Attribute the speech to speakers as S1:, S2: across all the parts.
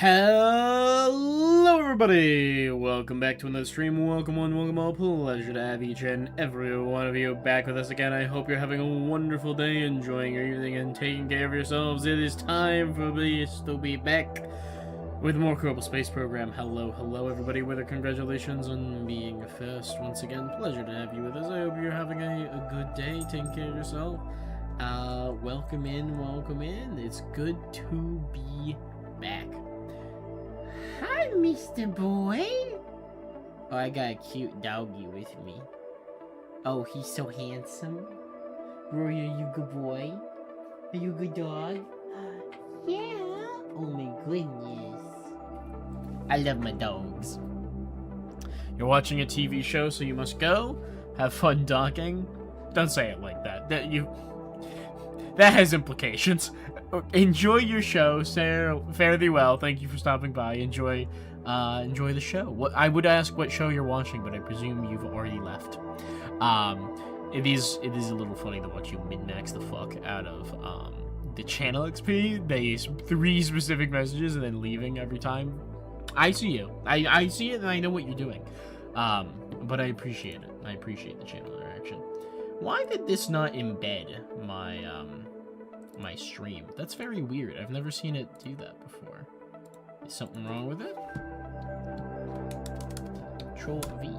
S1: Hello everybody! Welcome back to another stream. Welcome one, welcome all. Pleasure to have each and every one of you back with us again. I hope you're having a wonderful day, enjoying your evening, and taking care of yourselves. It is time for us to be back with more Kerbal Space Program. Hello everybody, with congratulations on being first once again. Pleasure to have you with us. I hope you're having a good day, taking care of yourself. Welcome in. It's good to be back. Hi, Mr. Boy. Oh, I got a cute doggy with me. Oh, he's so handsome. Rory, are you a good boy? Are you a good dog? Yeah. Oh my goodness. I love my dogs. You're watching a TV show, so you must go. Have fun docking. Don't say it like that. That has implications. Enjoy your show. Fare thee well. Thank you for stopping by. Enjoy the show. I would ask what show you're watching, but I presume you've already left. It is a little funny to watch you min-max the fuck out of the channel XP. They 3 specific messages and then leaving every time. I see you. I see it and I know what you're doing. But I appreciate it. I appreciate the channel interaction. Why did this not embed my my stream? That's very weird. I've never seen it do that before. Is something wrong with it? Control V.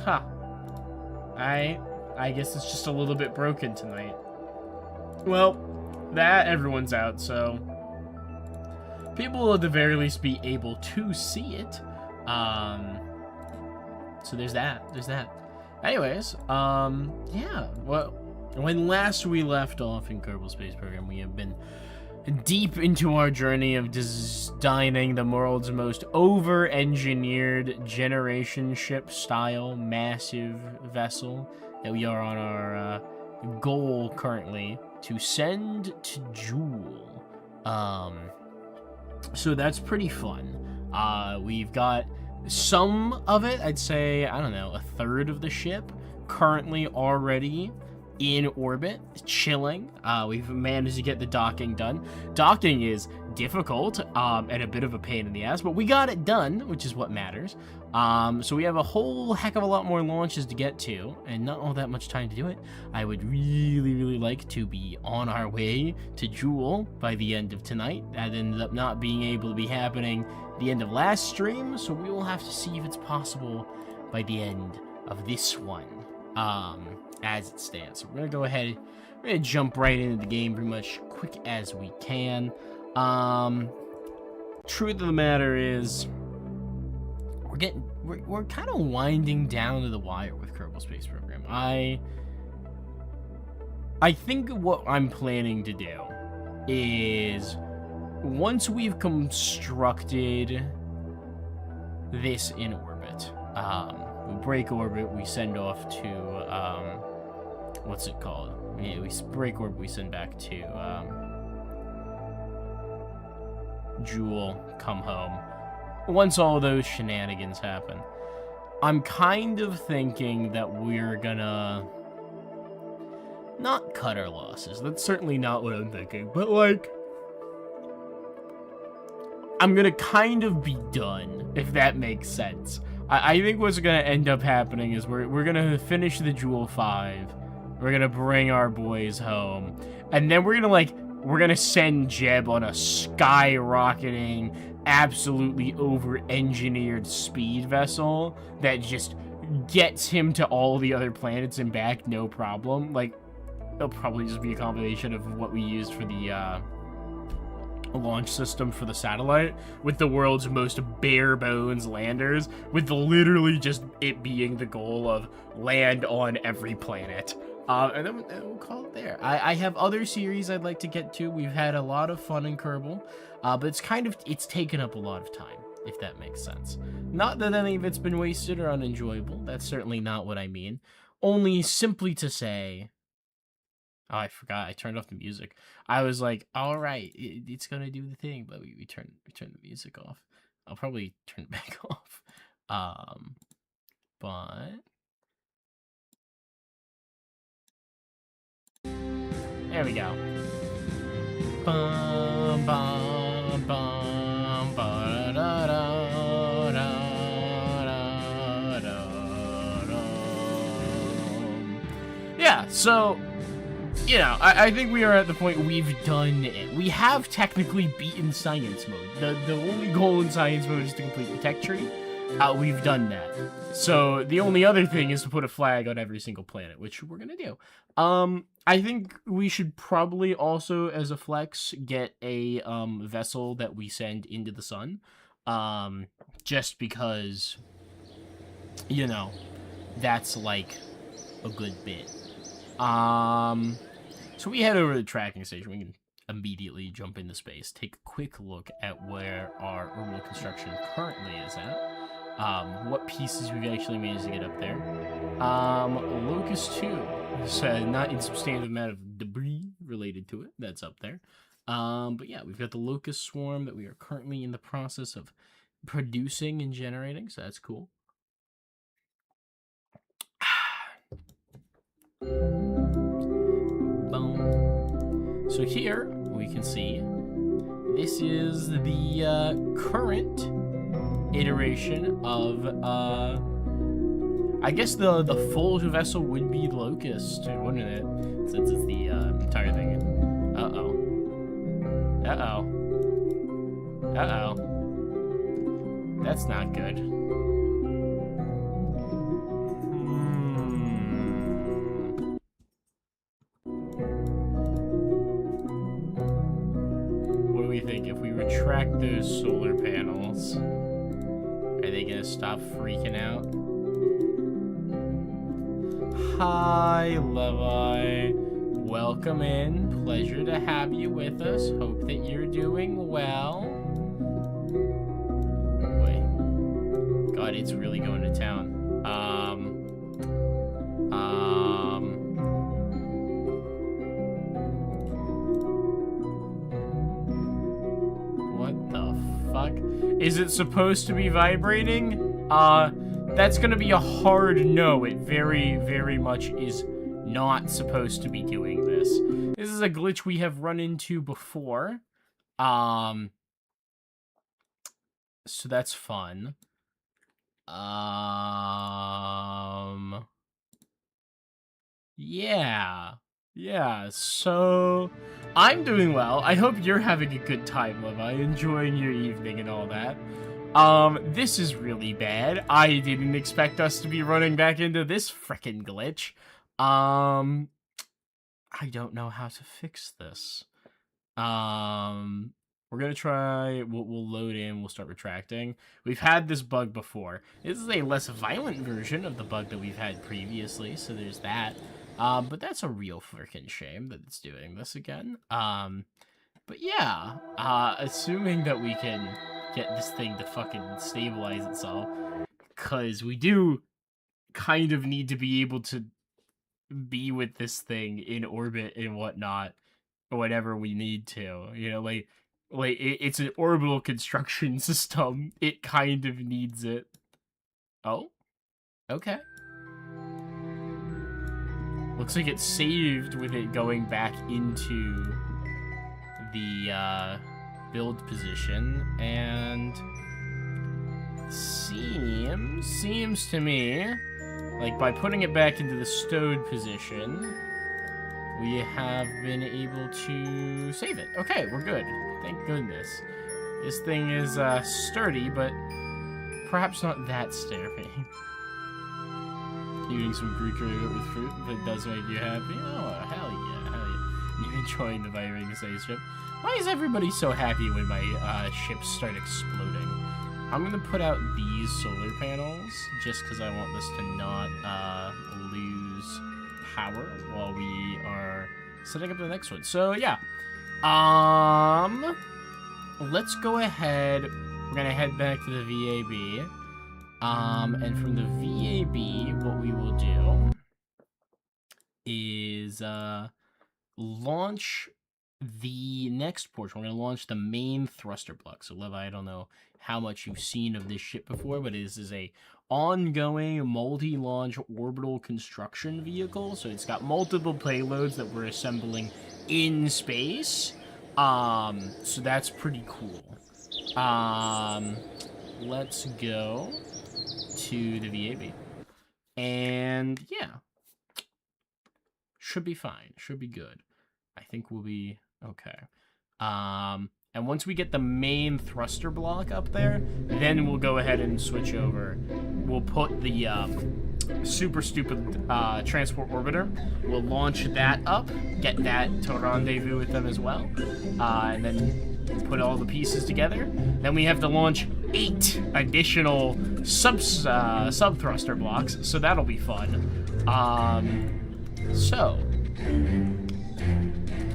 S1: Ha. I guess it's just a little bit broken tonight. Well, everyone's out, so people will at the very least be able to see it. So there's that. Anyways, yeah, well, when last we left off in Kerbal Space Program, we have been deep into our journey of designing the world's most over-engineered generation ship-style massive vessel that we are on our goal currently to send to Jewel. So that's pretty fun. We've got some of it, I'd say, I don't know, a third of the ship currently already in orbit, chilling. We've managed to get the docking done. Docking is difficult and a bit of a pain in the ass, but we got it done, which is what matters. So we have a whole heck of a lot more launches to get to, and not all that much time to do it. I would really like to be on our way to Jewel by the end of tonight. That ended up not being able to be happening the end of last stream, so we will have to see if it's possible by the end of this one, as it stands. So we're gonna go ahead, we're gonna jump right into the game pretty much quick as we can. Truth of the matter is, we're kind of winding down to the wire with Kerbal Space Program. I think what I'm planning to do is, once we've constructed this in orbit, we break orbit, we send off to, what's it called? Yeah, we break orbit, we send back to, Jewel, come home. Once all those shenanigans happen, I'm kind of thinking that we're gonna not cut our losses. That's certainly not what I'm thinking, but like, I'm gonna kind of be done, if that makes sense. I think what's gonna end up happening is we're gonna finish the Jewel 5, we're gonna bring our boys home, and then we're gonna send Jeb on a skyrocketing, absolutely over-engineered speed vessel that just gets him to all the other planets and back, no problem. Like, it'll probably just be a combination of what we used for the, launch system for the satellite, with the world's most bare bones landers, with literally just it being the goal of land on every planet. And then we'll call it there. I have other series I'd like to get to. We've had a lot of fun in Kerbal, but it's taken up a lot of time, if that makes sense. Not that any of it's been wasted or unenjoyable. That's certainly not what I mean. Only simply to say, oh, I forgot. I turned off the music. I was like, all right, it's gonna do the thing, but we turned the music off. I'll probably turn it back off. But there we go. Bum, bum, bum, ba, da, da, da, da, da. Yeah, so, you know, I think we are at the point we've done it. We have technically beaten science mode. The only goal in science mode is to complete the tech tree. We've done that. So the only other thing is to put a flag on every single planet, which we're gonna do. I think we should probably also, as a flex, get a vessel that we send into the sun. Just because, you know, that's like a good bit. So we head over to the tracking station. We can immediately jump into space, take a quick look at where our orbital construction currently is at. What pieces we've actually managed to get up there. Locust 2. It's a not insubstantial amount of debris related to it that's up there. But yeah, we've got the Locust Swarm that we are currently in the process of producing and generating, so that's cool. Boom. So here we can see this is the current iteration of I guess the full vessel would be Locust, wouldn't it? Since it's the entire thing. Uh-oh. That's not good. What do we think if we retract those solar panels? Are they gonna stop freaking out? Hi, Levi. Welcome in. Pleasure to have you with us. Hope that you're doing well. Wait. God, it's really going to town. What the fuck? Is it supposed to be vibrating? That's gonna be a hard no. It very, very much is not supposed to be doing this. This is a glitch we have run into before. So that's fun. Yeah, so I'm doing well. I hope you're having a good time, Levi, enjoying your evening and all that. This is really bad. I didn't expect us to be running back into this frickin' glitch. I don't know how to fix this. We're gonna try, we'll load in, we'll start retracting. We've had this bug before. This is a less violent version of the bug that we've had previously, so there's that. But that's a real freaking shame that it's doing this again. But yeah, assuming that we can get this thing to fucking stabilize itself, because we do kind of need to be able to be with this thing in orbit and whatnot, whenever we need to, you know, like it's an orbital construction system. It kind of needs it. Oh, okay. Looks like it's saved with it going back into the build position, and seems to me like by putting it back into the stowed position, we have been able to save it. Okay, we're good. Thank goodness. This thing is sturdy, but perhaps not that sturdy. Eating some Greek yogurt with fruit, if it does make you happy. Oh, hell yeah. You enjoying the vibrating spaceship? Why is everybody so happy when my ships start exploding? I'm gonna put out these solar panels just because I want this to not lose power while we are setting up the next one. So yeah, let's go ahead. We're gonna head back to the VAB, and from the VAB, what we will do is launch the next portion. We're gonna launch the main thruster block. So Levi, I don't know how much you've seen of this ship before, but this is a ongoing multi-launch orbital construction vehicle. So it's got multiple payloads that we're assembling in space.
S2: So that's pretty cool. Let's go to the VAB. And yeah, should be fine. Should be good. I think we'll be okay. And once we get the main thruster block up there, then we'll go ahead and switch over. We'll put the super stupid transport orbiter. We'll launch that up, get that to rendezvous with them as well, and then put all the pieces together. Then we have to launch 8 additional sub thruster blocks, so that'll be fun.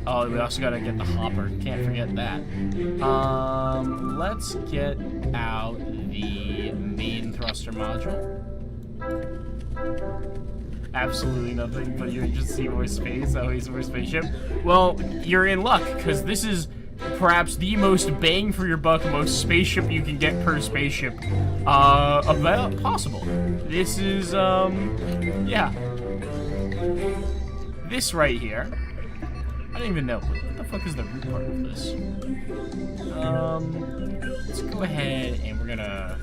S2: Oh, we also gotta get the hopper. Can't forget that. Let's get out the main thruster module. Absolutely nothing, but you just see more space. Oh, he's more spaceship. Well, you're in luck, because this is perhaps the most bang for your buck, most spaceship you can get per spaceship about possible. This is, yeah. This right here. I don't even know. What the fuck is the root part of this? Let's go ahead and we're gonna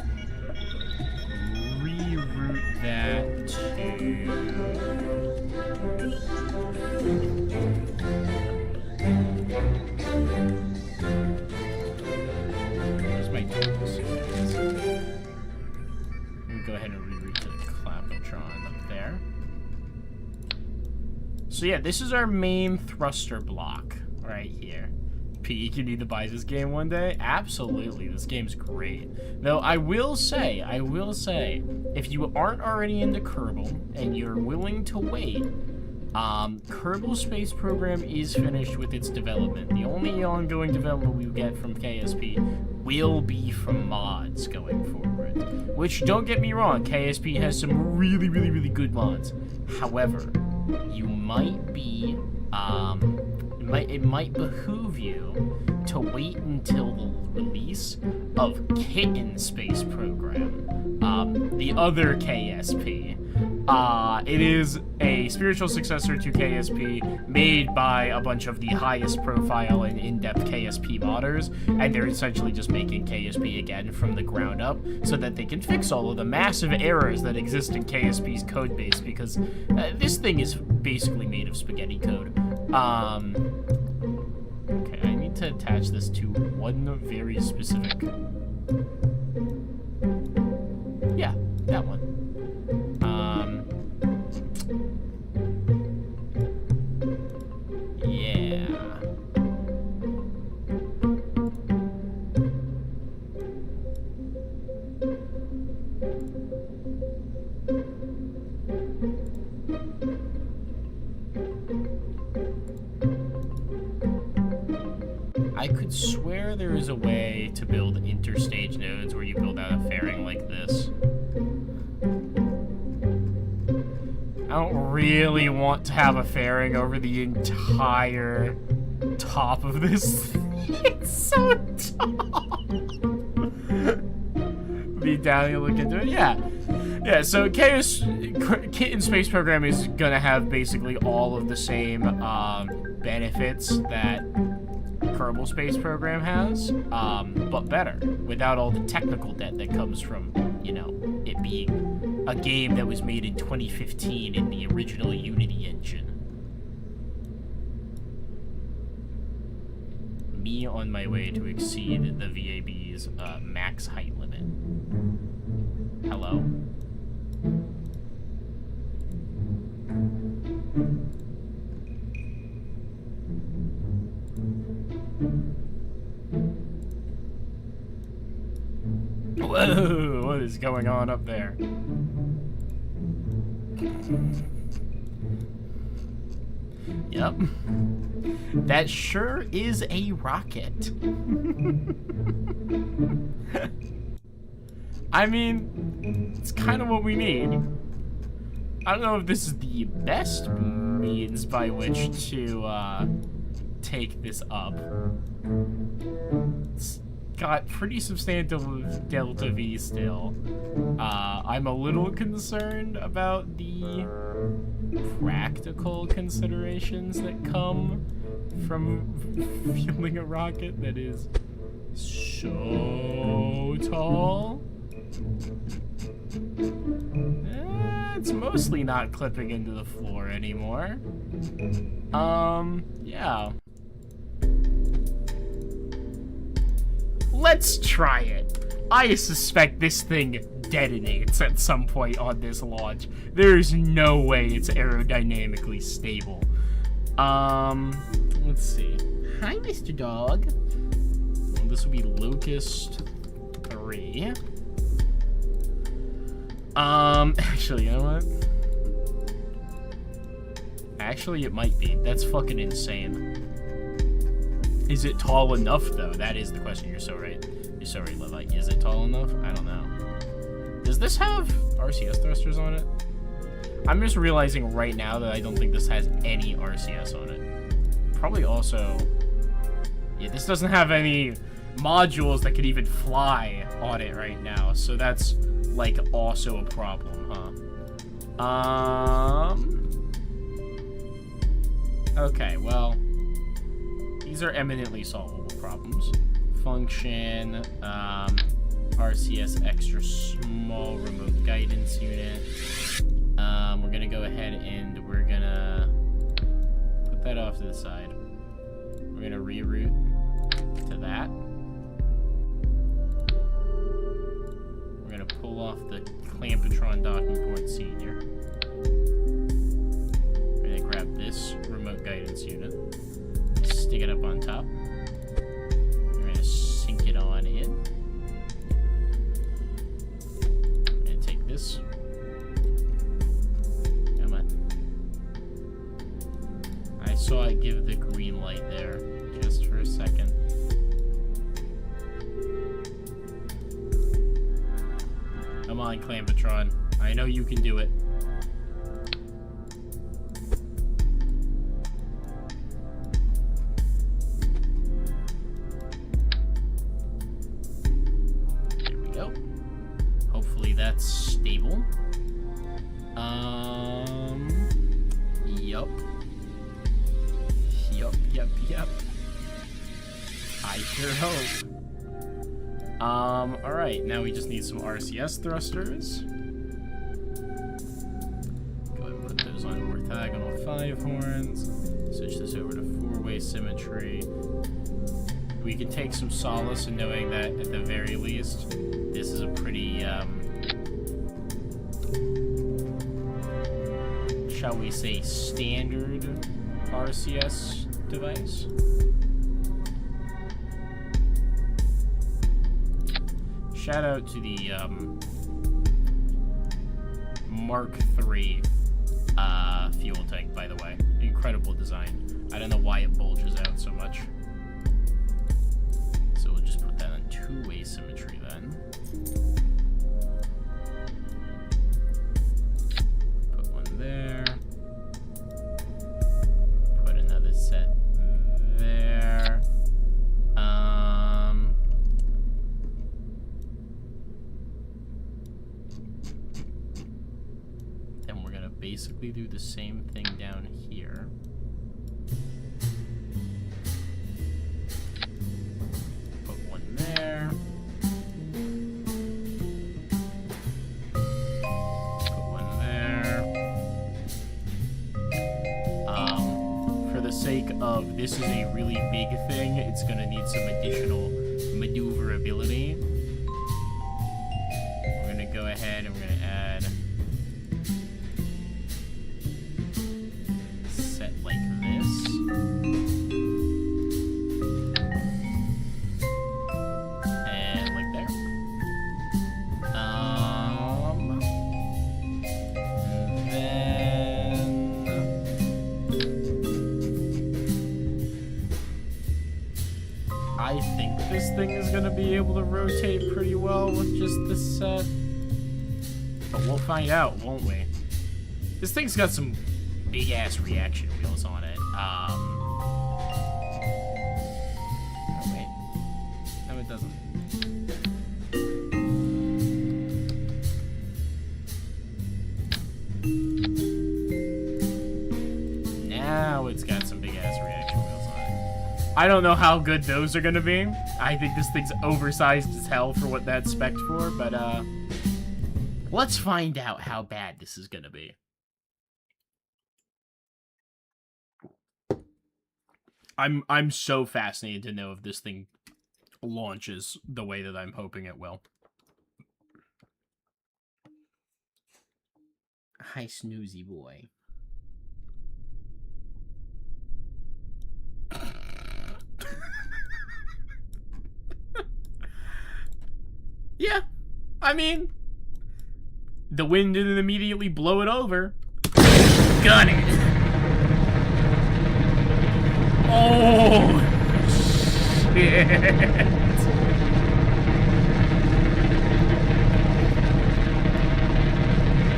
S2: reroute that to... Where's my tools? Let me go ahead and reroute to the Clapotron up there. So yeah, this is our main thruster block right here. Pete, you need to buy this game one day? Absolutely, this game's great. Though I will say, if you aren't already into Kerbal and you're willing to wait, Kerbal Space Program is finished with its development. The only ongoing development we get from KSP will be from mods going forward. Which, don't get me wrong, KSP has some really, really, really good mods. However, you might be, it might behoove you to wait until the release of Kitten Space Program, the other KSP. It is a spiritual successor to KSP made by a bunch of the highest profile and in-depth KSP modders, and they're essentially just making KSP again from the ground up so that they can fix all of the massive errors that exist in KSP's code base, because this thing is basically made of spaghetti code. Okay, I need to attach this to one very specific... Yeah, that one. Yeah. I could swear there is a way to build interstage nodes where you build out a fairing like this. I don't really want to have a fairing over the entire top of this. It's so tall. Be down and look into it. Yeah. Yeah, so Kitten Space Program is gonna have basically all of the same benefits that Kerbal Space Program has, but better, without all the technical debt that comes from, you know, it being a game that was made in 2015 in the original Unity engine. Me on my way to exceed the VAB's max height limit. Hello? Whoa, what is going on up there? Yep. That sure is a rocket. I mean, it's kind of what we need. I don't know if this is the best means by which to take this up. It's got pretty substantial delta V still. I'm a little concerned about the practical considerations that come from fielding a rocket that is so tall. It's mostly not clipping into the floor anymore. Yeah. Let's try it. I suspect this thing detonates at some point on this launch. There's no way it's aerodynamically stable. Let's see. Hi, Mr. Dog. Well, this will be Locust 3. Actually, you know what? Actually, it might be. That's fucking insane. Is it tall enough, though? That is the question. You're so right. You're so right, Levite. Is it tall enough? I don't know. Does this have RCS thrusters on it? I'm just realizing right now that I don't think this has any RCS on it. Probably also... Yeah, this doesn't have any modules that could even fly on it right now. So that's, like, also a problem, huh? Okay, well... These are eminently solvable problems. Function, RCS extra small remote guidance unit. We're gonna go ahead and we're gonna put that off to the side. We're gonna reroute to that. We're gonna pull off the Clampatron docking port senior. We're gonna grab this remote guidance unit. Stick it up on top. We're gonna sink it on in. We're gonna take this. Come on. I saw it give the green light there just for a second. Come on, Clampatron. I know you can do it. That's stable. Yup. I sure hope. Alright, now we just need some RCS thrusters. Go ahead and put those on orthogonal 5 horns. Switch this over to 4-way symmetry. We can take some solace in knowing that, at the very least, this is a pretty, shall we say, standard RCS device. Shout out to the Mark III fuel tank, by the way. Incredible design. I don't know why it bulges out so much. So we'll just put that on 2-way symmetry then. Put one there. Put another set there. Then we're gonna basically do the same thing down here. Put one there. Put one there. For the sake of this is a really big thing, it's gonna need some additional maneuverability. We're gonna go ahead and we're gonna add set like this. And like there. And then I think this thing is gonna be able to rotate pretty well with just this set. But we'll find out, won't we? This thing's got some big-ass reaction wheels on it. Oh, wait. No, it doesn't. Now it's got some big-ass reaction wheels on it. I don't know how good those are gonna be. I think this thing's oversized as hell for what that's spec'd for, but let's find out how bad this is gonna be. I'm so fascinated to know if this thing launches the way that I'm hoping it will. Hi, snoozy boy. Yeah, I mean, the wind didn't immediately blow it over. Gun it. Oh, shit.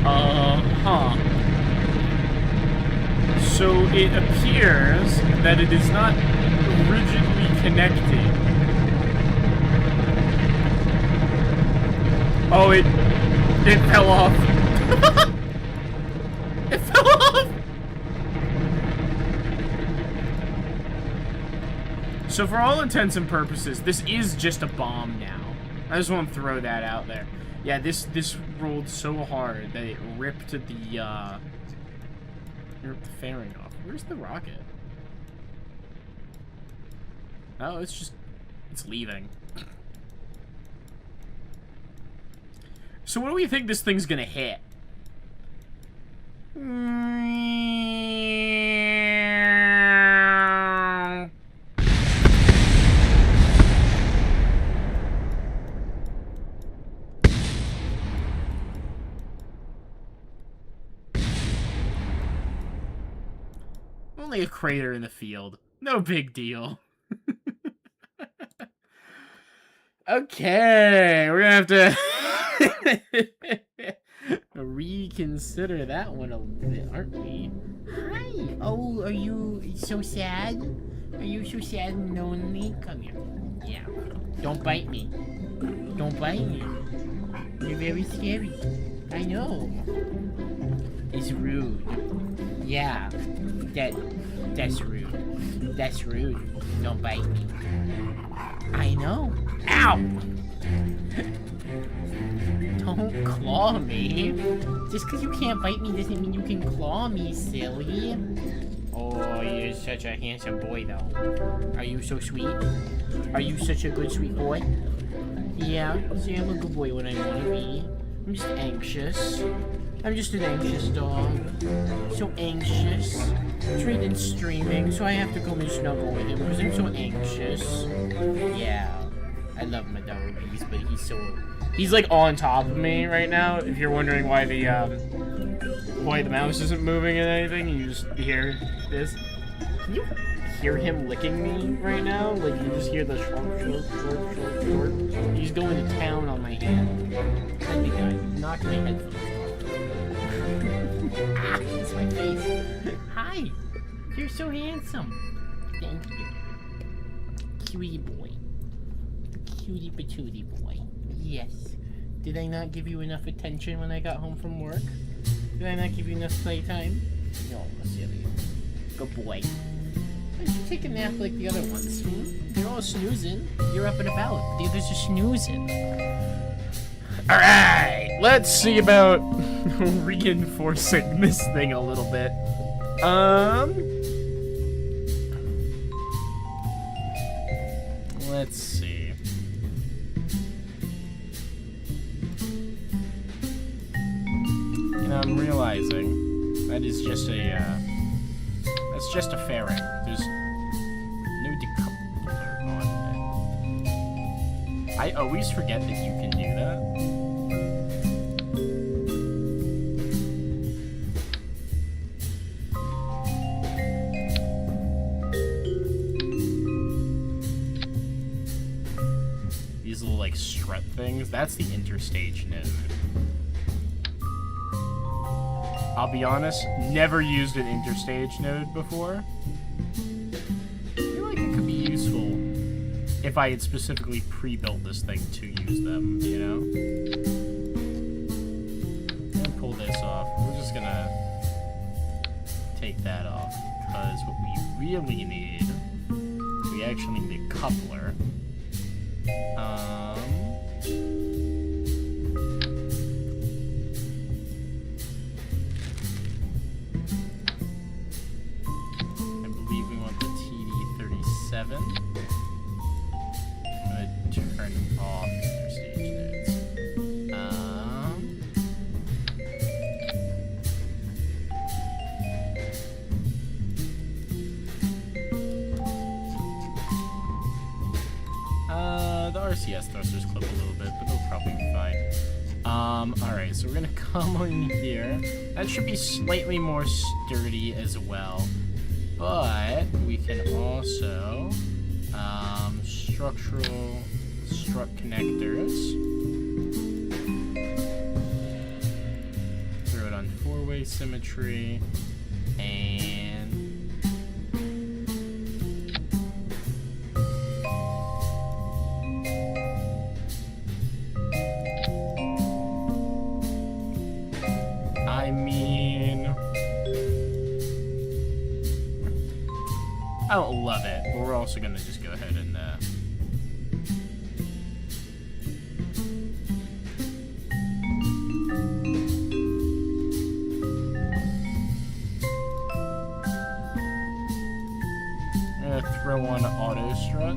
S2: Uh-huh. So it appears that it is not rigidly connected. Oh, it fell off. It fell off. So for all intents and purposes, this is just a bomb now. I just want to throw that out there. Yeah, this rolled so hard that it ripped the fairing off. Where's the rocket? Oh, it's leaving. So what do we think this thing's gonna hit? Only a crater in the field. No big deal. Okay, we're gonna have to reconsider that one a little bit, aren't we? Hi. Oh, are you so sad? Are you so sad and lonely? Come here. Yeah. Don't bite me. Don't bite me. You're very scary. I know. It's rude. Yeah. That's rude. That's rude. Don't bite me. I know. Ow! Don't claw me. Just because you can't bite me doesn't mean you can claw me, silly. Oh, you're such a handsome boy, though. Are you so sweet? Are you such a good, sweet boy? Yeah, see, I'm a good boy when I want to be. I'm just anxious. I'm just an anxious dog. So anxious. Trading streaming, so I have to come and snuggle with him because I'm so anxious. Yeah. I love my doggies, but he's like on top of me right now. If you're wondering why the mouse isn't moving and anything, you just hear this. Can you hear him licking me right now? Like you just hear the short. He's going to town on my hand. I think I knocked my headphones off. Ah, it's my face. Hi, you're so handsome. Thank you, cutie boy. Cutie patootie boy. Yes. Did I not give you enough attention when I got home from work? Did I not give you enough playtime? No, silly. Good boy. Why don't you take a nap like the other ones? You're all snoozing. You're up and about. The others are snoozing. Alright! Let's see about reinforcing this thing a little bit. Let's see. I'm realizing that is just that's just a fairing. There's no decoupler on it. I always forget that you can do that. These little like strut things, that's the interstage node. I'll be honest, never used an interstage node before. I feel like it could be useful if I had specifically pre-built this thing to use them, you know? I'm gonna pull this off. We're just gonna take that off, because what we really need, we we actually need a coupler. I believe we want the TD37. I'm gonna turn off interstage nodes. The RCS thrusters clip a little bit, but they'll probably be fine. Alright, so we're gonna come in here. That should be slightly more sturdy as well. But we can also structural strut connectors. Throw it on 4-way symmetry. And I mean, I don't love it, but we're also gonna just go ahead and I'm gonna throw on auto strut.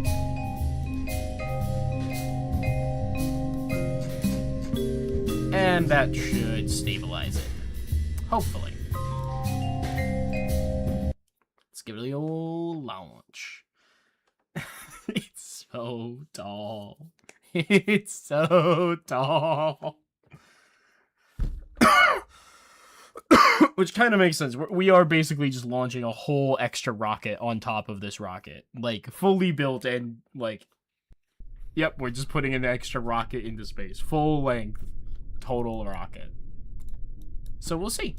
S2: And that should stabilize it. Hopefully. Let's give it a old launch. It's so tall. It's so tall. Which kind of makes sense. We are basically just launching a whole extra rocket on top of this rocket. Like, fully built and, like... Yep, we're just putting an extra rocket into space. Full length. Total rocket. So we'll see.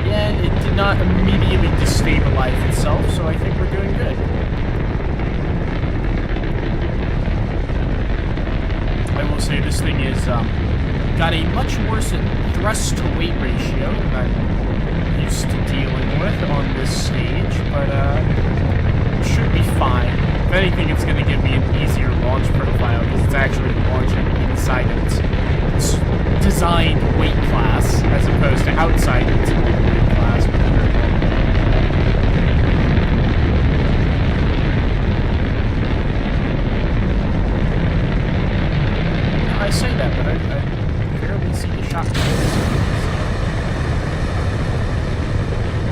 S2: Yeah, it did not immediately destabilize itself, so I think we're doing good. I will say this thing is got a much worse thrust to weight ratio than I'm used to dealing with on this stage, but it should be fine. If anything, it's going to give me an easier launch profile because it's actually launching inside of its designed weight class as opposed to outside of its weight class. I say that, but I barely see the shot.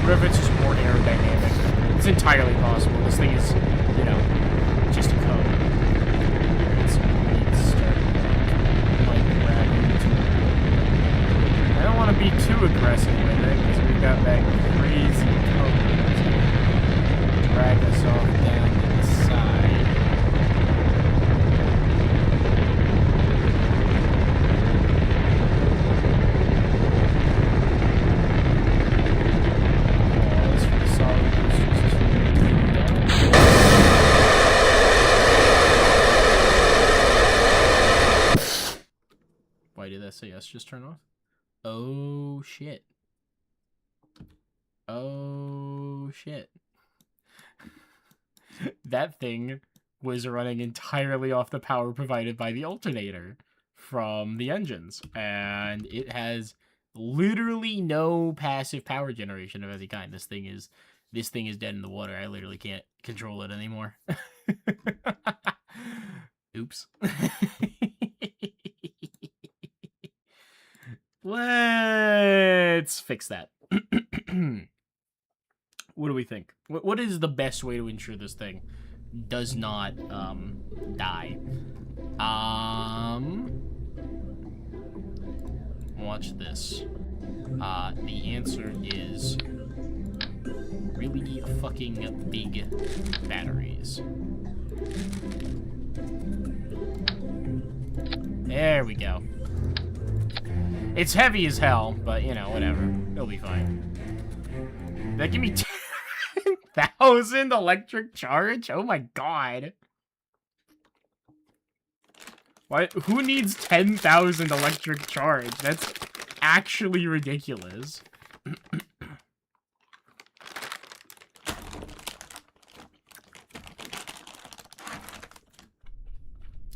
S2: What if it's just more aerodynamic? It's entirely possible. This thing is, you know, just a code. I don't want to be too aggressive with it because we've got that crazy code that's going to drag us off down to the side. Why did that say yes just turn off? Oh shit. Oh shit. That thing was running entirely off the power provided by the alternator from the engines, and it has literally no passive power generation of any kind. This thing is dead in the water. I literally can't control it anymore. Oops. Let's fix that. What do we think? What is the best way to ensure this thing does not die? Watch this. The answer is really fucking big batteries. There we go. It's heavy as hell, but, you know, whatever. It'll be fine. That give me 10,000 electric charge? Oh my god. What? Who needs 10,000 electric charge? That's actually ridiculous.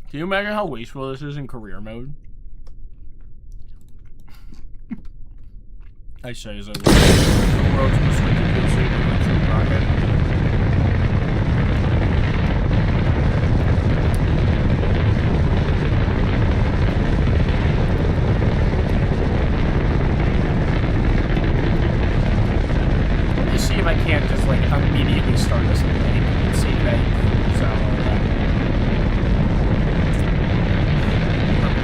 S2: Can you imagine how wasteful this is in career mode? I say as I look at the world's most ridiculously electric rocket. Let's see if I can't just like immediately start this thing and see if that so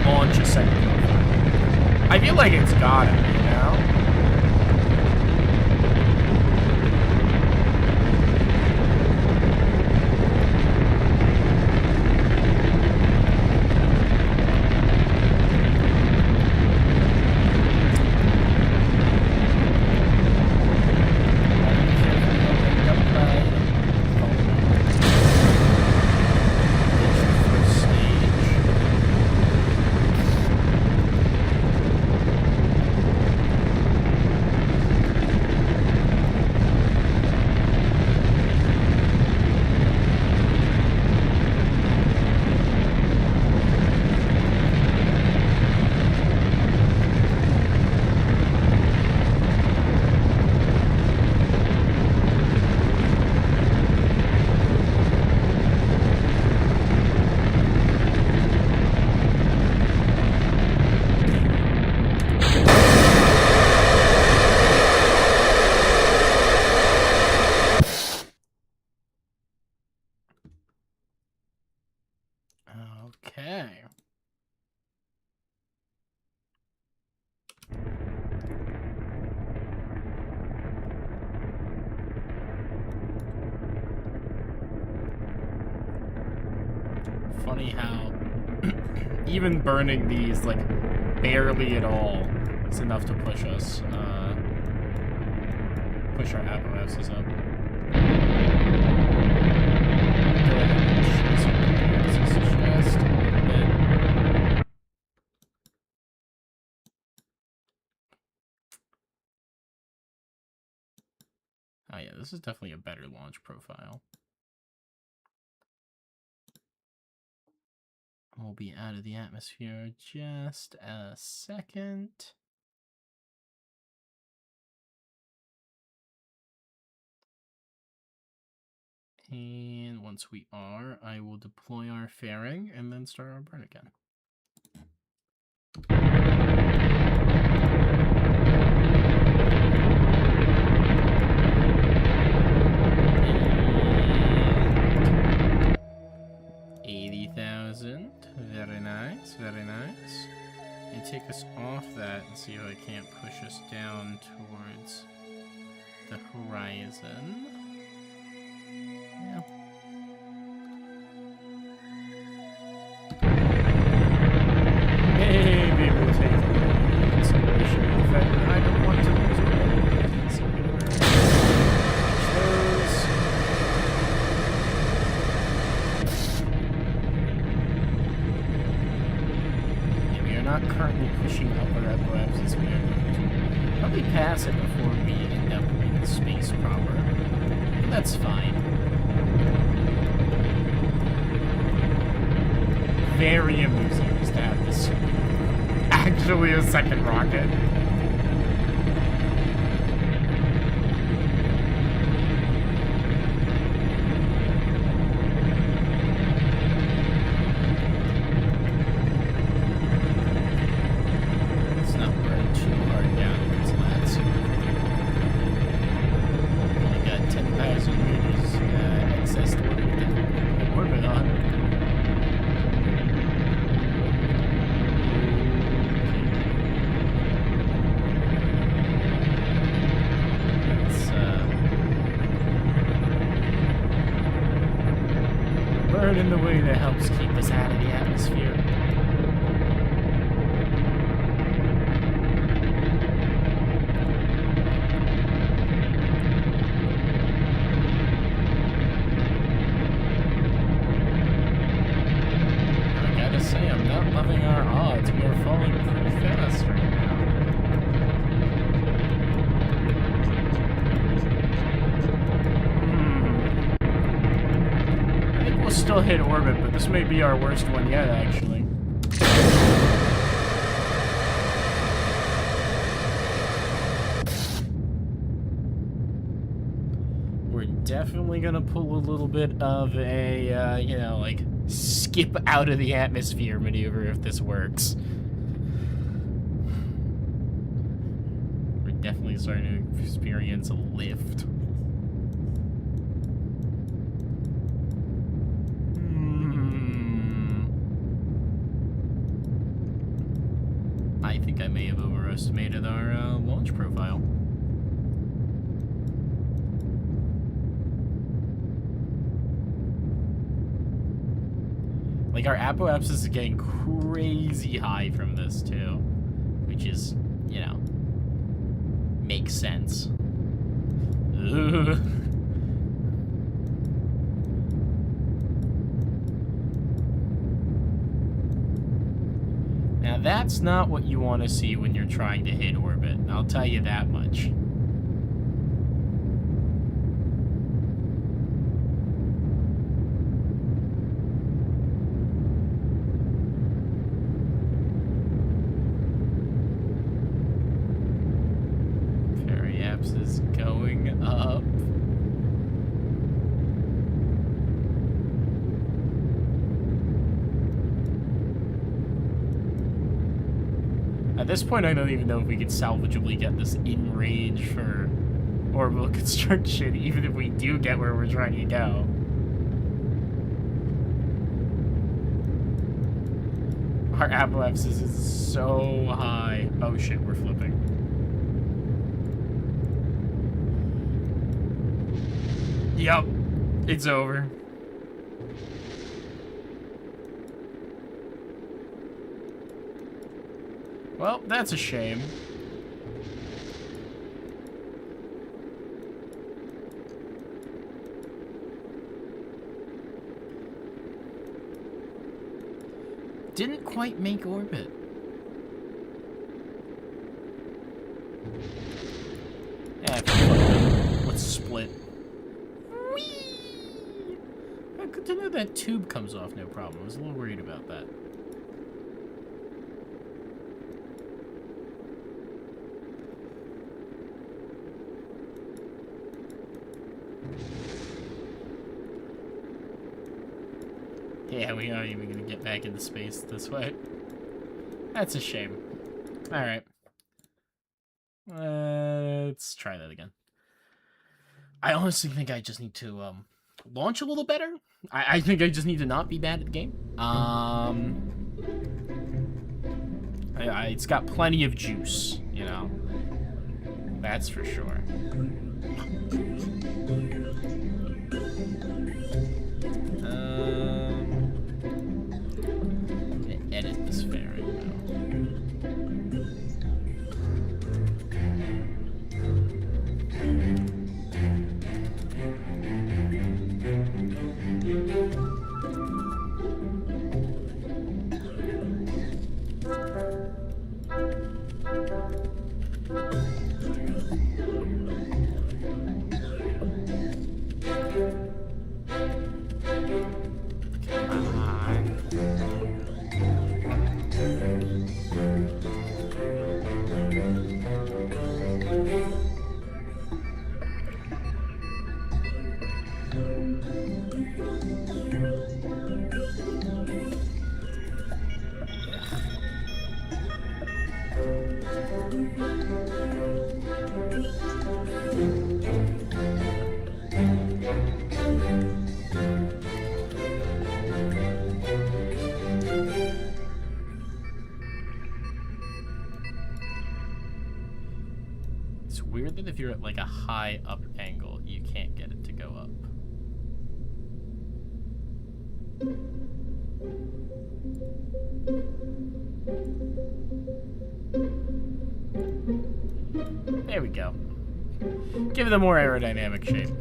S2: launch a second profile. I feel like it's gotta, you know? Okay. Funny how even burning these, like, barely at all is enough to push us, push our apparatuses up. Oh yeah, this is definitely a better launch profile. We'll be out of the atmosphere just a second. And once we are, I will deploy our fairing and then start our burn again. Very nice, very nice. And take us off that and see if I can't push us down towards the horizon. Yeah. Maybe we'll take a little bit of consideration of the fact that I don't want to lose it. So we're going to not currently pushing up our apparatus. We are going to probably pass it before we end up in space proper. But that's fine. Very amusing just to have this actually a second rocket. In the way that helps keep us out of the atmosphere. I gotta say, I'm not loving our odds. We are falling pretty fast right now. still hit orbit, but this may be our worst one yet, actually. We're definitely gonna pull a little bit of a, you know, like, skip out of the atmosphere maneuver if this works. We're definitely starting to experience a lift. I think I may have overestimated our launch profile. Like, our apoapsis is getting crazy high from this, too. Which is, you know, makes sense. Ugh. Now, that's not what you want to see when you're trying to hit orbit. I'll tell you that much. Is going up. At this point, I don't even know if we could salvageably get this in range for orbital construction, even if we do get where we're trying to go. Our apoapsis is so high. Oh shit, we're flipping. Yup, it's over. Well, that's a shame. Didn't quite make orbit. Yeah, let's split. Good to know that tube comes off no problem. I was a little worried about that. Yeah, we aren't even gonna get back into space this way. That's a shame. Alright. Let's try that again. I honestly think I just need to, launch a little better. I think I just need to not be bad at the game. It's got plenty of juice, you know. That's for sure. Edit this fairing now. It's weird that if you're at like a high up angle, you can't get it to go up. There we go. Give it a more aerodynamic shape.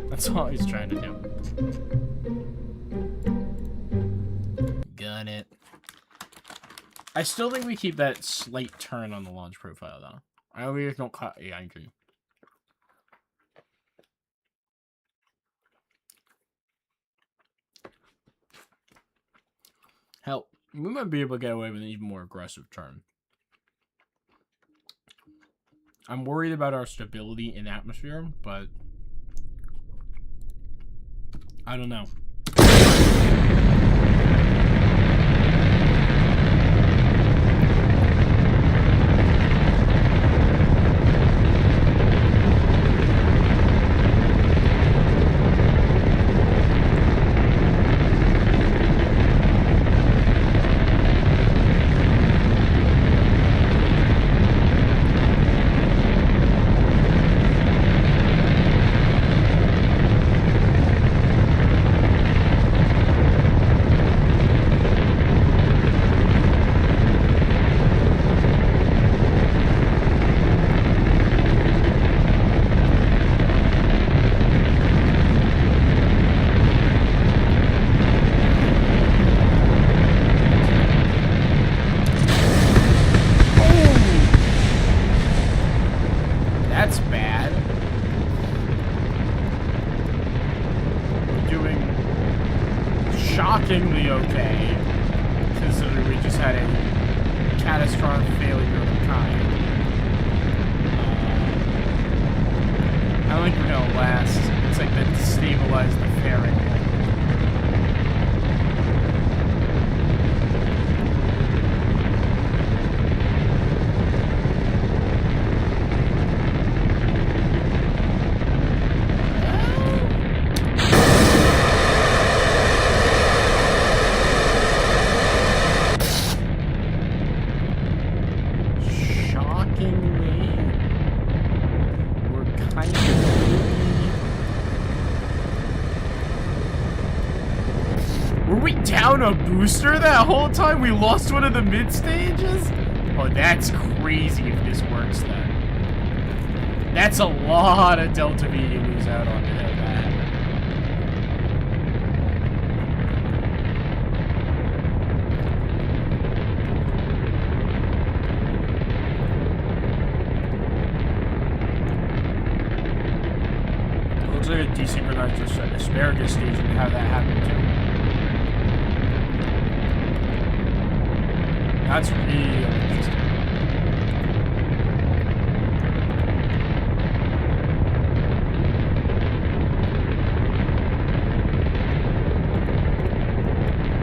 S2: That's all he's trying to do. Got it. I still think we keep that slight turn on the launch profile, though. I really don't cut the engine. Hell, we might be able to get away with an even more aggressive turn. I'm worried about our stability in atmosphere, but I don't know. That's bad. We're doing shockingly okay, considering we just had a catastrophic failure of a kind. I don't think we're gonna last. It's like that destabilized the fairing. Were we down a booster that whole time? We lost one of the mid stages? Oh, that's crazy if this works then. That's a lot of Delta V you lose out on today. Looks like a desynchronized asparagus stage and have that happen too. That's really interesting.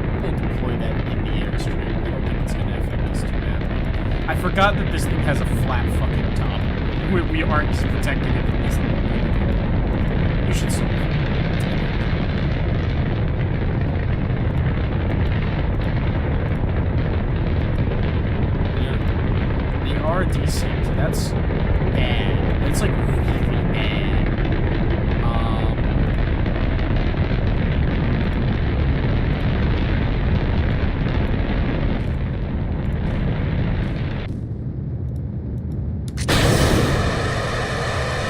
S2: I'm going to deploy that in the airstream. I don't think it's going to affect us too badly. I forgot that this thing has a flat fucking top. We aren't protecting it from this thing. We should still be fine. Are decent. That's bad. That's like really bad.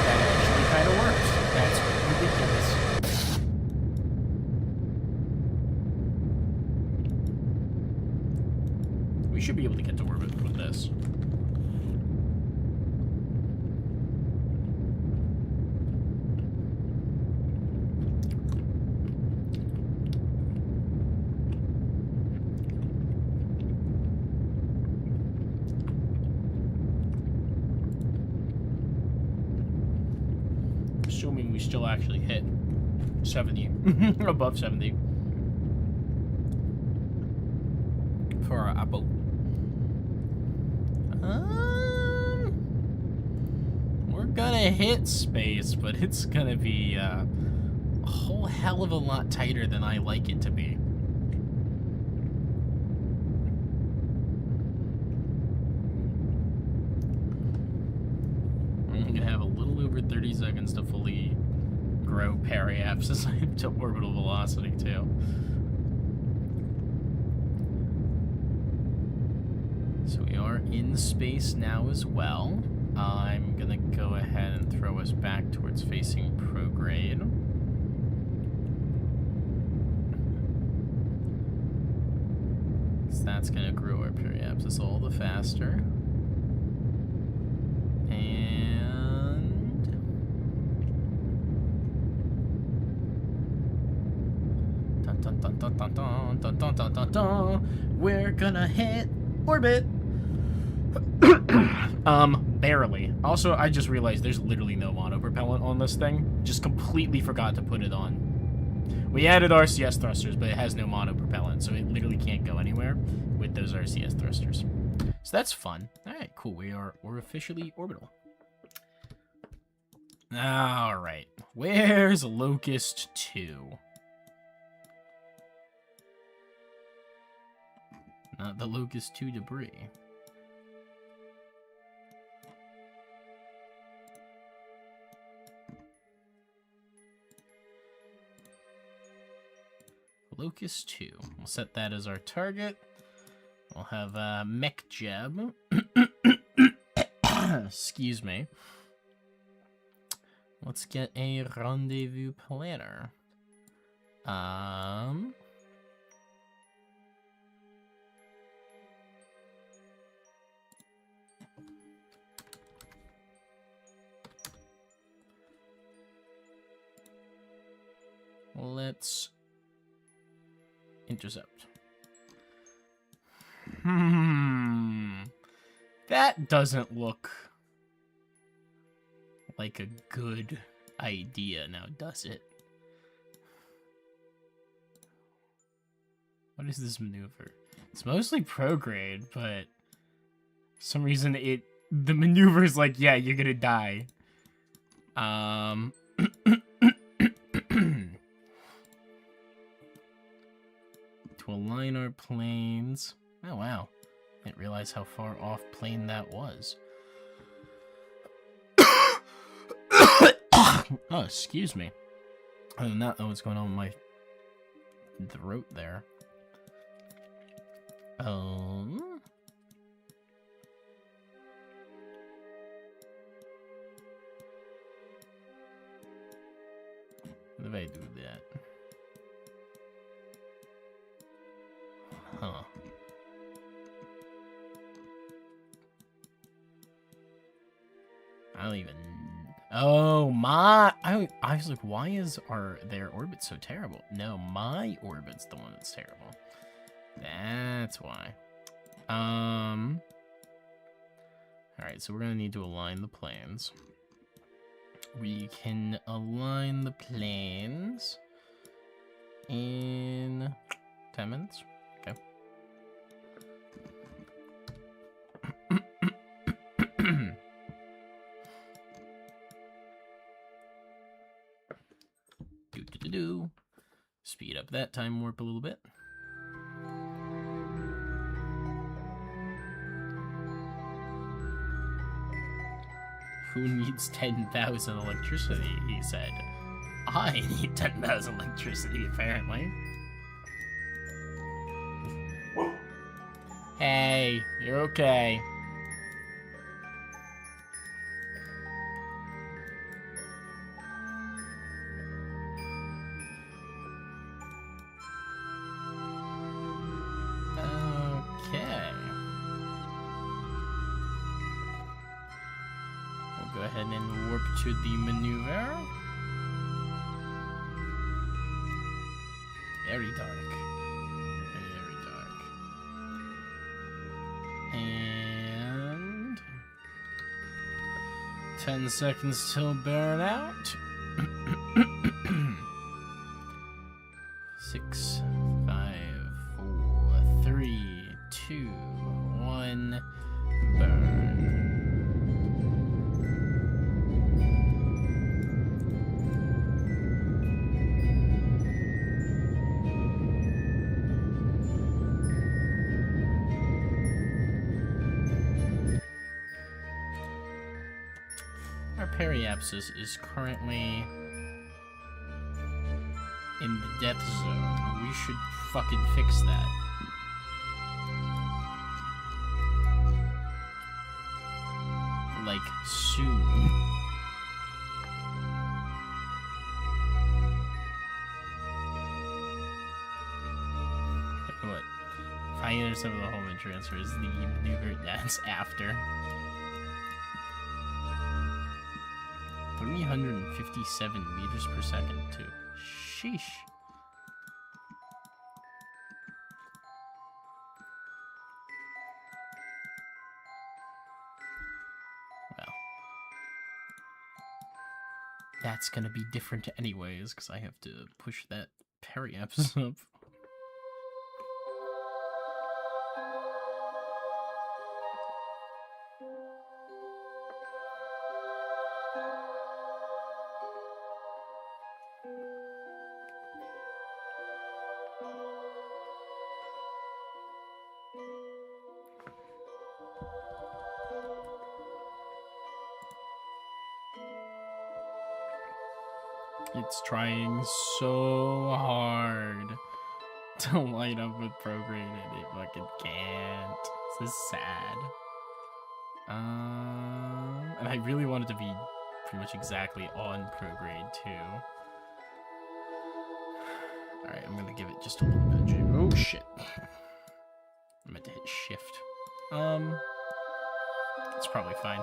S2: That actually kind of works. That's ridiculous. We should be able to get to orbit with this. Assuming we still actually hit 70, above 70 for our Apple. We're gonna hit space, but it's gonna be a whole hell of a lot tighter than I like it to be. I'm gonna have a little over 30 seconds to fully grow periapsis to orbital velocity too. So we are in space now as well. I'm gonna go ahead and throw us back towards facing prograde. So that's gonna grow our periapsis all the faster. And dun dun dun dun dun dun, dun, dun, dun, dun, dun. We're gonna hit orbit. Barely. Also, I just realized there's literally no monopropellant on this thing. Just completely forgot to put it on. We added RCS thrusters, but it has no monopropellant, so it literally can't go anywhere with those RCS thrusters. So that's fun. Alright, cool. We're officially orbital. Alright. Where's Locust 2? Not the Locust 2 debris. Locust 2. We'll set that as our target. We'll have Mech Jeb. Excuse me. Let's get a rendezvous planner. Let's intercept. That doesn't look like a good idea now, does it? What is this maneuver? It's mostly prograde, but for some reason the maneuver is like, yeah, you're gonna die. To align our planes. Oh wow. Didn't realize how far off plane that was. Oh, excuse me. I do not know what's going on with my throat there. What if I do that? Huh. I don't even... Oh, my... I was like, why is their orbit so terrible? No, my orbit's the one that's terrible. That's why. Alright, so we're gonna need to align the planes. We can align the planes in 10 minutes. Okay. Speed up that time warp a little bit. Who needs 10,000 electricity? He said. I need 10,000 electricity, apparently. Hey, you're okay. Go ahead and warp to the maneuver. Very dark. Very dark. And 10 seconds till burn out. 6, 5, 4, 3, 2, 1, burn. Periapsis is currently in the death zone. We should fucking fix that. Like, soon. What? 5% of the Holman transfer is the maneuver that's after. 357 meters per second, too. Sheesh. that's gonna be different anyways, because I have to push that parry apps up. It's trying so hard to light up with Procreate and it fucking can't. This is sad. And I really want it to be pretty much exactly on Procreate too. Alright, I'm gonna give it just a little bit of juice. Oh shit. I meant to hit shift. It's probably fine.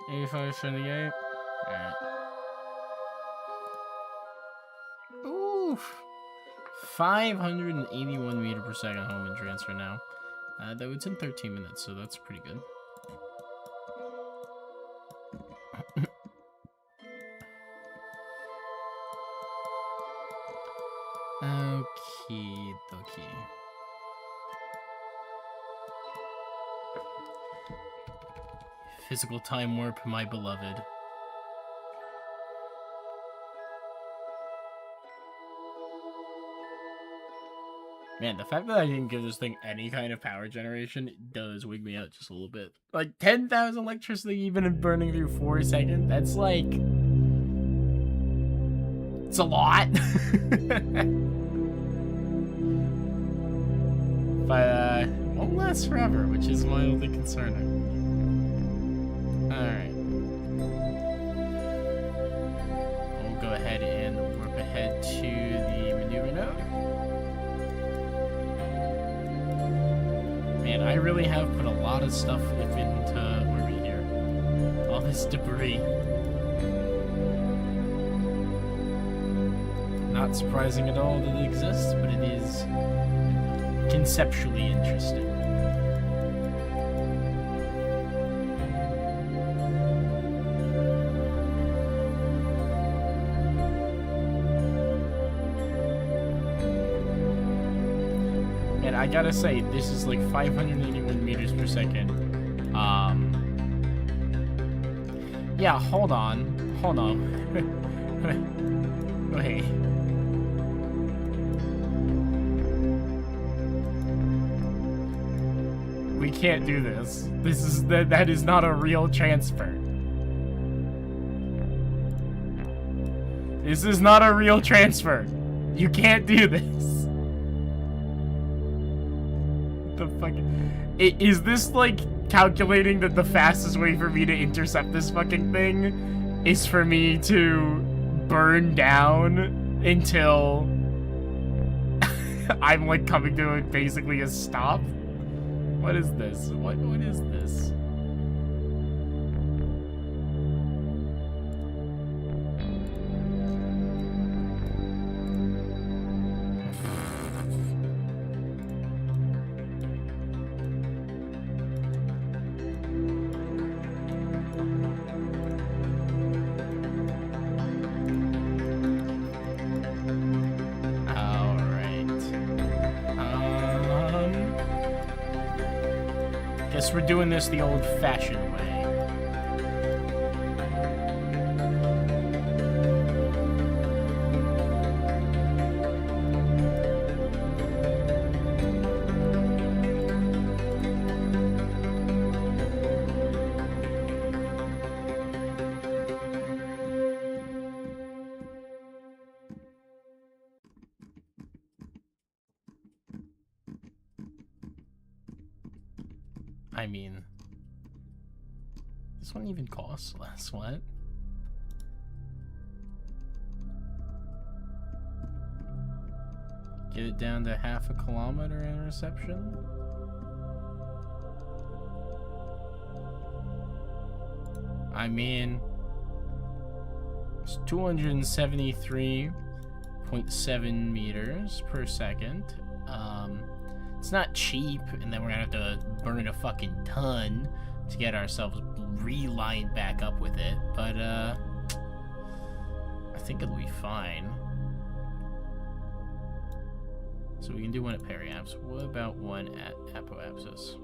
S2: 8578. Alright. Oof. 581 meter per second home and transfer now. Though it's in 13 minutes, so that's pretty good. Okie dokie. Physical time warp, my beloved. Man, the fact that I didn't give this thing any kind of power generation does wig me out just a little bit. Like, 10,000 electricity even burning through 4 seconds? That's like... It's a lot! But, won't last forever, which is mildly concerning. Alright. We'll go ahead and warp ahead to the maneuver node. Man, I really have put a lot of stuff into where we here. All this debris. Not surprising at all that it exists, but it is conceptually interesting. And I gotta say, this is like 581 meters per second. Yeah, hold on. Wait. We can't do this. That is not a real transfer. This is not a real transfer. You can't do this. The fucking... Is this like calculating that the fastest way for me to intercept this fucking thing is for me to burn down until I'm like coming to basically a stop? What is this? What is this? Guess we're doing this the old-fashioned way. I mean, this one even costs less, what? Get it down to 0.5 kilometer interception? I mean, it's 273.7 meters per second. It's not cheap, and then we're gonna have to burn a fucking ton to get ourselves relined back up with it, but I think it'll be fine. So we can do one at Periapsis. What about one at Apoapsis?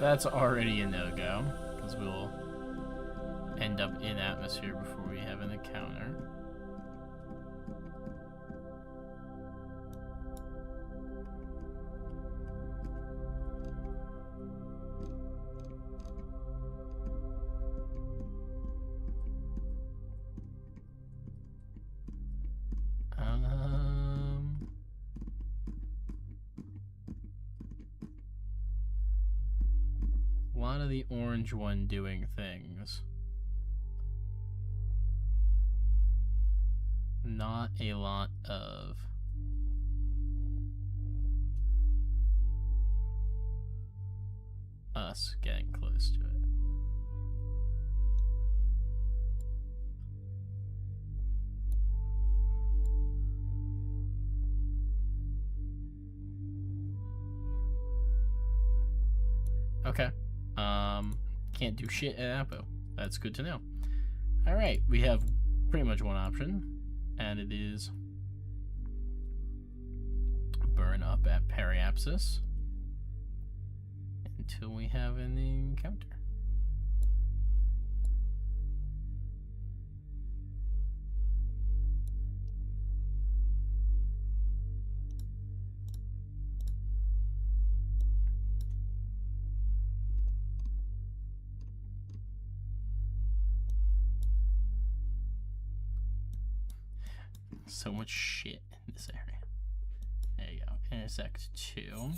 S2: That's already a no-go, because we'll end up in atmosphere before we have an encounter. A lot of the orange one doing things. Not a lot of us getting close to it. Okay. Can't do shit at Apo. That's good to know. Alright, we have pretty much one option, and it is burn up at Periapsis until we have an encounter. So much shit in this area. There you go. Intersect 2.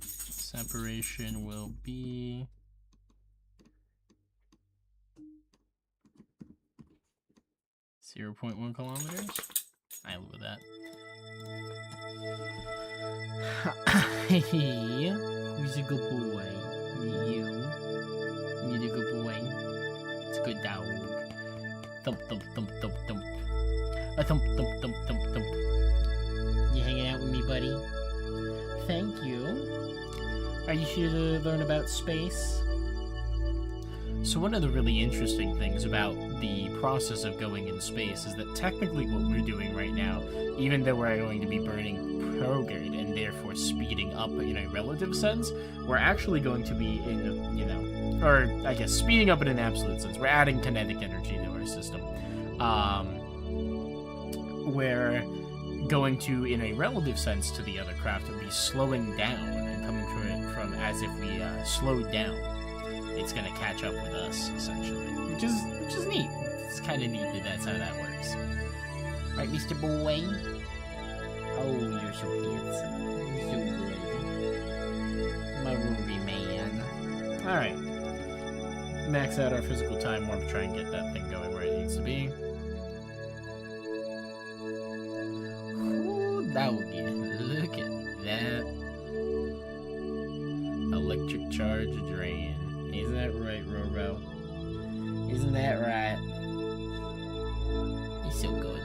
S2: Separation will be 0.1 kilometers. I live with that. Hey, who's a good boy? You. You're a good boy. It's a good dog. Thump, thump, thump, thump, thump. A thump, thump, thump, thump, thump. You hanging out with me, buddy? Thank you. Are you here to learn about space? So one of the really interesting things about the process of going in space is that technically what we're doing right now, even though we're going to be burning prograde and therefore speeding up in a relative sense, we're actually going to be in, you know, or I guess speeding up in an absolute sense. We're adding kinetic energy to our system. We're going to, in a relative sense to the other craft, be slowing down and coming from it from as if we slowed down. It's gonna catch up with us essentially, which is neat. It's kind of neat that that's how that works. Right, Mr. Boy? Oh, you're so handsome. You're so good. My Rory man. Alright. Max out our physical time warp, try and get that thing going where it needs to be. Ooh, doggy. Look at that. Electric charge drain. Isn't that right, Roro? Isn't that right? He's so good.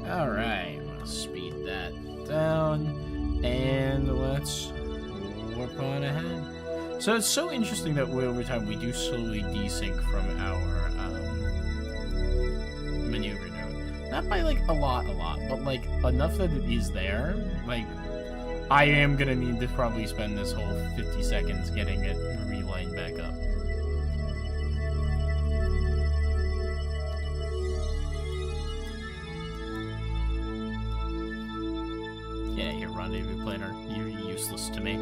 S2: Alright, we'll speed that down. And let's warp on ahead. So it's so interesting that over time we do slowly desync from our maneuver node. Not by like a lot, but like enough that it is there. Like, I am gonna need to probably spend this whole 50 seconds getting it relined back up. Yeah, you rendezvous planner. You're useless to me.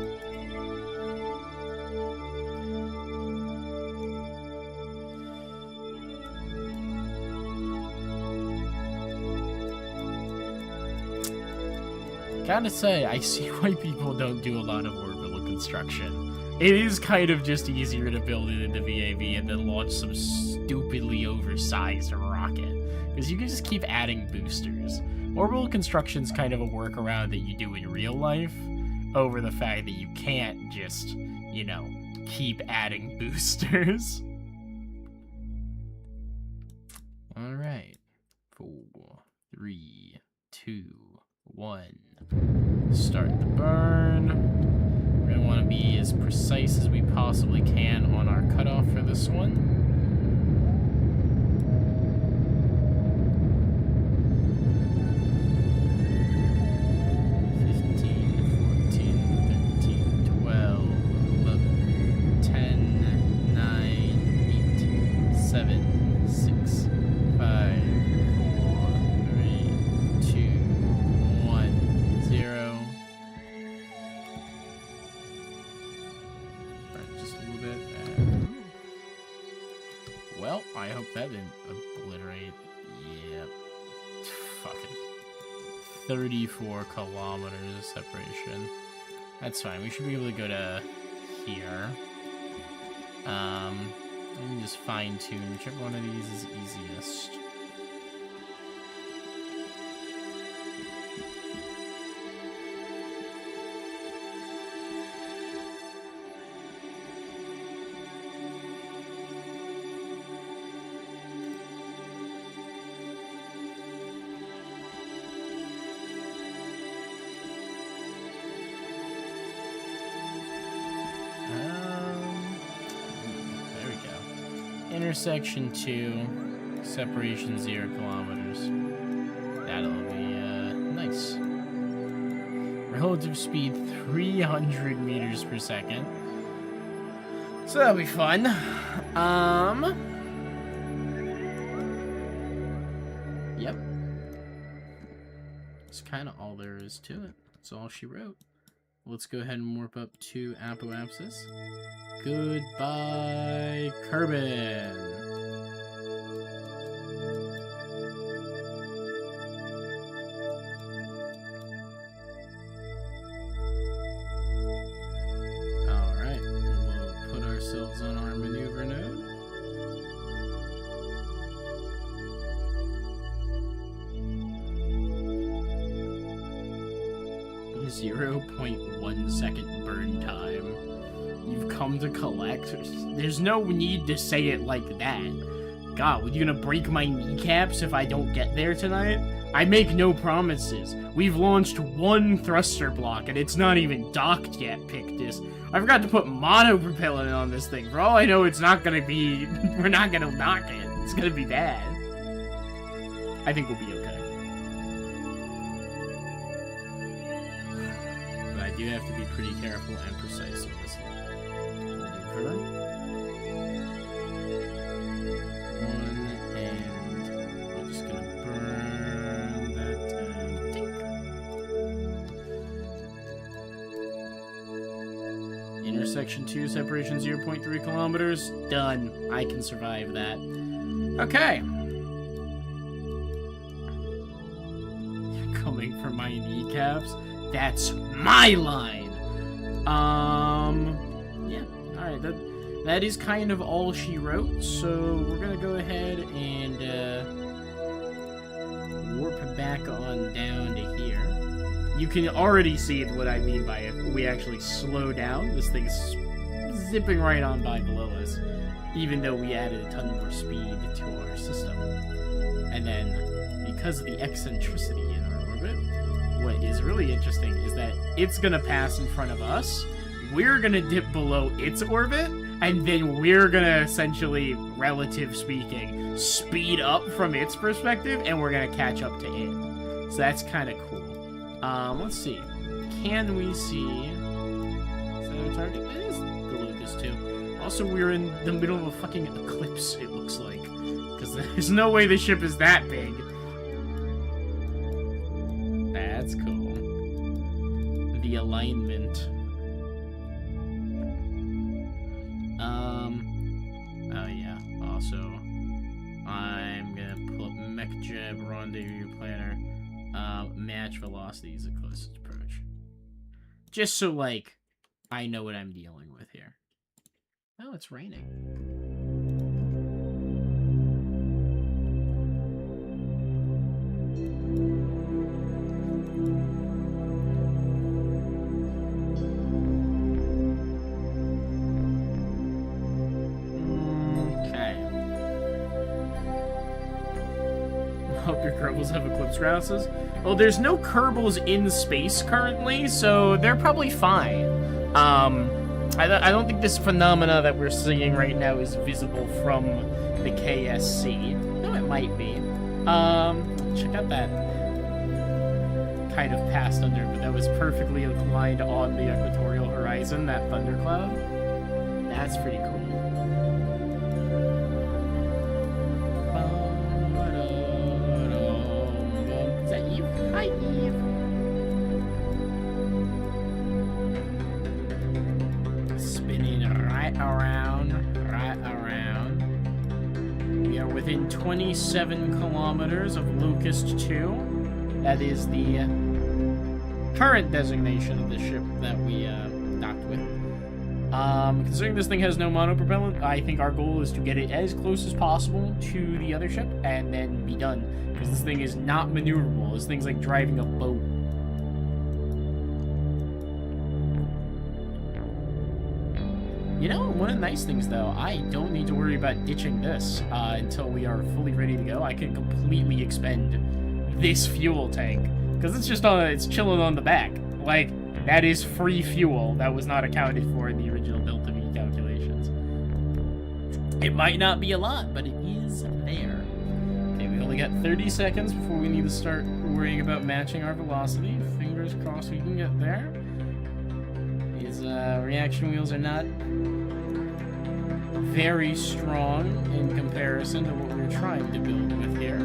S2: Gotta say, I see why people don't do a lot of orbital construction. It is kind of just easier to build it into VAV and then launch some stupidly oversized rocket. Because you can just keep adding boosters. Orbital construction's kind of a workaround that you do in real life over the fact that you can't just, you know, keep adding boosters. Alright. 4, 3, 2, 1. Start the burn. We're going to want to be as precise as we possibly can on our cutoff for this one. Well, I hope that didn't obliterate. Yep. Fucking 34 kilometers of separation. That's fine. We should be able to go to here. We can just fine tune whichever one of these is easiest. Intersection 2, separation 0 kilometers. That'll be, nice. Relative speed 300 meters per second. So that'll be fun. Yep. That's kind of all there is to it. That's all she wrote. Let's go ahead and warp up to Apoapsis. Goodbye, Kerbin. Alright, we'll put ourselves on our maneuver node. .1 second burn time. You've come to collect. There's no need to say it like that. God, you gonna break my kneecaps if I don't get there tonight? I make no promises. We've launched one thruster block and it's not even docked yet, Pictus. I forgot to put monopropellant on this thing. For all I know, it's not gonna be... we're not gonna dock it. It's gonna be bad. I think we'll be okay. But I do have to be pretty careful and precise with this one. And we're just gonna burn that and intersection 2, separation 0.3 kilometers. Done. I can survive that. Okay. You're coming for my kneecaps? That's my line. Yeah. Alright, that is kind of all she wrote, so we're gonna go ahead and warp back on down to here. You can already see what I mean by it. We actually slow down. This thing's zipping right on by below us, even though we added a ton more speed to our system. And then, because of the eccentricity in our orbit, what is really interesting is that it's gonna pass in front of us, we're gonna dip below its orbit, and then we're gonna essentially, relative speaking, speed up from its perspective, and we're gonna catch up to it. So that's kind of cool. Let's see. Can we see... Is that a target? It is the Lucas too. Also, we're in the middle of a fucking eclipse, it looks like. Because there's no way the ship is that big. That's cool. The alignment. Oh yeah. Also, I'm gonna pull up Mech Jeb Rendezvous Planner. Match velocity is the closest approach. Just so, like, I know what I'm dealing with here. Oh, it's raining. Hope your Kerbals have eclipse grasses. Well, there's no Kerbals in space currently, so they're probably fine. I don't think this phenomena that we're seeing right now is visible from the KSC. No, it might be. Check out that kind of passed under, but that was perfectly aligned on the equatorial horizon, that thundercloud. That's pretty cool. Hi, Eve. Spinning right around, right around. We are within 27 kilometers of Locust 2. That is the current designation of the ship that we docked with. Considering this thing has no monopropellant, I think our goal is to get it as close as possible to the other ship and then be done. Because this thing is not maneuverable. This thing's like driving a boat. You know, one of the nice things though, I don't need to worry about ditching this until we are fully ready to go. I can completely expend this fuel tank. Because it's just it's chilling on the back. Like, that is free fuel that was not accounted for in the original Delta V calculations. It might not be a lot, but it is there. Okay, we only got 30 seconds before we need to start worrying about matching our velocity. Fingers crossed we can get there. These reaction wheels are not very strong in comparison to what we're trying to build with here.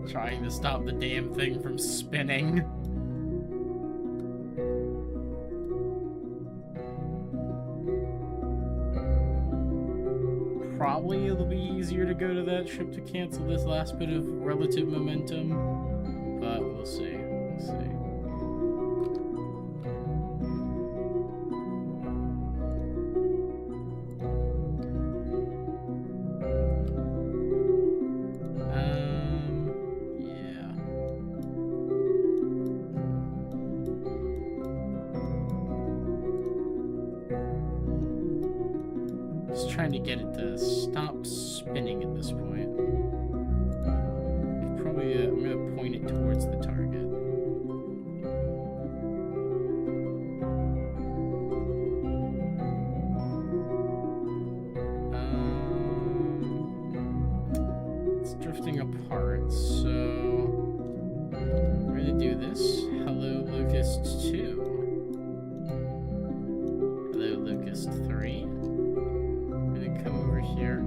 S2: 'Trying to stop the damn thing from spinning. Probably it'll be easier to go to that ship to cancel this last bit of relative momentum, but we'll see. We'll see. Trying to get it to stop spinning at this point. Probably, I'm gonna point it towards the target. It's drifting apart, so we're gonna do this. Hello, Locust 2. Hello, Locust 3. Come over here.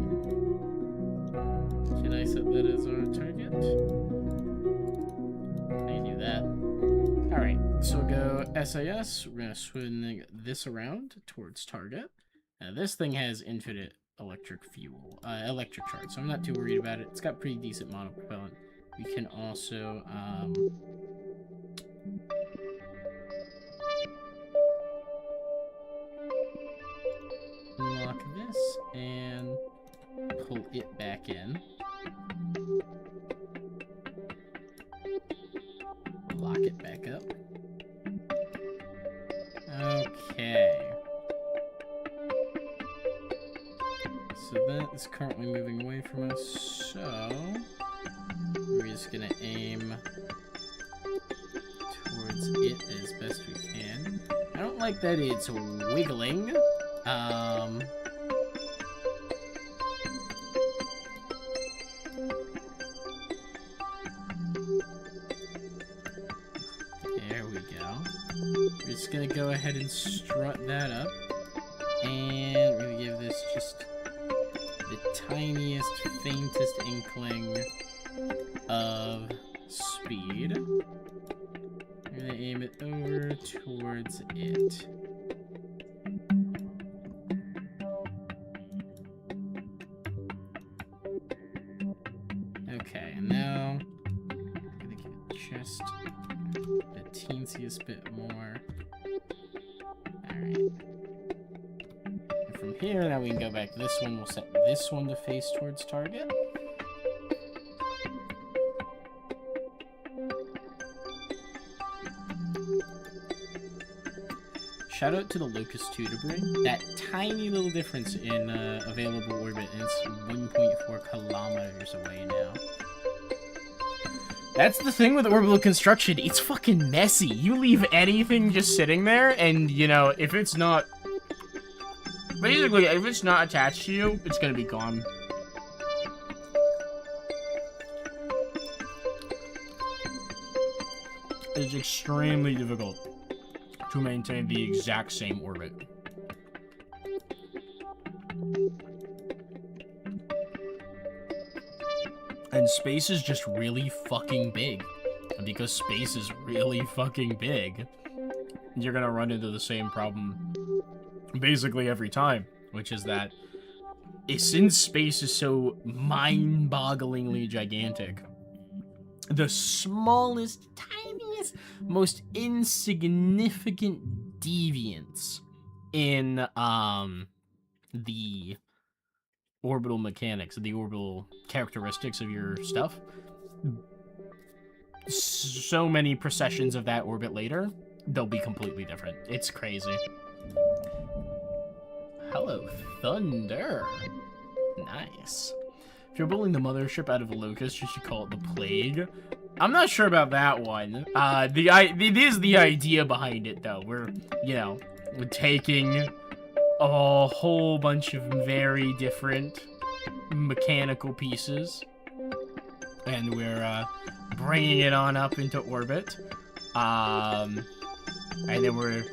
S2: Can I set that as our target? I do that. Alright, so we'll go SAS. We're going to swing this around towards target. Now, this thing has infinite electric fuel, electric charge, so I'm not too worried about it. It's got pretty decent monopropellant. We can also,
S1: back up. Okay. So that is currently moving away from us, so we're just gonna aim towards it as best we can. I don't like that it's wiggling. There we go. We're just gonna go ahead and strut that up, and we're gonna give this just the tiniest, faintest inkling of speed. I'm gonna aim it over towards it. Okay, and now I'm gonna give it just the teensiest bit more. Alright. And from here, now we can go back to this one. We'll set this one to face towards target. Shout out to the Locust 2 debris. That tiny little difference in available orbit, and it's 1.4 kilometers away now. That's the thing with orbital construction. It's fucking messy. You leave anything just sitting there, and, you know, if it's not... Basically, if it's not attached to you, it's gonna be gone. It's extremely difficult to maintain the exact same orbit. And space is just really fucking big. And because space is really fucking big, you're gonna run into the same problem basically every time, which is that since space is so mind-bogglingly gigantic, the smallest, tiniest, most insignificant deviance in the orbital mechanics, the orbital characteristics of your stuff, so many precessions of that orbit later, they'll be completely different. It's crazy. Hello, Thunder. Nice. If you're building the mothership out of a locust, you should call it the Plague. I'm not sure about that one. It is the idea behind it, though. We're taking a whole bunch of very different mechanical pieces, and we're bringing it on up into orbit. And then we're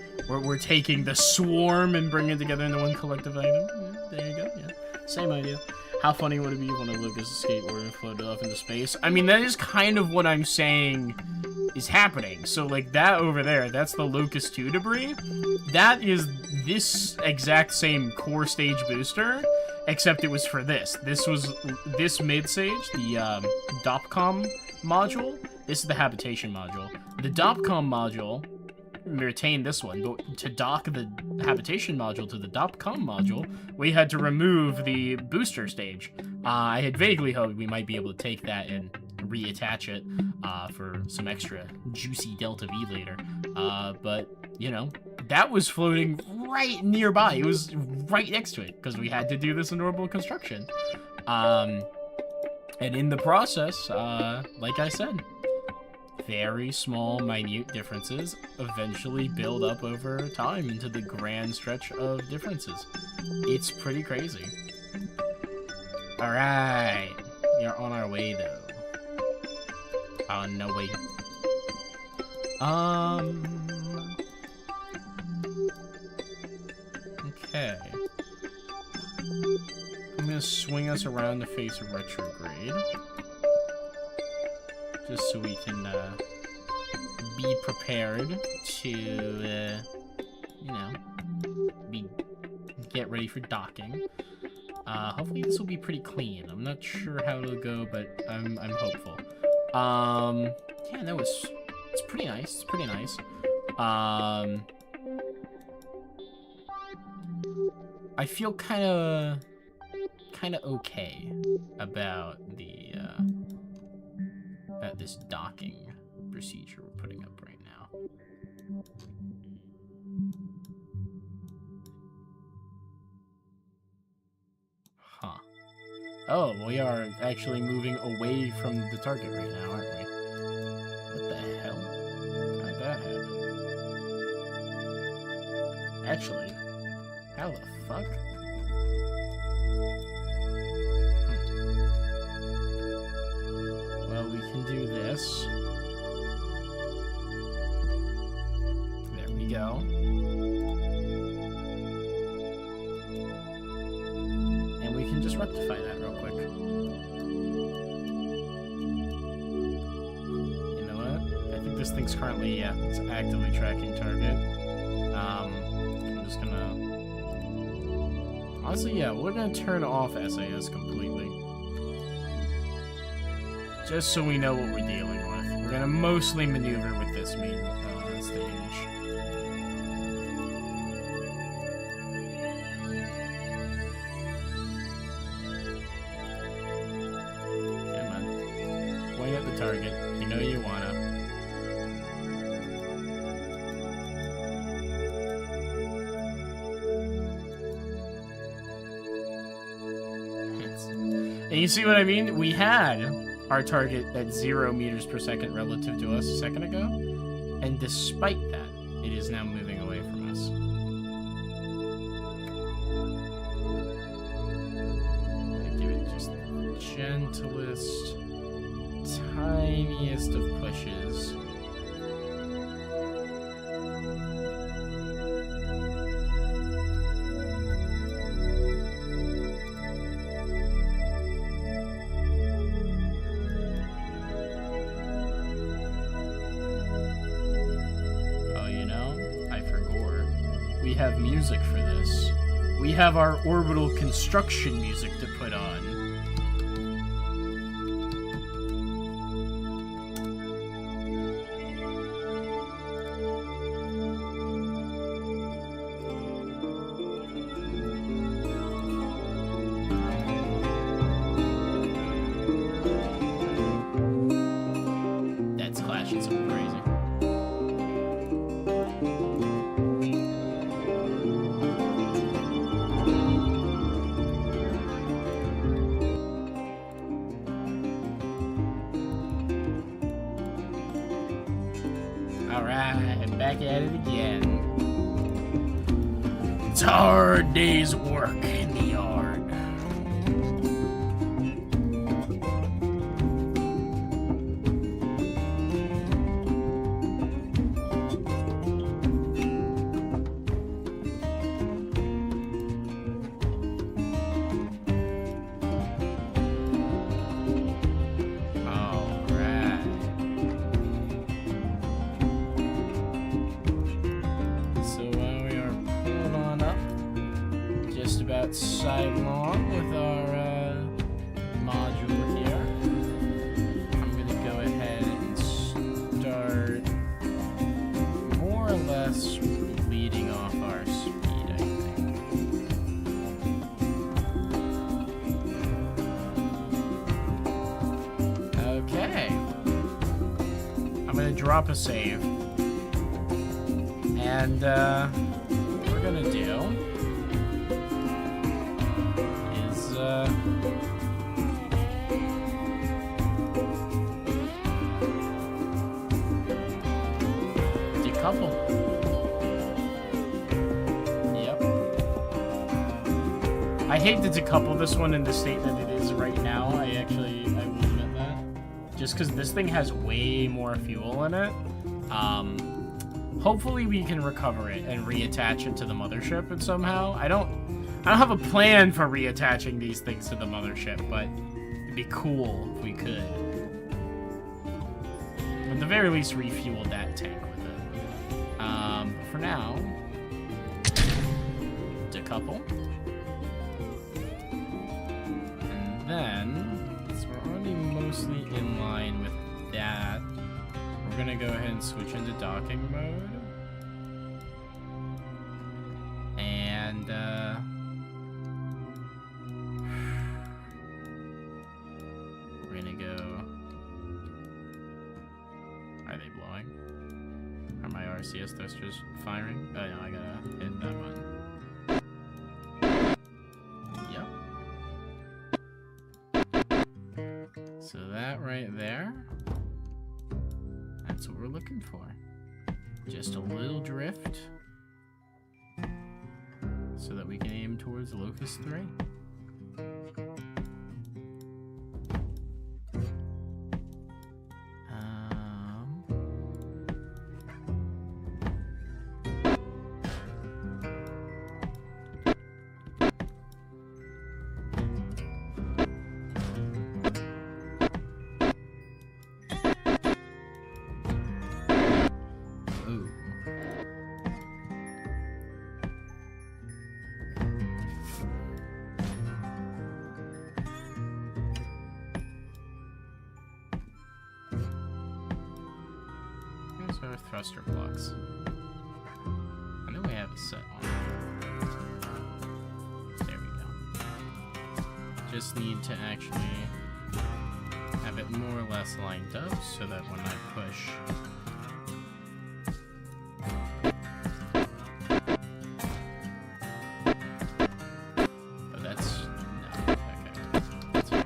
S1: taking the swarm and bringing it together into one collective item. Yeah, there you go. Yeah, same idea. How funny would it be when a locust escaped or floated off into space? I mean, that is kind of what I'm saying is happening. So, like, that over there, that's the Locust 2 debris. That is this exact same core stage booster, except it was for this. This was this mid-stage, the DOPCOM module. This is the habitation module. The DOPCOM module, we retained this one, but to dock the habitation module to the DOPCOM module, we had to remove the booster stage. I had vaguely hoped we might be able to take that and reattach it for some extra juicy Delta V later. But, you know, that was floating right nearby. It was right next to it, because we had to do this in orbital construction. And in the process, like I said, very small, minute differences eventually build up over time into the grand stretch of differences. It's pretty crazy. Alright. We are on our way, though. No, wait. Okay. I'm gonna swing us around to face retrograde. Just so we can be prepared to, you know, get ready for docking. Hopefully this will be pretty clean. I'm not sure how it'll go, but I'm hopeful. Yeah, that was, it's pretty nice. It's pretty nice. I feel kind of okay about the this docking procedure we're putting up right now.
S2: Oh, we are actually moving away from the target right now, aren't we? What the hell? How did that happen? Actually, how the fuck? Well, we can do this. There we go. And we can just rectify that real quick. You know what? I think this thing's currently, yeah, it's actively tracking target. I'm just gonna... Honestly, yeah, we're gonna turn off SAS completely. Just so we know what we're dealing with. We're gonna mostly maneuver with this main stage. Come on. Point at the target. You know you wanna. And you see what I mean? We had our target at 0 meters per second relative to us a second ago, and despite that, it is now moving away from us. I'm gonna give it just the gentlest, tiniest of pushes. We have music for this. We have our orbital construction music to put on. That's clashing something crazy. Alright, back at it again. It's a hard day's work in the yard. About sidelong with our module here. I'm gonna go ahead and start more or less leading off our speed, I think. Okay. I'm gonna drop a save. And what we're gonna do decouple. Yep. I hate to decouple this one in the state that it is right now. I will admit that. Just because this thing has way more fuel in it. Hopefully we can recover it and reattach it to the mothership and somehow. I don't have a plan for reattaching these things to the mothership, but it'd be cool if we could. At the very least, refuel that tank with it. But for now, decouple. And then, so we're already mostly in line with that. We're gonna go ahead and switch into docking mode. And, we're gonna go... Are they blowing? Are my RCS thrusters firing? Oh no, I gotta hit that one. Yep. So that right there, that's what we're looking for. Just a little drift so that we can aim towards Locust 3. Our thruster blocks. I know we have a set on. There we go. Just need to actually have it more or less lined up so that when I push, oh, that's no. Okay, that's fine.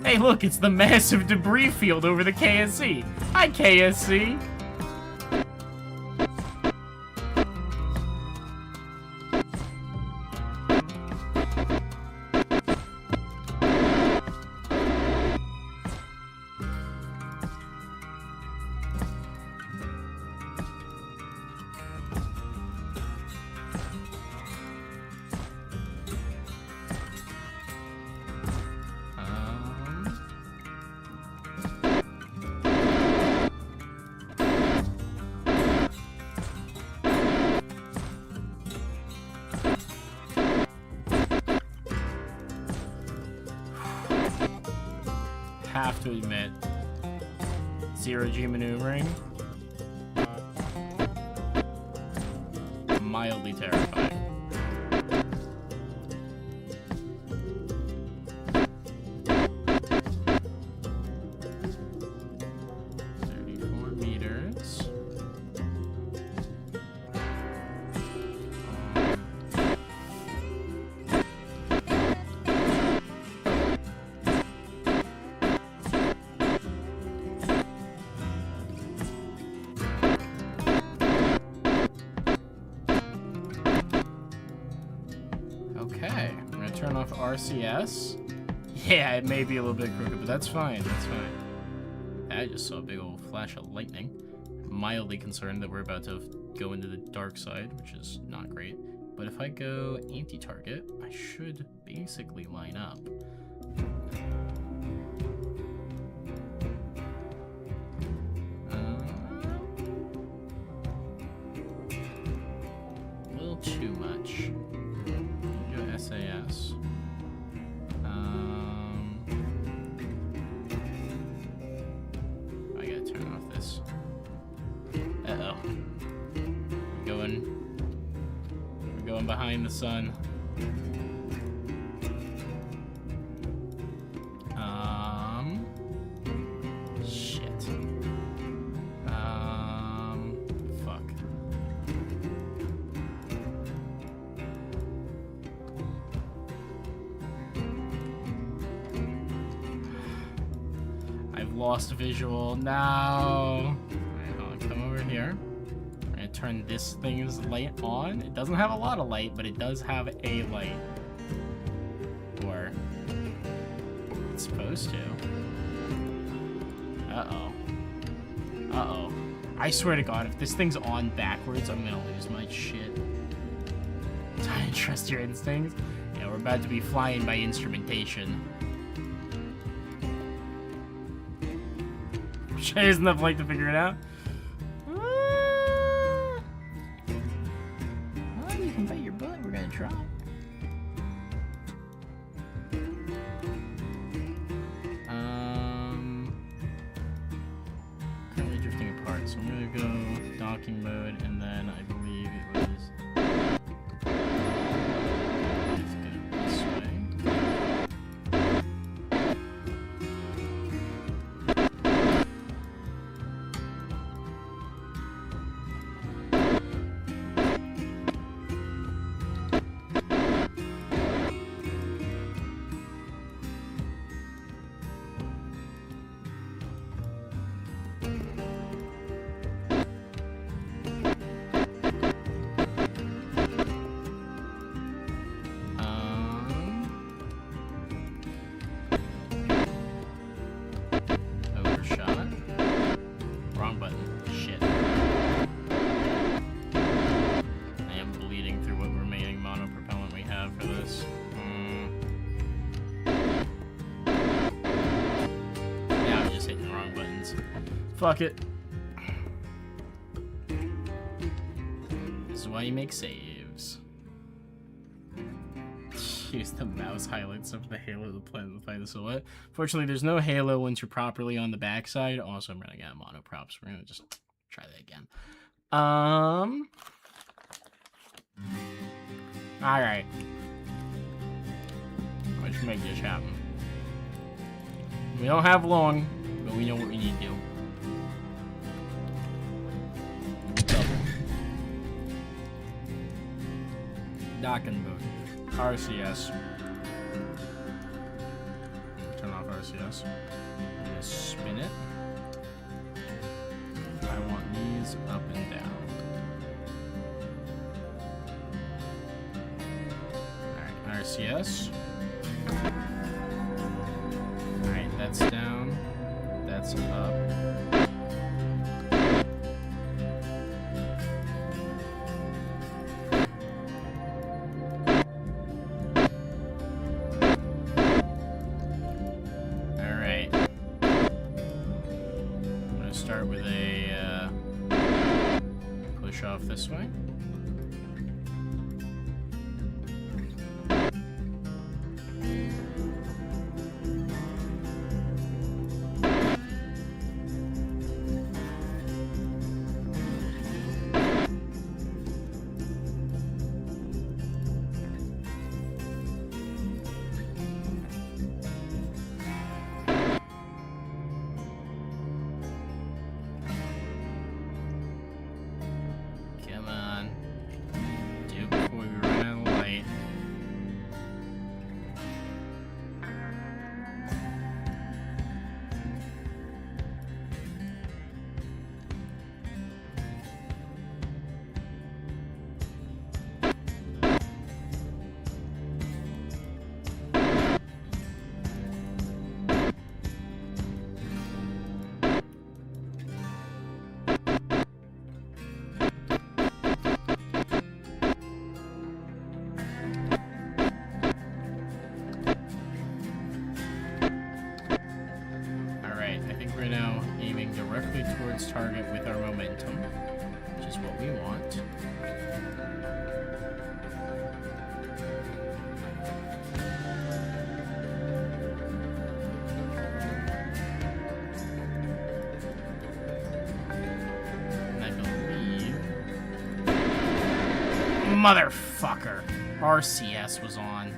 S2: Hey, look, it's the massive debris field over the KSC. Hi, KSC. Have to admit, zero-G maneuvering, mildly terrifying. Okay, I'm gonna turn off RCS. Yeah, it may be a little bit crooked, but that's fine, that's fine. I just saw a big old flash of lightning. Mildly concerned that we're about to go into the dark side, which is not great. But if I go anti-target, I should basically line up. A little too much. Go SAS. I gotta turn off this. Uh-oh. We're going behind the sun. Shit. Fuck. I've lost visual. No. Alright, hold on. Come over here. I'm gonna turn this thing's light on. It doesn't have a lot of light, but it does have a light. Or it's supposed to. Uh-oh. Uh-oh. I swear to God, if this thing's on backwards, I'm gonna lose my shit. I trust your instincts. Yeah, we're about to be flying by instrumentation. Sure has enough light to figure it out. Well, you can bet your butt we're gonna try. Currently drifting apart, so I'm gonna go docking mode, and then I believe it was. Let's go this way. Overshot. Wrong button. Shit. I am bleeding through what remaining monopropellant we have for this. Yeah, I'm just hitting the wrong buttons. Fuck it. This is why you make saves. Use the mouse highlights of the halo to play the silhouette. Fortunately, there's no halo once you're properly on the backside. Also, I'm running out of monoprops. We're gonna just try that again. Alright. Let's make this happen. We don't have long, but we know what we need to do. Docking mode. RCS. Turn off RCS. I'm gonna spin it. I want these up and down. Alright, RCS. Alright, that's down. That's up. Start with a push off this way. We're now aiming directly towards target with our momentum, which is what we want. And I believe... Motherfucker! RCS was on.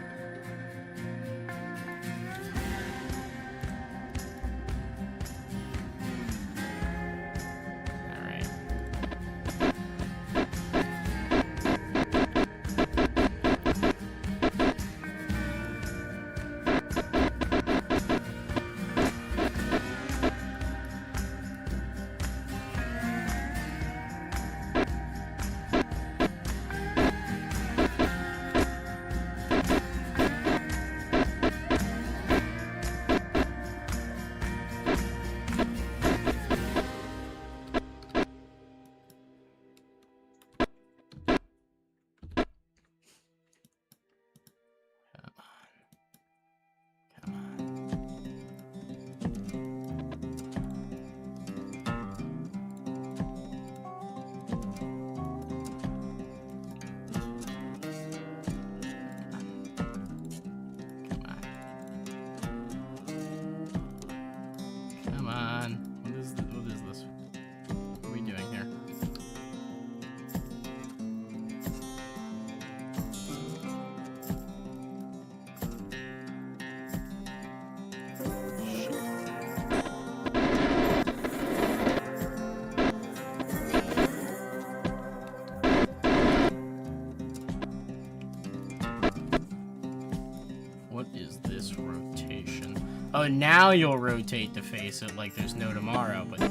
S2: what is this rotation? Oh, now you'll rotate to face it like there's no tomorrow. But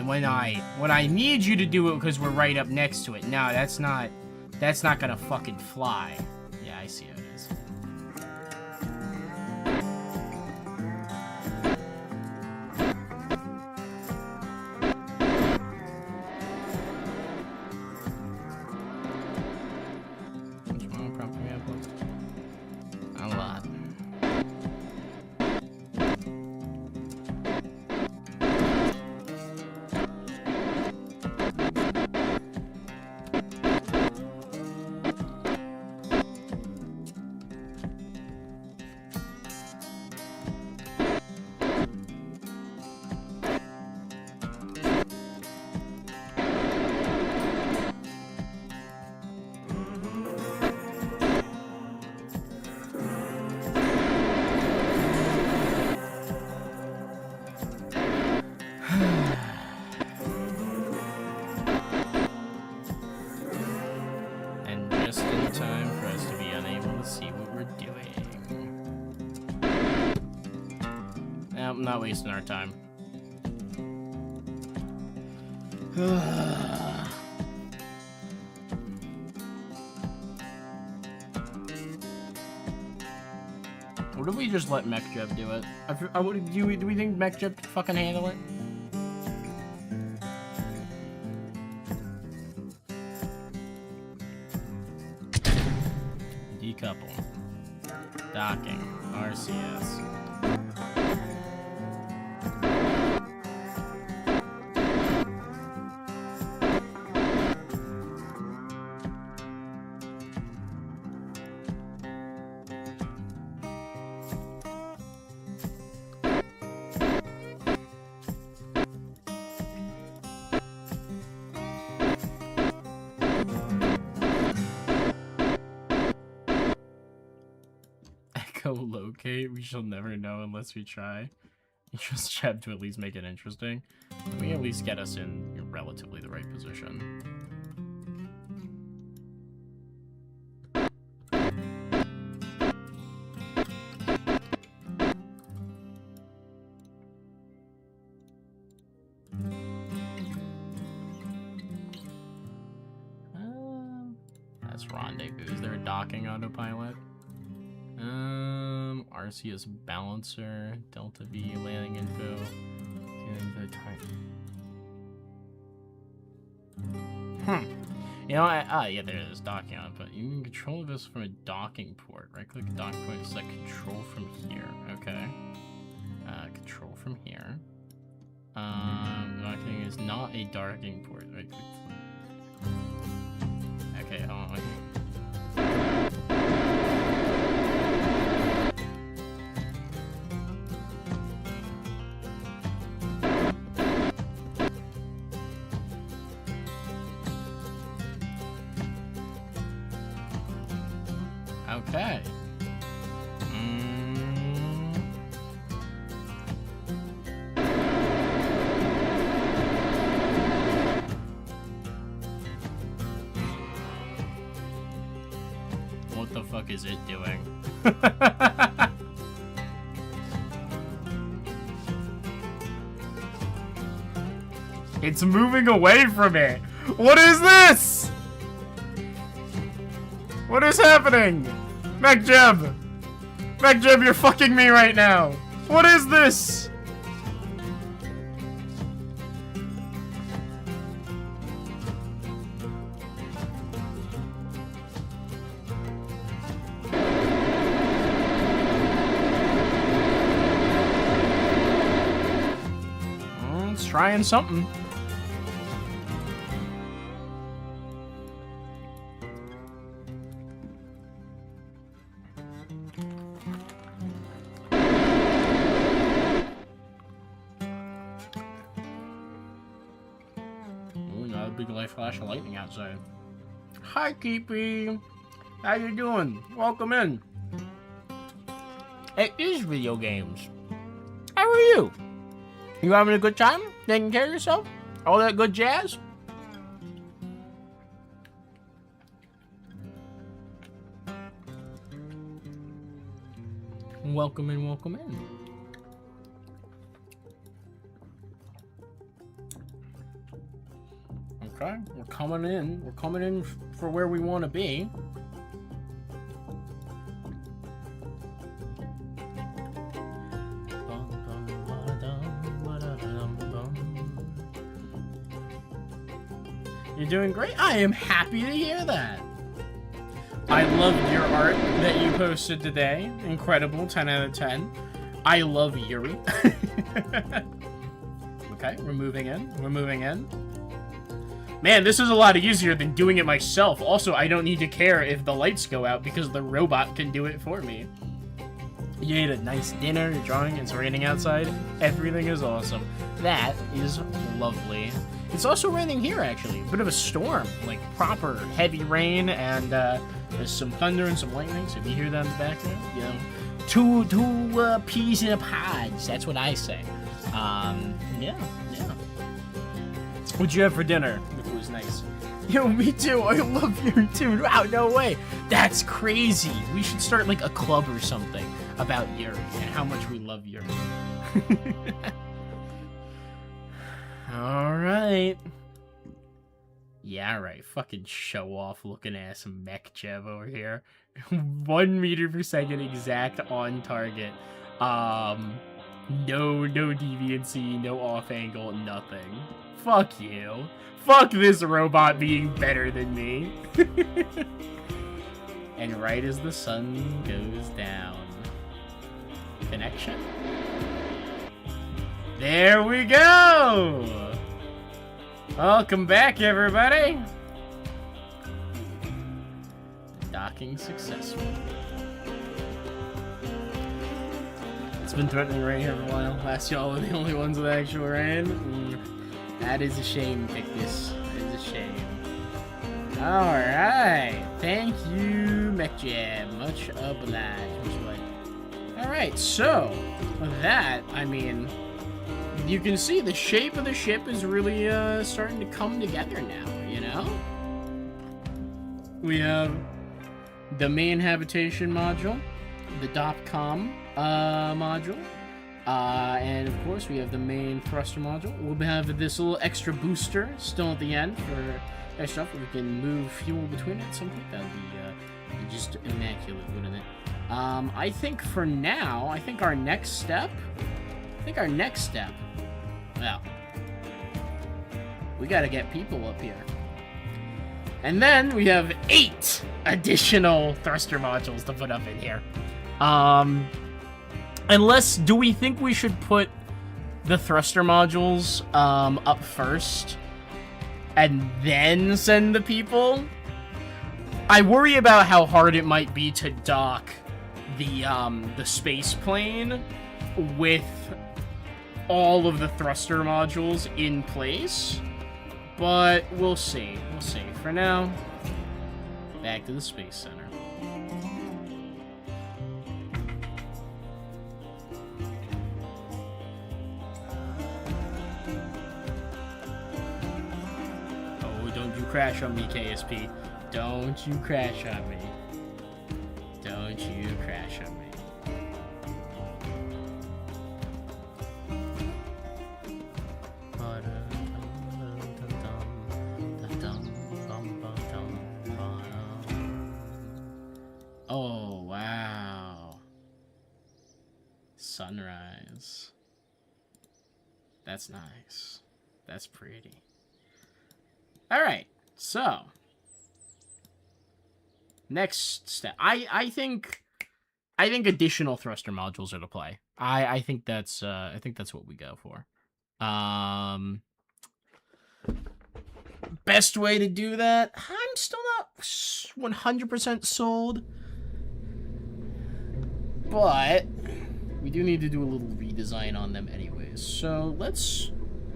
S2: when I need you to do it because we're right up next to it, no, that's not gonna fucking fly. Yeah, I see how it is. A lot. And just in time for us to be unable to see what we're doing. Nope, I'm not wasting our time. What if we just let MechJeb do it? Do we think MechJeb can fucking handle it? Decouple. Docking. RCS. Locate, we shall never know unless we try. You trust Jeb to at least make it interesting. We at least get us in relatively the right position. That's rendezvous. Is there a docking autopilot? RCS balancer, Delta V landing info. You know, yeah, there it is, docking on, but you can control this from a docking port. Right click docking point, select control from here. Okay. Control from here. Docking is not a docking port. Right click. Okay, hold on. Okay. What the fuck is it doing? It's moving away from it. What is this? What is happening? MechJeb! MechJeb, you're fucking me right now! What is this? It's trying something. Big light flash of lightning outside. Hi, Keepy. How you doing? Welcome in. It is video games. How are you? You having a good time? Taking care of yourself? All that good jazz? Welcome in, welcome in. Okay, we're coming in. We're coming in for where we want to be. You're doing great. I am happy to hear that. I loved your art that you posted today. Incredible, 10 out of 10. I love Yuri. Okay, we're moving in. We're moving in. Man, this is a lot easier than doing it myself. Also, I don't need to care if the lights go out because the robot can do it for me. You ate a nice dinner, you're drawing, it's raining outside. Everything is awesome. That is lovely. It's also raining here, actually. A bit of a storm, like proper heavy rain, and there's some thunder and some lightning, so if you hear that in the background, you know, two peas in a pod, that's what I say. Yeah. What'd you have for dinner? It was nice. Yo, me too. I love you too. Wow, no way. That's crazy. We should start like a club or something about Yuri and how much we love Yuri. All right. Yeah, right. Fucking show off looking ass mech Jev over here. 1 meter per second exact on target. No deviancy, no off angle, nothing. Fuck you. Fuck this robot being better than me. And right as the sun goes down. Connection? There we go! Welcome back, everybody! Docking successful. It's been threatening rain here for a while. Last y'all are the only ones with actual rain. That is a shame, Pictus. That is a shame. Alright. Thank you, MechJam. Much obliged. Alright, so, with that, I mean, you can see the shape of the ship is really starting to come together now, you know? We have the main habitation module, the .com module, and of course we have the main thruster module. We'll have this little extra booster still at the end for extra stuff. We can move fuel between it, something that would be just immaculate, wouldn't it? I think for now, our next step, well, we gotta get people up here. And then we have 8 additional thruster modules to put up in here. Do we think we should put the thruster modules up first and then send the people? I worry about how hard it might be to dock the space plane with all of the thruster modules in place, but we'll see. For now, back to the Space Center. Oh, don't you crash on me, KSP. Don't you crash on me. Don't you crash on me. Oh, wow. Sunrise. That's nice. That's pretty. Alright, so next step. I think additional thruster modules are to play. I think that's what we go for. Best way to do that? I'm still not 100% sold. But we do need to do a little redesign on them anyways. So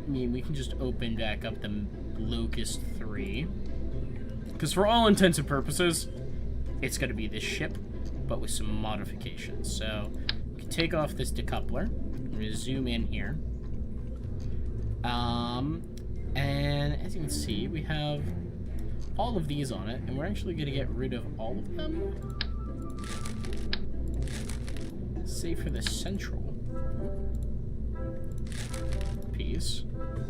S2: we can just open back up the Locust 3. Because for all intents and purposes, it's going to be this ship, but with some modifications. So we can take off this decoupler. I'm going to zoom in here. And as you can see, we have all of these on it, and we're actually going to get rid of all of them. say for the central piece.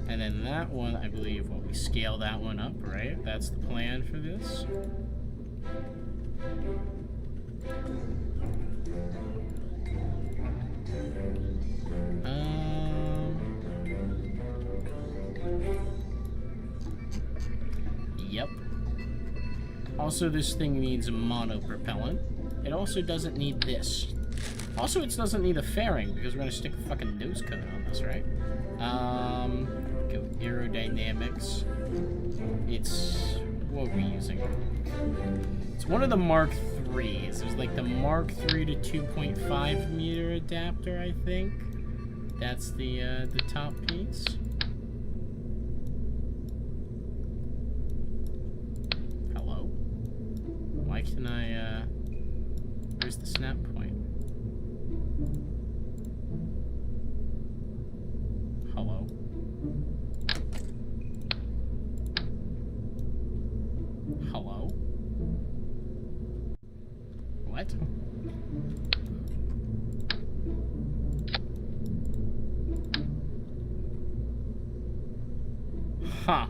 S2: And then that one, I believe, well, we scale that one up, right? That's the plan for this. Yep. Also, this thing needs a monopropellant. It also doesn't need this. Also, it doesn't need a fairing, because we're going to stick a fucking nose cone on this, right? Go aerodynamics. It's... what are we using? It's one of the Mark IIIs. There's like the Mark III to 2.5 meter adapter, I think. That's the top piece. Hello? Why can I, where's the snap point? Hello? Hello? What? Huh.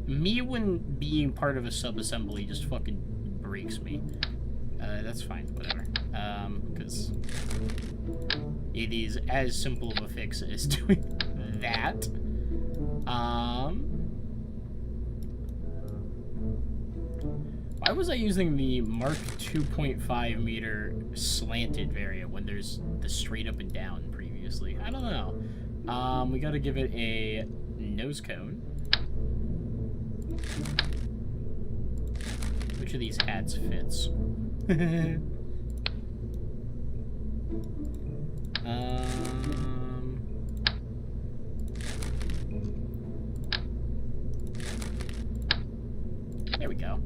S2: Me when being part of a sub-assembly just fucking breaks me. That's fine, whatever. Because it is as simple of a fix as doing that. Why was I using the Mark 2.5 meter slanted variant when there's the straight up and down previously? I don't know. We gotta give it a nose cone. Which of these hats fits? There we go.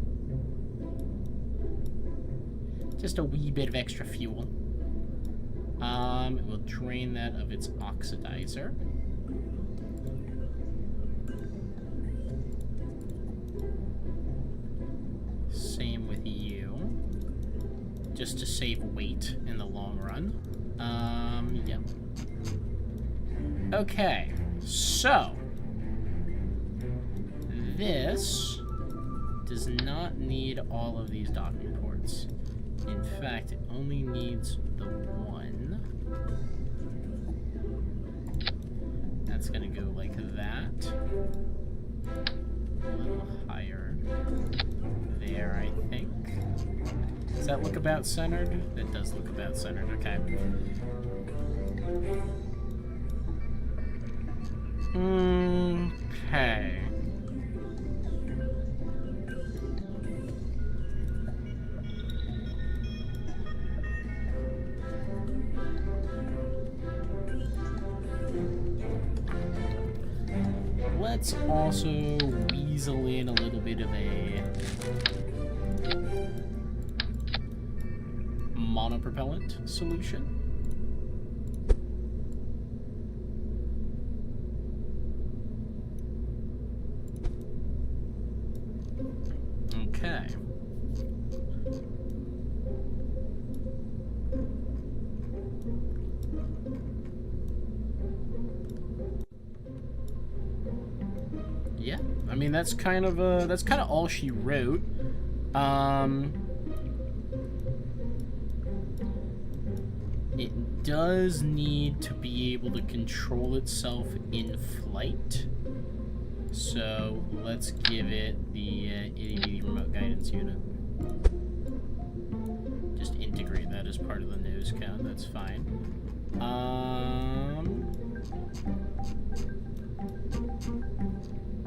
S2: Just a wee bit of extra fuel. We'll drain that of its oxidizer. Same with you. Just to save weight in the long run. Yeah. Okay, so this does not need all of these docking ports. In fact, it only needs the one. That's gonna go like that. A little higher. There, I think. Does that look about centered? It does look about centered, okay. Okay. Let's also weasel in a little bit of a monopropellant solution. Okay. Yeah, I mean that's kind of all she wrote. It does need to be able to control itself in flight. So let's give it the itty-bitty remote guidance unit. Just integrate that as part of the nose cone, that's fine.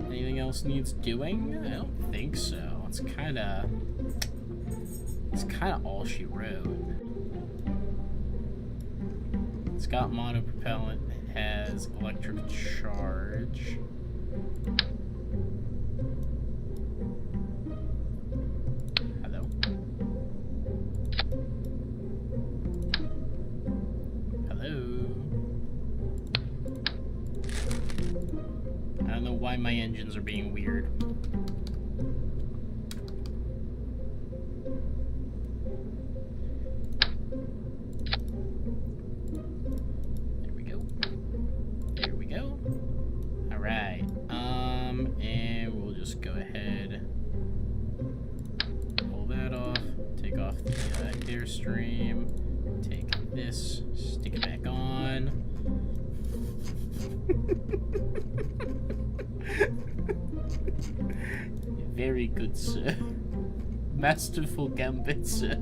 S2: Anything else needs doing? I don't think so. It's kinda all she wrote. It's got monopropellant, it has electric charge. Hello? Hello? I don't know why my engines are being weird. your stream. Take this, stick it back on. Very good, sir. Masterful gambit, sir.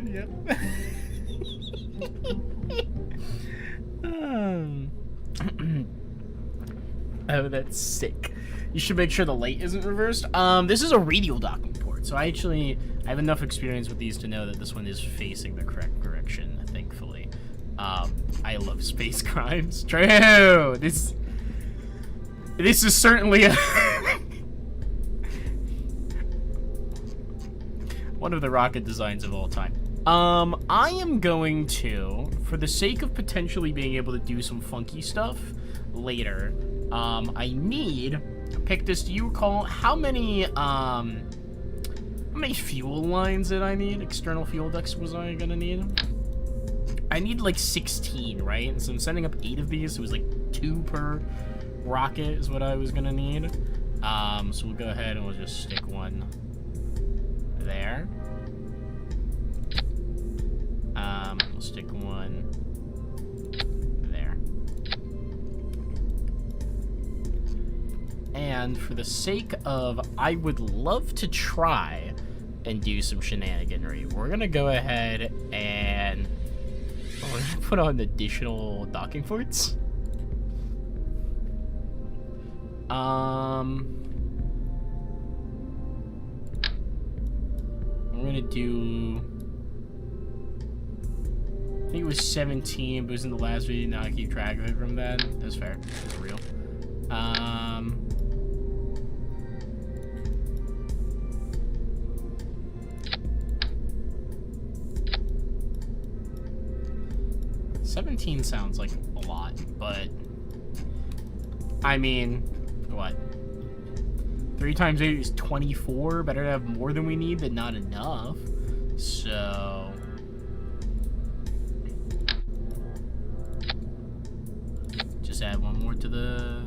S2: Yep. Oh, that's sick. You should make sure the light isn't reversed. This is a radial docking port, so I have enough experience with these to know that this one is facing the correct direction, thankfully. I love space crimes. True! This is certainly a one of the rocket designs of all time. I am going to, for the sake of potentially being able to do some funky stuff later, I need, Pictus, do you recall how many fuel lines did I need? External fuel ducts was I gonna need? I need like 16, right? And so I'm sending up 8 of these, so it was like 2 per rocket is what I was gonna need. So we'll go ahead and we'll just stick one there. We'll stick one there. And for the sake of, I would love to try and do some shenaniganry, we're gonna go ahead and we're gonna put on additional docking ports. We're gonna do, I think it was 17, but it was in the last video, now I keep track of it from then. That's fair, that's real. 17 sounds like a lot, but I mean, what? 3 times 8 is 24. Better to have more than we need than not enough. So just add one more to the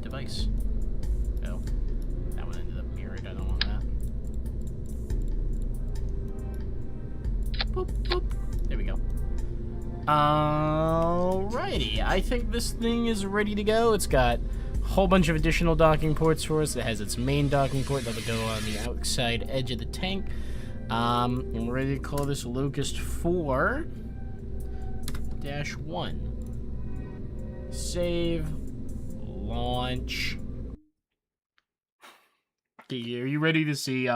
S2: device. Oh, that one ended up mirrored. I don't want that. Boop, boop. There we go. Alrighty, I think this thing is ready to go. It's got a whole bunch of additional docking ports for us. It has its main docking port that'll go on the outside edge of the tank. And we're ready to call this Locust 4-1. Save. Launch. Okay, are you ready to see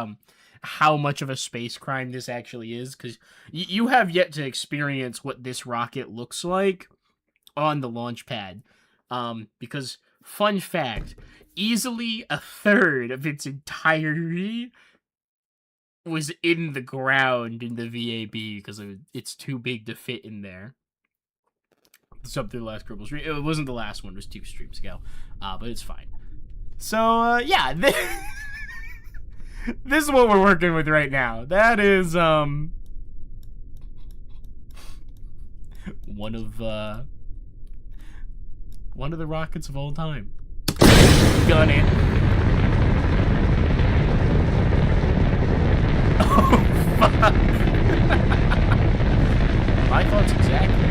S2: how much of a space crime this actually is? Because you have yet to experience what this rocket looks like on the launch pad. Because, fun fact, easily a third of its entirety was in the ground in the VAB because it's too big to fit in there. It's up to the last Kerbal stream. It wasn't the last one, it was 2 streams ago. But it's fine. So, yeah, this is what we're working with right now. That is, one of the rockets of all time. Gun it. Oh, fuck. My thoughts exactly.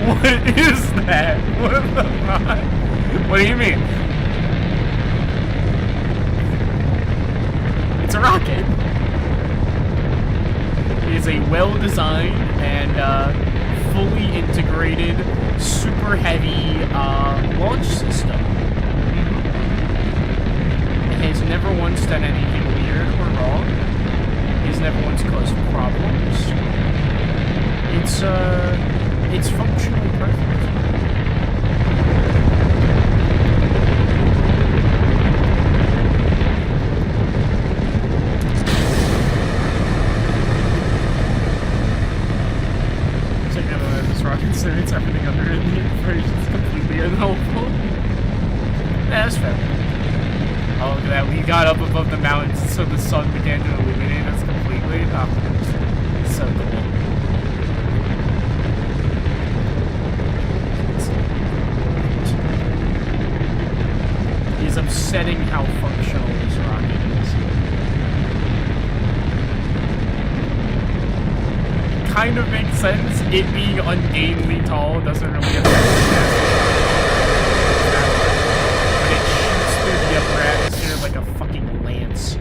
S2: What is that? What the fuck? What do you mean? It's a rocket. It is a well-designed and fully integrated, super heavy launch system. It has never once done anything weird or wrong. It has never once caused problems. It's functionally perfect. Considers everything under it in the information is completely unhelpful. That's fair. Oh, look at that. We got up above the mountains so the sun began to illuminate us completely. really? Oh, so cool. It is upsetting how functional this rocket is. Kind of makes sense. It being ungainly tall doesn't really affect but it shoots through the upper atmosphere like a fucking lance.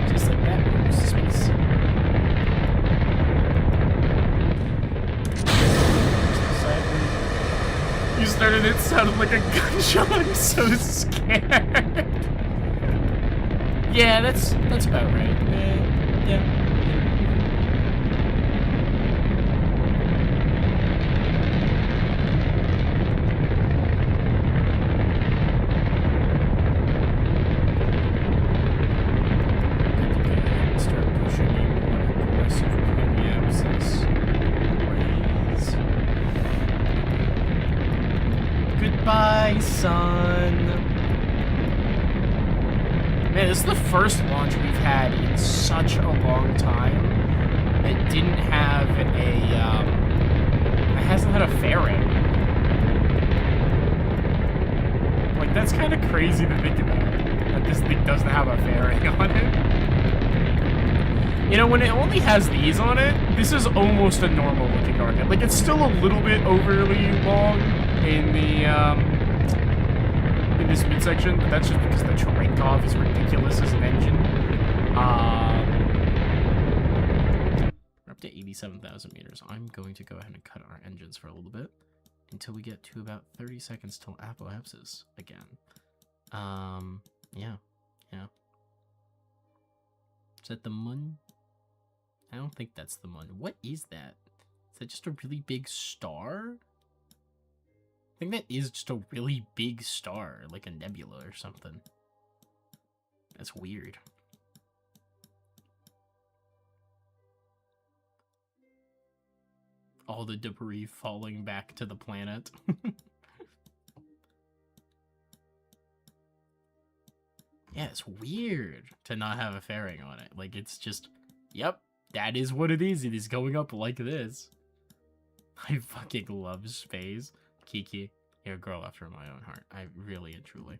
S2: Just like that, we're into space. You started, it sounded like a gunshot. I'm so scared. Yeah, that's about right. Yeah. Start pushing more aggressive premiums. Goodbye, son. Man, this is the first launch we've had in such a long time that didn't have it hasn't had a fairing. Like, that's kind of crazy to think about, that this thing doesn't have a fairing on it. You know, when it only has these on it, this is almost a normal looking rocket. Like, it's still a little bit overly long in the, in this midsection, but that's just because the Cherenkov is ridiculous as an engine. We're up to 87,000 meters. I'm going to go ahead and cut our engines for a little bit until we get to about 30 seconds till apoapsis again. Yeah. Is that the moon? I don't think that's the moon. What is that? Is that just a really big star? I think that is just a really big star, like a nebula or something. That's weird. All the debris falling back to the planet. Yeah, it's weird to not have a fairing on it. Like, it's just, yep, that is what it is. It is going up like this. I fucking love space. Kiki, you're a girl after my own heart. I really and truly.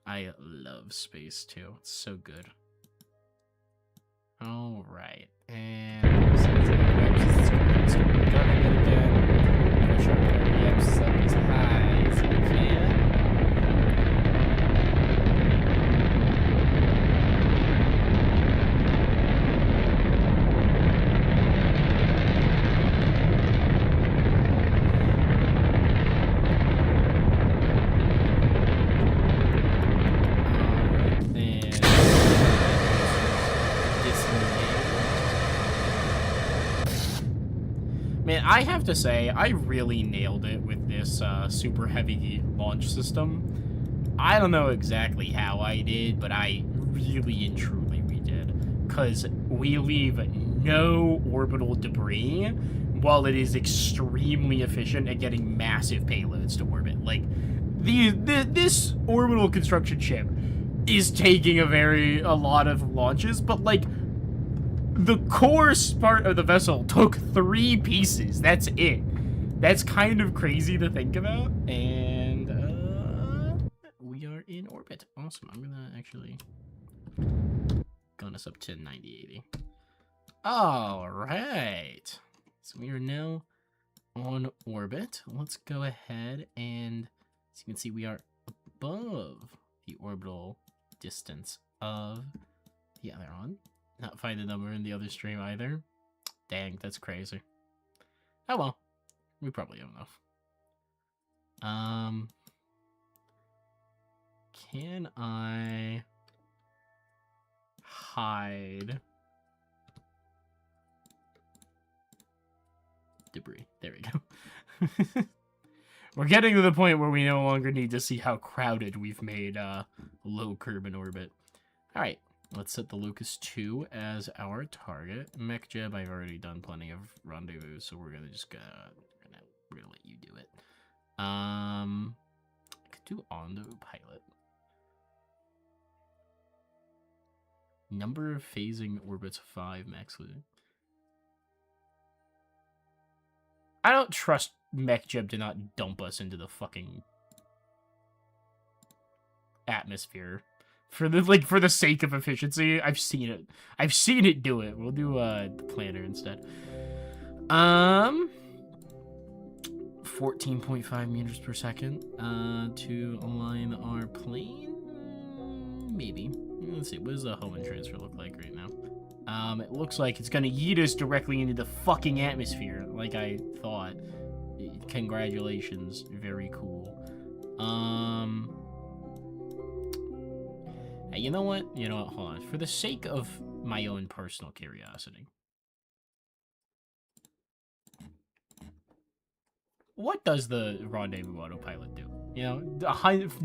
S2: I love space too. It's so good. Alright. And push our reps up as high as we can. Man, I have to say, I really nailed it with this super heavy launch system. I don't know exactly how I did, but I really and truly redid. Because we leave no orbital debris, while it is extremely efficient at getting massive payloads to orbit. Like, this orbital construction ship is taking a lot of launches, but, like, the core part of the vessel took 3 pieces. That's it. That's kind of crazy to think about. And we are in orbit. Awesome. I'm gonna actually gun us up to 9080. All right. So we are now on orbit. Let's go ahead and, as you can see, we are above the orbital distance of the Aileron. Not find the number in the other stream either. Dang, that's crazy. Oh well. We probably have enough. Can I hide debris? There we go. We're getting to the point where we no longer need to see how crowded we've made low Kerbin orbit. Alright. Let's set the Lucas 2 as our target. Mech Jeb, I've already done plenty of rendezvous, so we're gonna let you do it. I could do autopilot. Number of phasing orbits 5 max loading. I don't trust Mech Jeb to not dump us into the fucking atmosphere. For the sake of efficiency, I've seen it. I've seen it do it. We'll do the planner instead. 14.5 meters per second to align our plane. Maybe. Let's see. What does the Hoenn transfer look like right now? It looks like it's gonna yeet us directly into the fucking atmosphere, like I thought. Congratulations. Very cool. You know what? Hold on. For the sake of my own personal curiosity. What does the rendezvous autopilot do?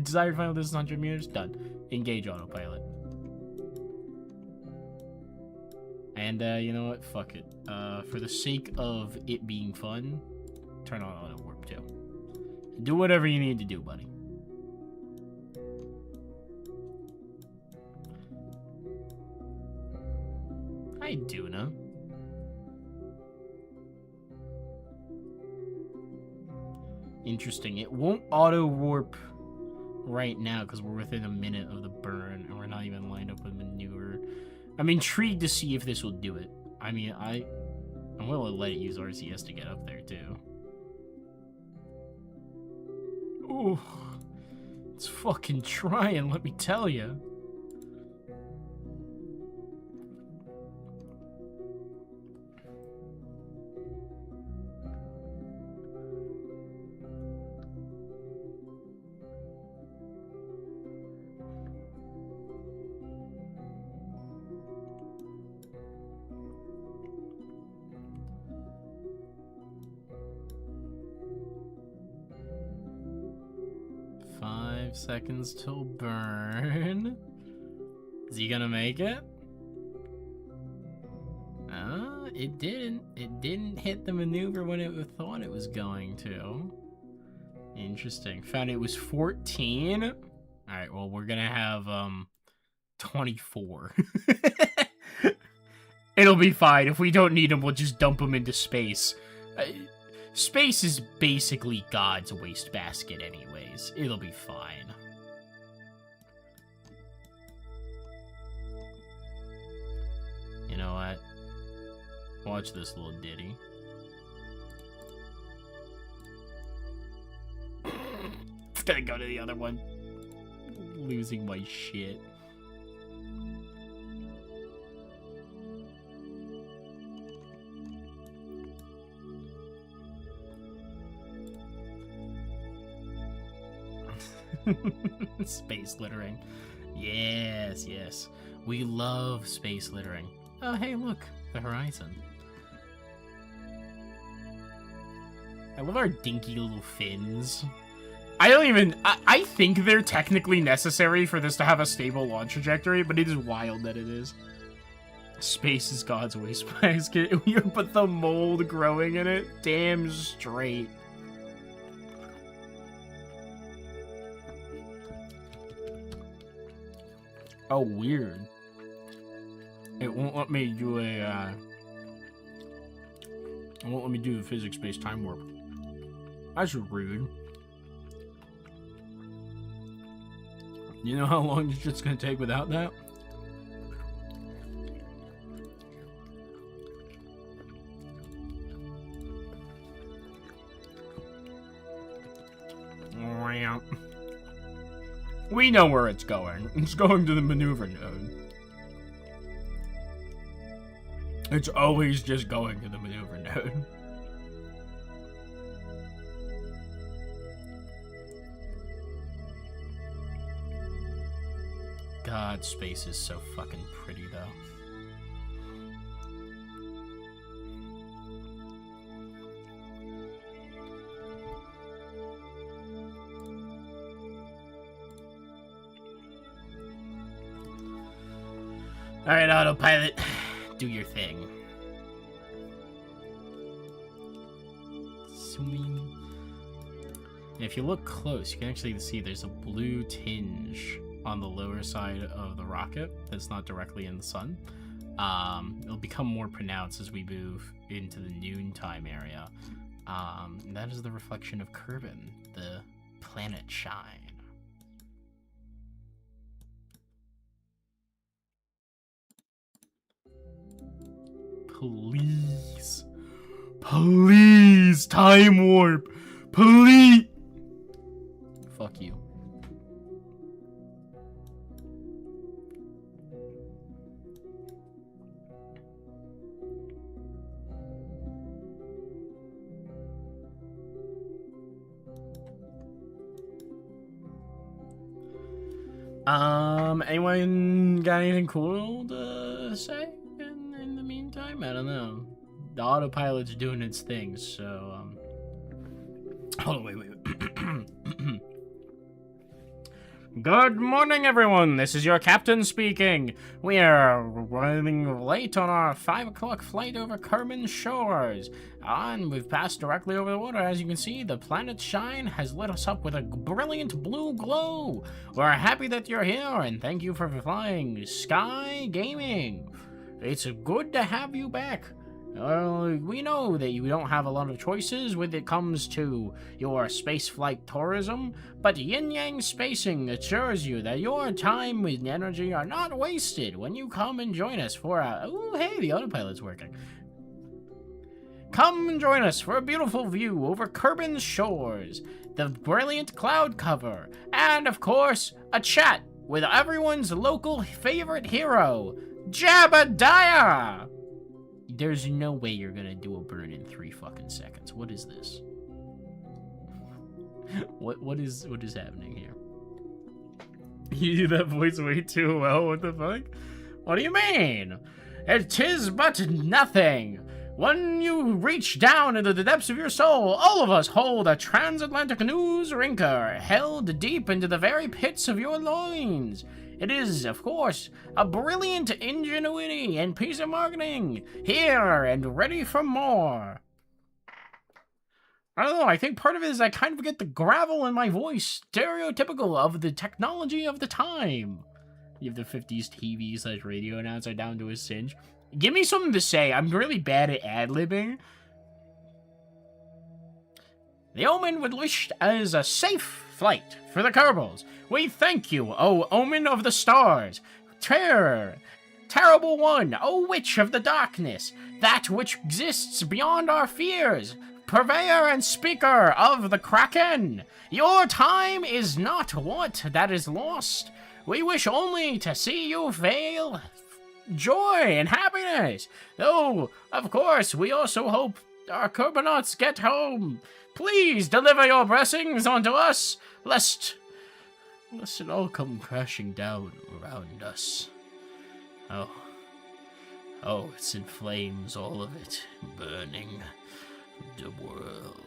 S2: Desired final distance 100 meters? Done. Engage autopilot. And, you know what? Fuck it. For the sake of it being fun, turn on auto warp too. Do whatever you need to do, buddy. Hi, Duna. Interesting. It won't auto warp right now because we're within a minute of the burn and we're not even lined up with maneuver. I'm intrigued to see if this will do it. I mean, I'm willing to let it use RCS to get up there too. Ooh, it's fucking trying, let me tell you. Seconds till burn. Is he gonna make it? It didn't. It didn't hit the maneuver when it thought it was going to. Interesting. Found it was 14. All right. Well, we're gonna have 24. It'll be fine. If we don't need him, we'll just dump him into space. Space is basically God's wastebasket anyways. It'll be fine. You know what? Watch this little ditty. It's gonna go to the other one. Losing my shit. Space littering. Yes, yes. We love space littering. Oh, hey, look. The horizon. I love our dinky little fins. I think they're technically necessary for this to have a stable launch trajectory, but it is wild that it is. Space is God's wastebasket. But the mold growing in it, damn straight. Oh, weird. It won't let me do it won't let me do the physics-based time warp. That's rude. You know how long this shit's gonna take without that? We know where it's going. It's going to the maneuver node. It's always just going to the maneuver node. God, space is so fucking pretty, though. Alright, autopilot. Do your thing. Zooming. And if you look close, you can actually see there's a blue tinge on the lower side of the rocket that's not directly in the sun. It'll become more pronounced as we move into the noontime area. And that is the reflection of Kerbin, the planet shine. Please. Please, time warp. Please. Fuck you. Anyone got anything cool to say in the meantime? I don't know. The autopilot's doing its thing, so, hold on, wait. Good morning, everyone. This is your captain speaking. We are running late on our 5 o'clock flight over Kerbin shores. And we've passed directly over the water. As you can see, the planet shine has lit us up with a brilliant blue glow. We're happy that you're here, and thank you for flying Sky Gaming. It's good to have you back. We know that you don't have a lot of choices when it comes to your spaceflight tourism, but Yin-Yang Spacing assures you that your time and energy are not wasted when you come and join us for a... Ooh, hey, the autopilot's working. Come and join us for a beautiful view over Kerbin's shores, the brilliant cloud cover, and, of course, a chat with everyone's local favorite hero, Jabadiah! There's no way you're gonna do a burn in 3 fucking seconds. What is this? What is happening here? You do that voice way too well, what the fuck? What do you mean? It is but nothing. When you reach down into the depths of your soul, all of us hold a transatlantic news anchor held deep into the very pits of your loins. It is, of course, a brilliant ingenuity and piece of marketing, here and ready for more. I don't know, I think part of it is I kind of get the gravel in my voice, stereotypical of the technology of the time. You have the 50s TV/radio announcer down to a cinch. Give me something to say, I'm really bad at ad-libbing. The Omen would wish as a safe flight for the Kerbals. We thank you, O Omen of the Stars. Terror, terrible one, O Witch of the Darkness, that which exists beyond our fears, purveyor and speaker of the Kraken. Your time is not what that is lost. We wish only to see you fail joy and happiness. Though, of course, we also hope our Kerbinauts get home. Please deliver your blessings onto us, lest it all come crashing down around us. Oh, it's in flames, all of it, burning the world.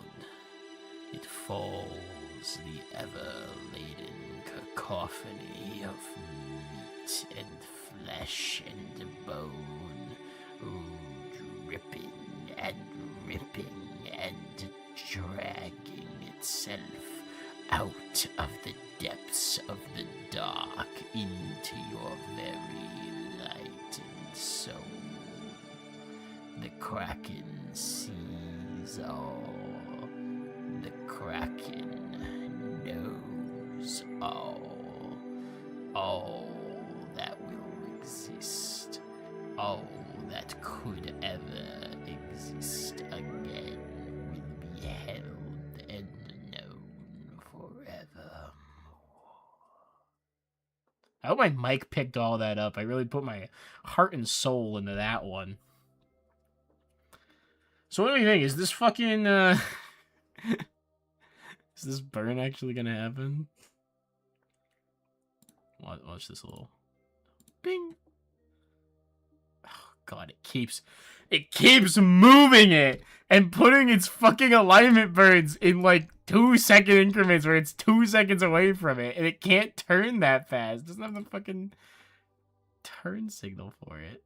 S2: It falls, the ever-laden cacophony of meat and flesh and bone, dripping and ripping and dragging itself out of the depths of the dark into your very light and soul. The Kraken sees all. The Kraken knows all. All that will exist. All that could ever exist again will be held and known forever. I hope my mic picked all that up. I really put my heart and soul into that one. So what do you think? Is this fucking, is this burn actually gonna happen? Watch this little bing. Oh god, it keeps moving it and putting its fucking alignment burns in like 2-second increments where it's 2 seconds away from it, and it can't turn that fast. It doesn't have the fucking turn signal for it.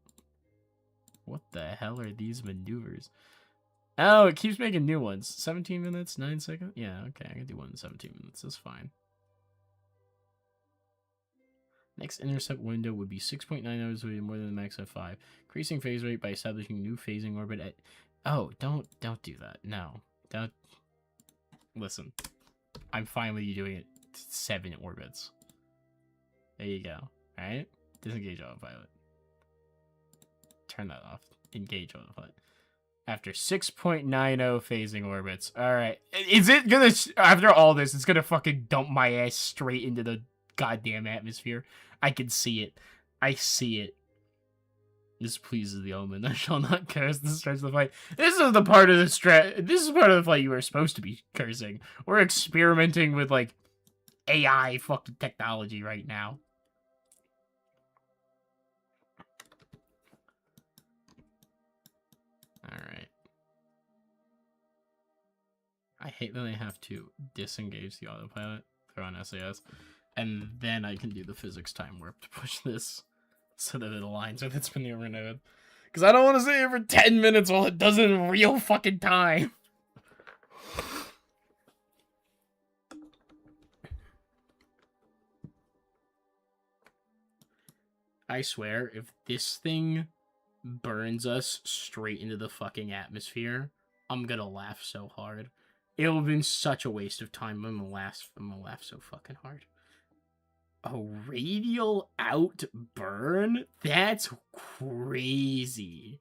S2: What the hell are these maneuvers? Oh, it keeps making new ones. 17 minutes, 9 seconds? Yeah, okay, I can do one in 17 minutes. That's fine. Next intercept window would be 6.9 hours, would be more than the max of 5. Increasing phase rate by establishing new phasing orbit at... Oh, don't do that. No. Don't... Listen. I'm fine with you doing it 7 orbits. There you go. Alright? Disengage autopilot. Turn that off. Engage autopilot. After 6.90 phasing orbits. Alright. Is it gonna... After all this, it's gonna fucking dump my ass straight into the goddamn atmosphere. I can see it. I see it. This pleases the omen. I shall not curse the stretch of the fight. This is the part of the This is part of the fight you were supposed to be cursing. We're experimenting with, like, AI fucking technology right now. Alright. I hate that I have to disengage the autopilot, throw on SAS, and then I can do the physics time warp to push this so that it aligns with its maneuver node. Because I don't want to sit here for 10 minutes while it does it in real fucking time. I swear, if this thing burns us straight into the fucking atmosphere, I'm gonna laugh so hard. It'll have been such a waste of time. I'm gonna laugh so fucking hard. A radial out burn? That's crazy.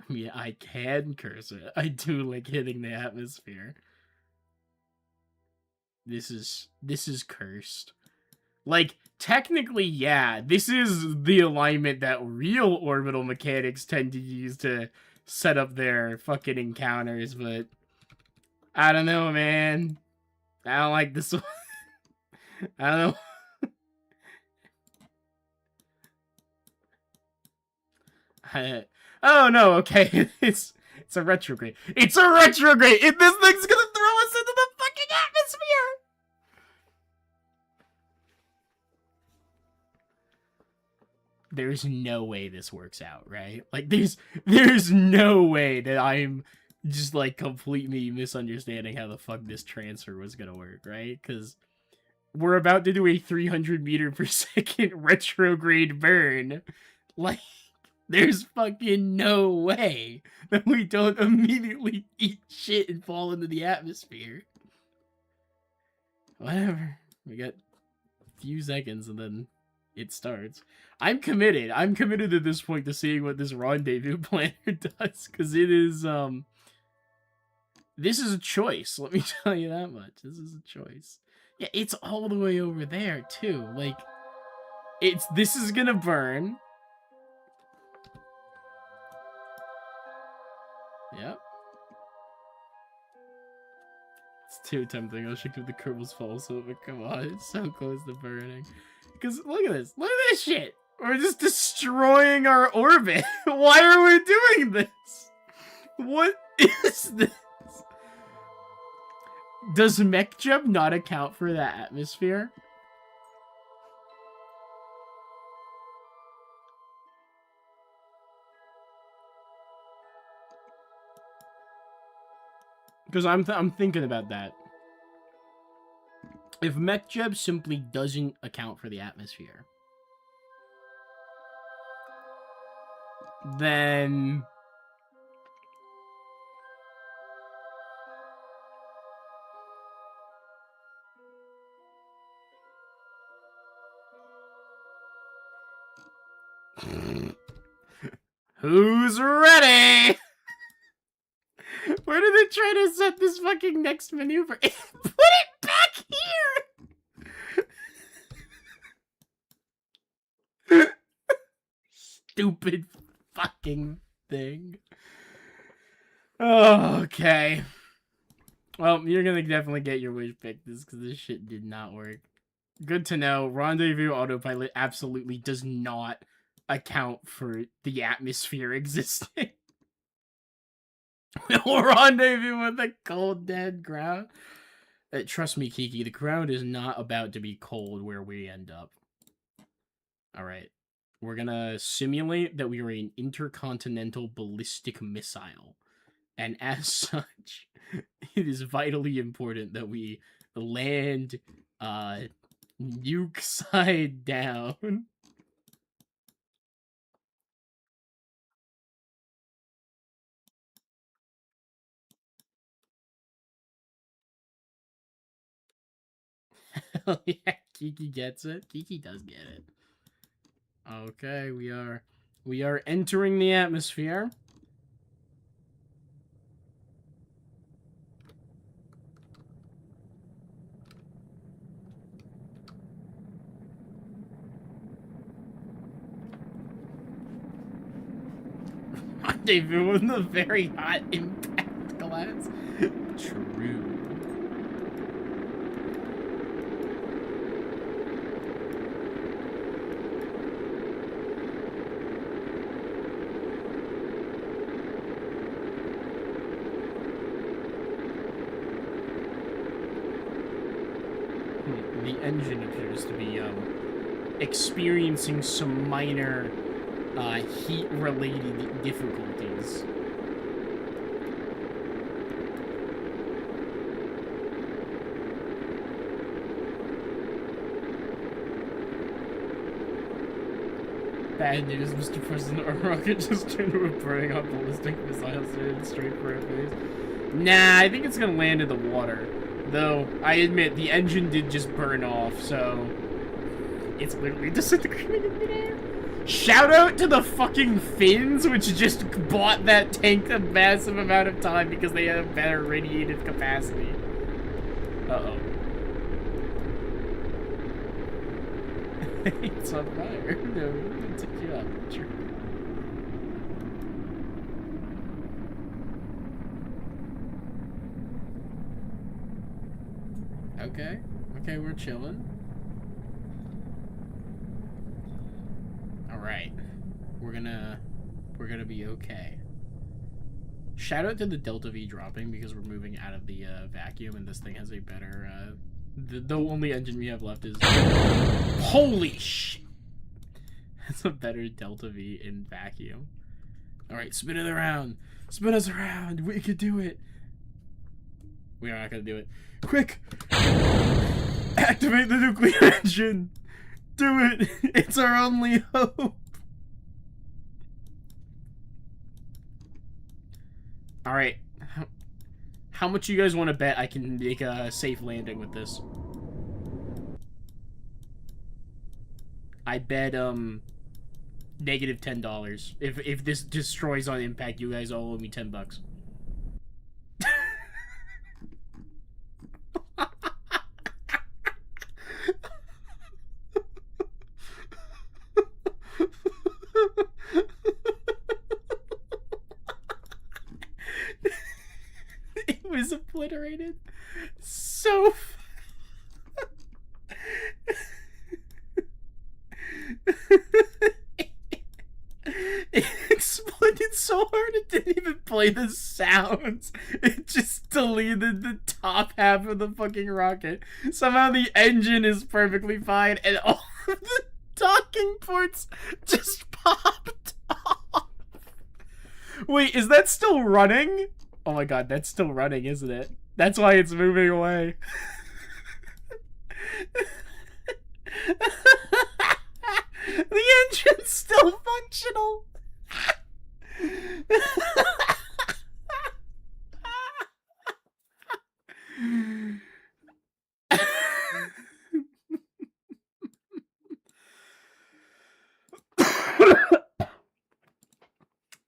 S2: I mean, I can curse it. I do like hitting the atmosphere. This is cursed. Like, technically, yeah, this is the alignment that real orbital mechanics tend to use to set up their fucking encounters, but I don't know, man. I don't like this one. I don't know. Oh no, okay. It's a retrograde. It's a retrograde! This thing's gonna throw us into the fucking atmosphere! There's no way this works out, right? Like, there's no way that I'm just, like, completely misunderstanding how the fuck this transfer was gonna work, right? Because we're about to do a 300 meter per second retrograde burn. Like, there's fucking no way that we don't immediately eat shit and fall into the atmosphere. Whatever. We got a few seconds and then it starts. I'm committed. I'm committed at this point to seeing what this rendezvous planner does, because it is, this is a choice. Let me tell you that much. This is a choice. Yeah, it's all the way over there, too. Like, this is gonna burn. Yep. It's too tempting. I should give the Kerbals false over. Come on, it's so close to burning. Because, look at this. Look at this shit. We're just destroying our orbit. Why are we doing this? What is this? Does MechJeb not account for that atmosphere? Because I'm thinking about that. If MechJeb simply doesn't account for the atmosphere, then who's ready? Where did they try to set this fucking next maneuver? Put it back here! Stupid fucking thing. Oh, okay. Well, you're gonna definitely get your wish picked because this shit did not work. Good to know. Rendezvous autopilot absolutely does not account for the atmosphere existing. We'll rendezvous with the cold, dead ground. Trust me, Kiki, the ground is not about to be cold where we end up. Alright.
S1: We're gonna simulate that we are an intercontinental ballistic missile. And as such, it is vitally important that we land nuke side down. Hell yeah, Kiki gets it. Kiki does get it. Okay, we are entering the atmosphere. Rendezvous in the very hot impact glass. True. The engine appears to be experiencing some minor heat-related difficulties. Bad news, Mr. President. Our rocket just turned into a burning hot ballistic missile headed straight for our face. Nah, I think it's gonna land in the water. Though, I admit, the engine did just burn off, so... It's literally disintegrating in midair. Shout out to the fucking Finns, which just bought that tank a massive amount of time because they had a better radiative capacity. Uh-oh. It's on fire. No, we're gonna take you out. Sure. Okay. Okay, we're chilling. Alright. We're gonna be okay. Shout out to the Delta V dropping because we're moving out of the vacuum and this thing has a better the only engine we have left is holy shit. That's a better Delta V in vacuum. Alright, spin it around. Spin us around. We could do it. We are not gonna do it. Quick! Activate the nuclear engine! Do it! It's our only hope! Alright. How much you guys want to bet I can make a safe landing with this? I bet, negative $10. If this destroys on impact, you guys all owe me $10. It was obliterated so it exploded so hard it didn't even play the sounds. It just deleted the top half of the fucking rocket. Somehow the engine is perfectly fine and all of the docking ports just popped off. Wait, is that still running? Oh my god, that's still running, isn't it? That's why it's moving away. The engine's still functional.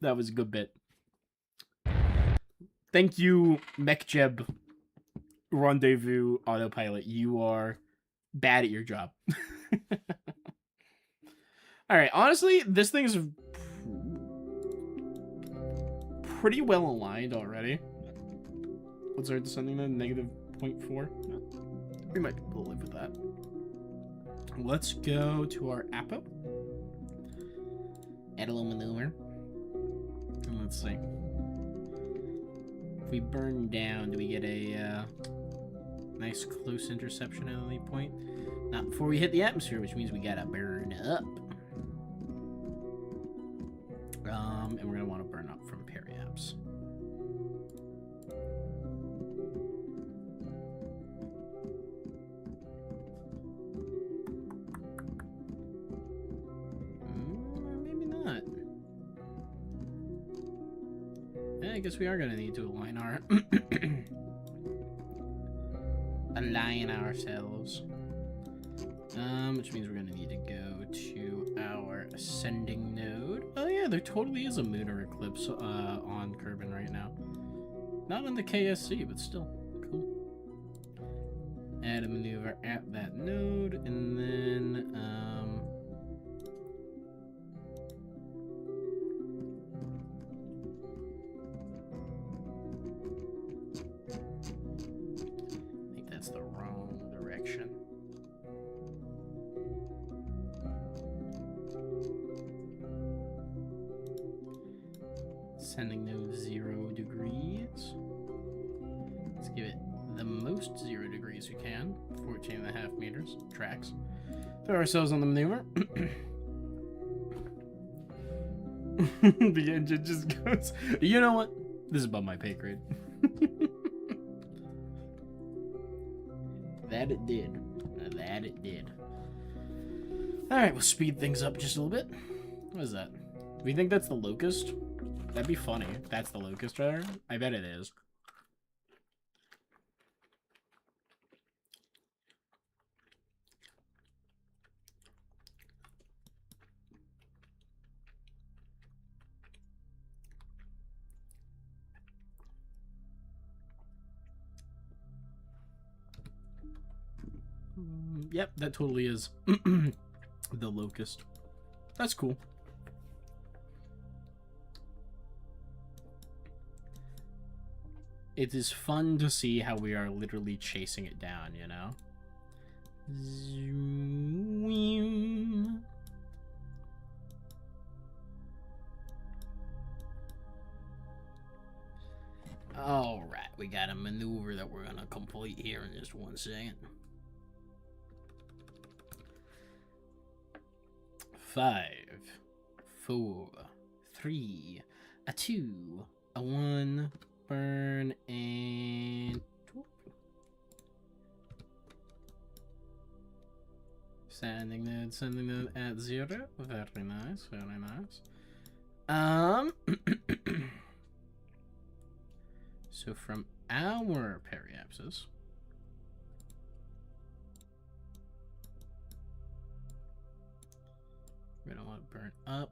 S1: That was a good bit. Thank you, MechJeb Rendezvous Autopilot. You are bad at your job. Alright, honestly, this thing is pretty well aligned already. What's our descending then? Negative 0.4? No. We might be able to live with that. Let's go to our Apo. Add a little maneuver. And let's see. If we burn down, do we get a nice close interception at any point? Not before we hit the atmosphere, which means we gotta burn up.
S2: And we're going to want to burn up from periapts. Maybe not. I guess we are going to need to align our... align ourselves. Which means we're going to need to go to our ascending node. Oh yeah, there totally is a lunar eclipse on Kerbin right now. Not on the KSC, but still. Cool. Add a maneuver at that node, and then... I think that's the wrong direction. Sending node 0 degrees. Let's give it the most 0 degrees we can. 14.5 meters. Tracks. Throw ourselves on the maneuver. The engine just goes. You know what? This is above my pay grade. That it did. That it did. Alright, we'll speed things up just a little bit. What is that? Do we think that's the Locust? That'd be funny. That's the Locust right there. I bet it is. Yep, that totally is the Locust. That's cool. It is fun to see how we are literally chasing it down, you know? Zoom. Alright, we got a maneuver that we're gonna complete here in just 1 second. 5, 4, 3, a 2, a 1, burn, and sending node at 0. Very nice, very nice. So from our periapses, we don't want to burn up.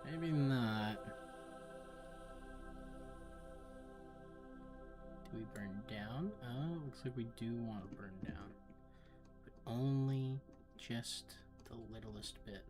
S2: Maybe not. Do we burn down? Oh, looks like we do want to burn down. But only just the littlest bit.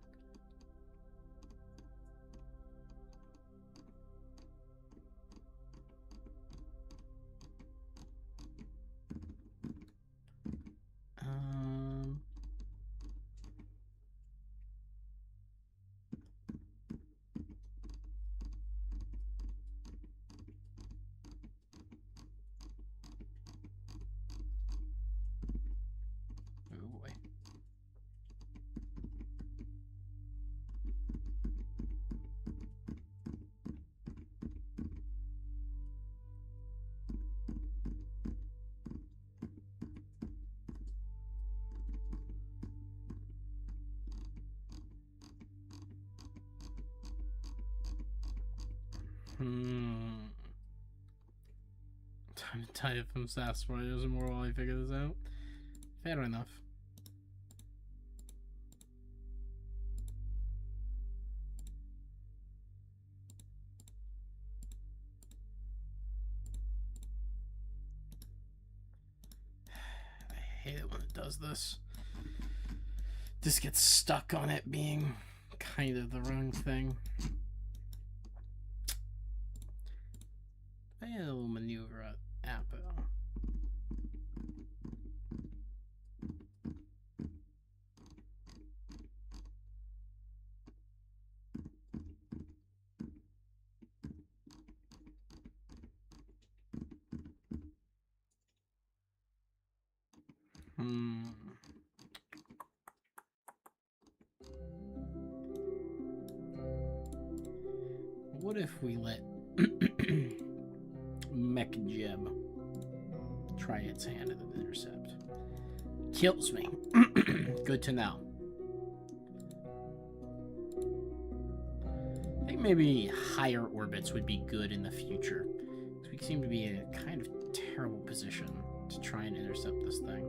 S2: Time to tie up some sarsaparillas and more while I figure this out. Fair enough. I hate it when it does this. Just gets stuck on it being kind of the wrong thing. I had a little maneuver at Apple.
S1: What if we let Mech Jeb try its hand at an intercept? Kills me. Good to know. I think maybe higher orbits would be good in the future. Because we seem to be in a kind of terrible position to try and intercept this thing.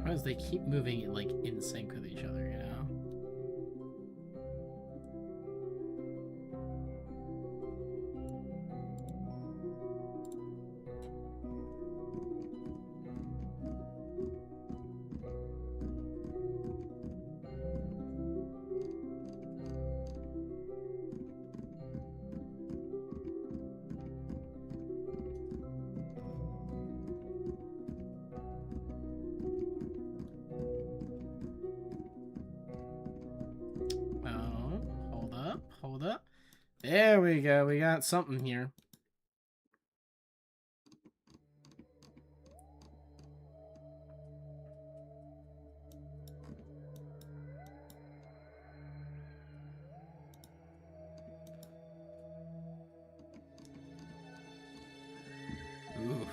S1: Because they keep moving like in sync with each other, you know? Hold up. There we go. We got something here. Oof.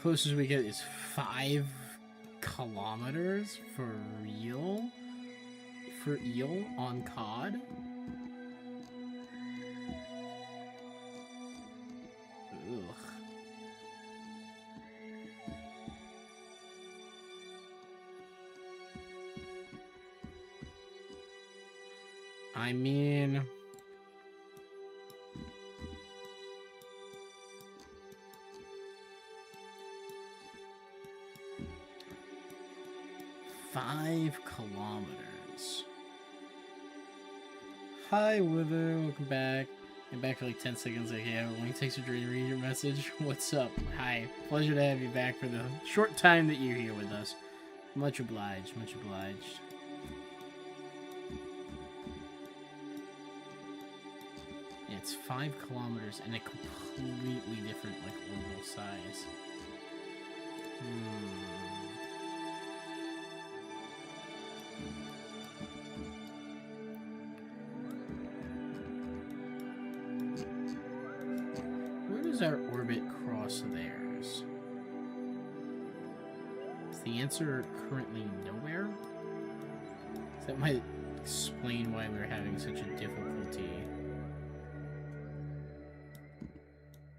S1: Closest we get is 5 kilometers for real? For eel on COD? Ugh. I mean... $5 kilometers. Hi, Wither. Welcome back. I'm back for like 10 seconds. Like, yeah, it only takes a dream to read your message. What's up? Hi. Pleasure to have you back for the short time that you're here with us. Much obliged. Much obliged. Yeah, it's 5 kilometers and a completely different, like, orbital size. Where does our orbit cross theirs? Is the answer currently nowhere? That might explain why we're having such a difficulty.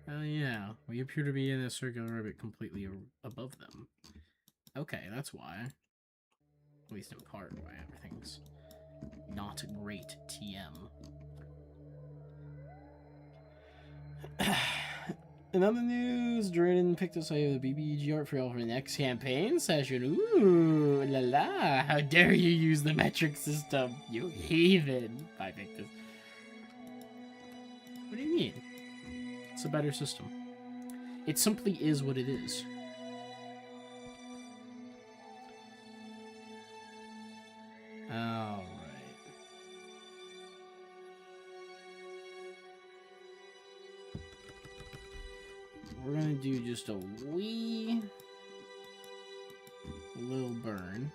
S1: Oh yeah, we appear to be in a circular orbit completely above them. Okay, that's why. At least in part why everything's not great TM. In other news, Jordan picked us up the PNG Art for the next campaign session. Ooh, la la! How dare you use the metric system, you heathen! I picked this. What do you mean? It's a better system. It simply is what it is. Alright. We're gonna do just a wee little burn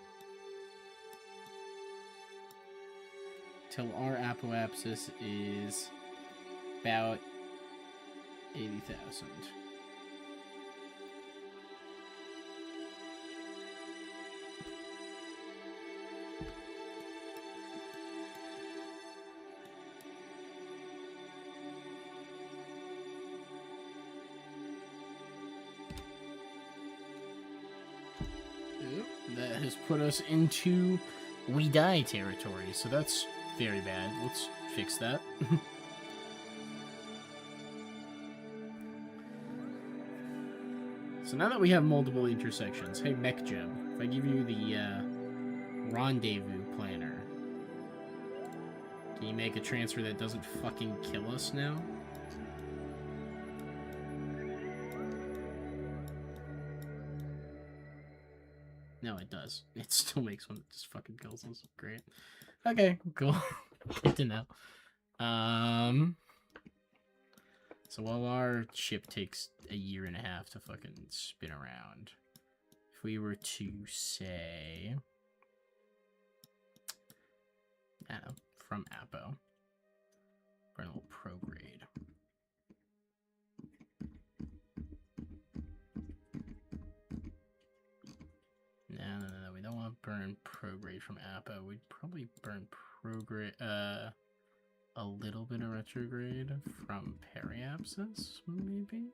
S1: till our apoapsis is about 80,000.
S2: that has put us into we die territory, so that's very bad. Let's fix that. So now that we have multiple intersections, hey MechJeb, if I give you the rendezvous planner, can you make a transfer that doesn't fucking kill us now? No, it does. It still makes one that just fucking kills us. Great. Okay, cool. Good to know. So while our ship takes a year and a half to fucking spin around, if we were to say, I don't know, from Apo, for a little prograde. No, we don't want to burn prograde from Apo. We'd probably burn prograde, a little bit of retrograde from periapsis, maybe?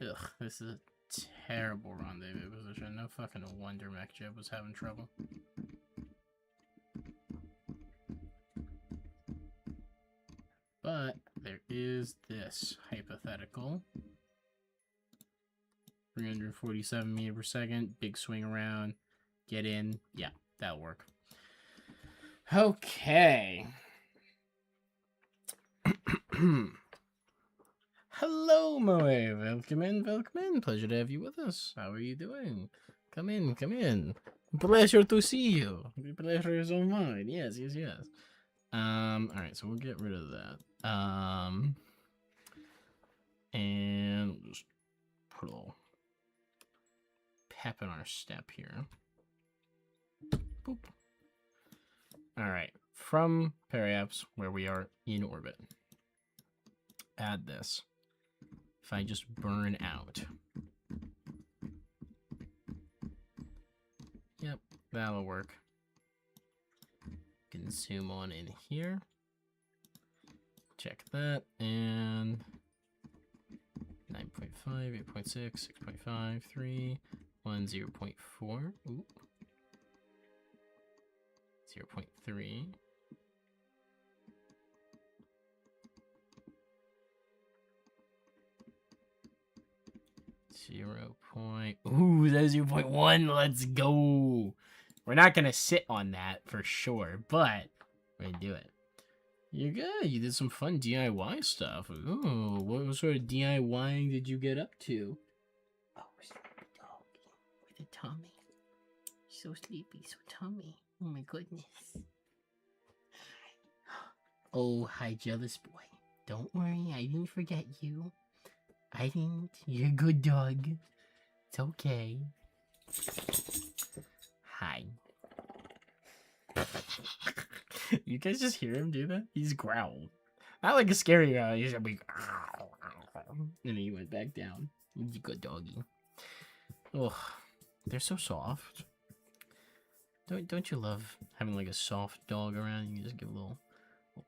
S2: Ugh, this is a terrible rendezvous position. No fucking wonder MechJeb was having trouble. But there is this hypothetical. 347 meters per second, big swing around, get in. Yeah, that'll work. Okay. Hello, Moe. Welcome in. Pleasure to have you with us. How are you doing? Come in. Pleasure to see you. The pleasure is all mine. Yes. Alright, so we'll get rid of that. And we'll just put a little pep in our step here. Boop. Alright, from periaps, where we are in orbit, add this. If I just burn out. Yep, that'll work. Can zoom on in here. Check that, and 9.5, 8.6, 6.5, 3, 1, 0.4. Ooh. 0.3. Ooh, that's 0.1. Let's go. We're not gonna sit on that for sure, but we're gonna do it. You're good. You did some fun DIY stuff. Ooh, what sort of DIYing did you get up to? Oh, sleepy doggy with a tummy. So sleepy, so tummy. Oh my goodness. Oh, hi, jealous boy. Don't worry, I didn't forget you. I didn't. You're a good dog. It's okay. Hi. You guys just hear him do that? He's growled. Not like a scary growl. He's like, and then he went back down. He's a good doggy. Oh, they're so soft. Don't you love having like a soft dog around? You can just give a little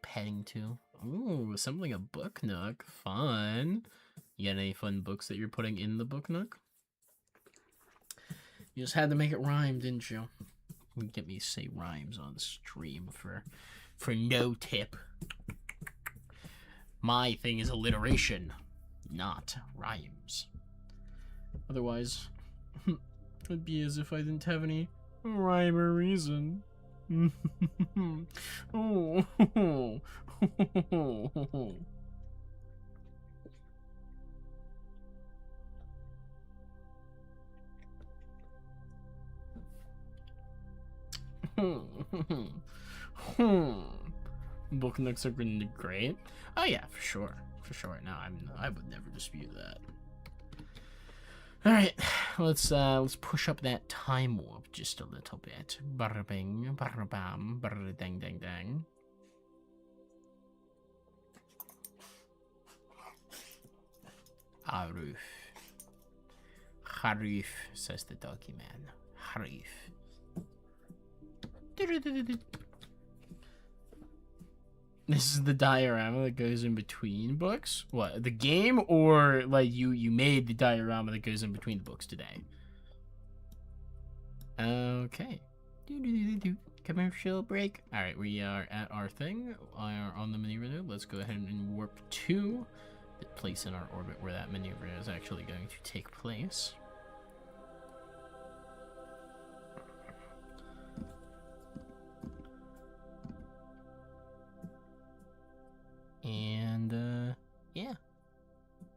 S2: petting to. Ooh, assembling a book nook. Fun. You got any fun books that you're putting in the book nook? You just had to make it rhyme, didn't you? You get me to say rhymes on stream for no tip. My thing is alliteration, not rhymes. Otherwise, it'd be as if I didn't have any rhyme or reason. Oh. Book nooks are great. Oh yeah, for sure. No, I would never dispute that. All right, let's push up that time warp just a little bit. Barra bing, barra bam, barra dang dang dang. Haruf. Haruf, says the doggy man. Haruf. This is the diorama that goes in between books? What, the game, or like you made the diorama that goes in between the books today? Okay. Commercial break. Alright, we are at our thing. We are on the maneuver. Let's go ahead and warp to the place in our orbit where that maneuver is actually going to take place. And, yeah.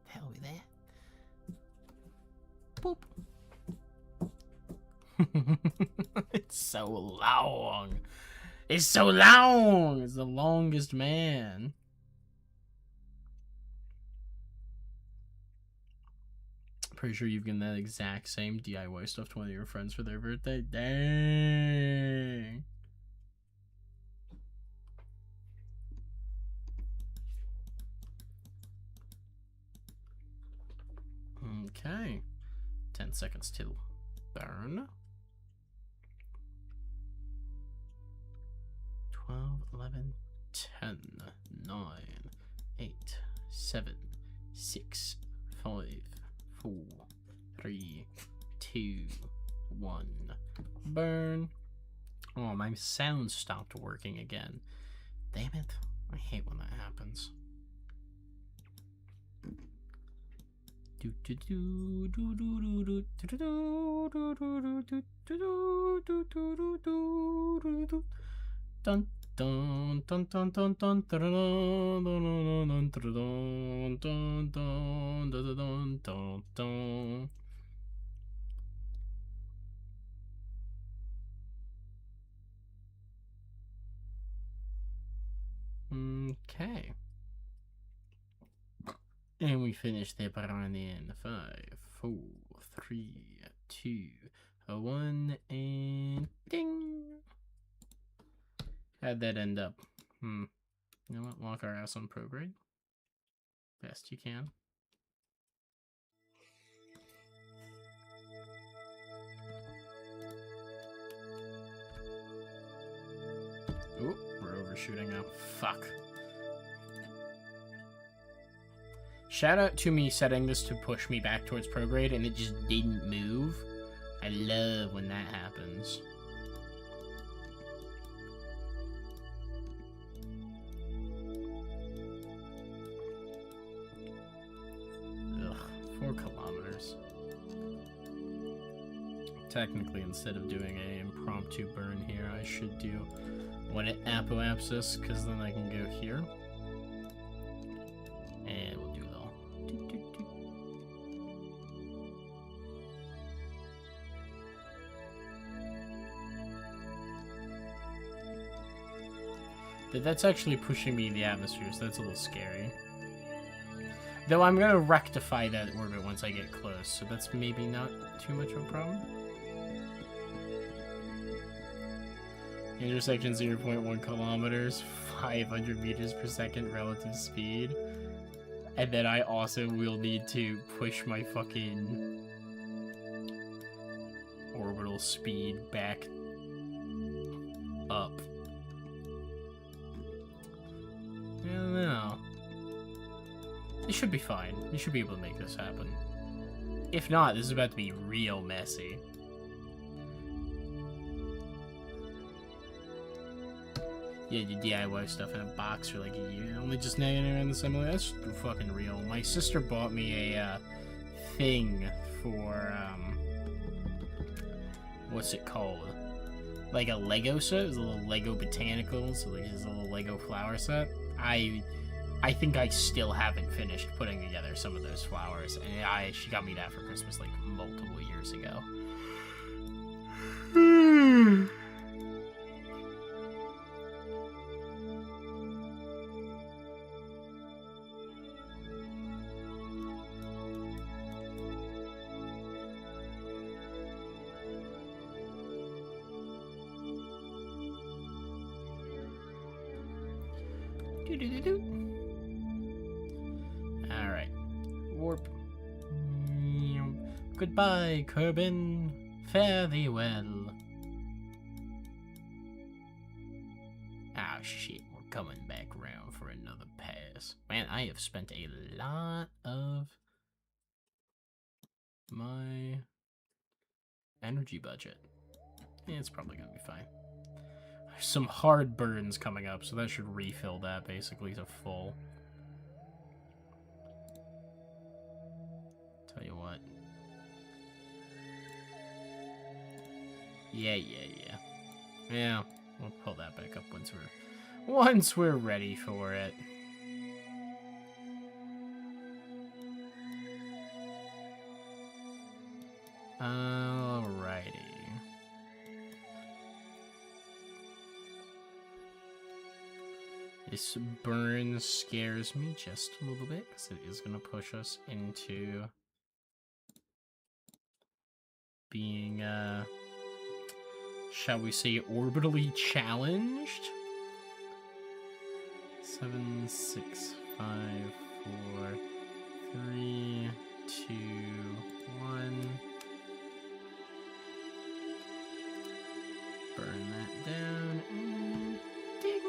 S2: Hell with that. Boop. It's so long. It's so long. It's the longest man. Pretty sure you've given that exact same DIY stuff to one of your friends for their birthday. Dang. Okay. 10 seconds till burn. 12, 11, 10, 9, 8, 7, 6, 5, 4, 3, 2, 1. Burn. Oh, my sound stopped working again. Damn it. I hate when that happens. Dun dun dun dun dun dun dun dun. Okay. And we finish the run in 5, 4, 3, 2, 1, and ding. How'd that end up? You know what? Lock our ass on prograde. Best you can. Oh, we're overshooting now. Fuck. Shout out to me setting this to push me back towards prograde and it just didn't move. I love when that happens. Ugh, 4 kilometers. Technically, instead of doing an impromptu burn here, I should do one at apoapsis, because then I can go here. And we'll do it all. That's actually pushing me in the atmosphere, so that's a little scary. Though I'm going to rectify that orbit once I get close, so that's maybe not too much of a problem. Intersection 0.1 kilometers, 500 meters per second relative speed. And then I also will need to push my fucking orbital speed back up. I don't know. It should be fine. You should be able to make this happen. If not, this is about to be real messy. Yeah, you DIY stuff in a box for like a year. Only just nagging around the simulator. That's fucking real. My sister bought me a thing for what's it called? Like a Lego set. It was a little Lego botanical, so like just a little Lego flower set. I think I still haven't finished putting together some of those flowers, and she got me that for Christmas like multiple years ago. Alright. Warp. Goodbye, Kerbin. Fare thee well. Ah, shit. We're coming back around for another pass. Man, I have spent a lot of my energy budget. Yeah, it's probably gonna be fine. There's some hard burns coming up, so that should refill that basically to full. Tell you what. Yeah. Yeah, we'll pull that back up once we're ready for it. Alrighty. This burn scares me just a little bit because it is going to push us into being, shall we say, orbitally challenged? 7, 6, 5, 4, 3, 2, 1. Burn that down. And ding.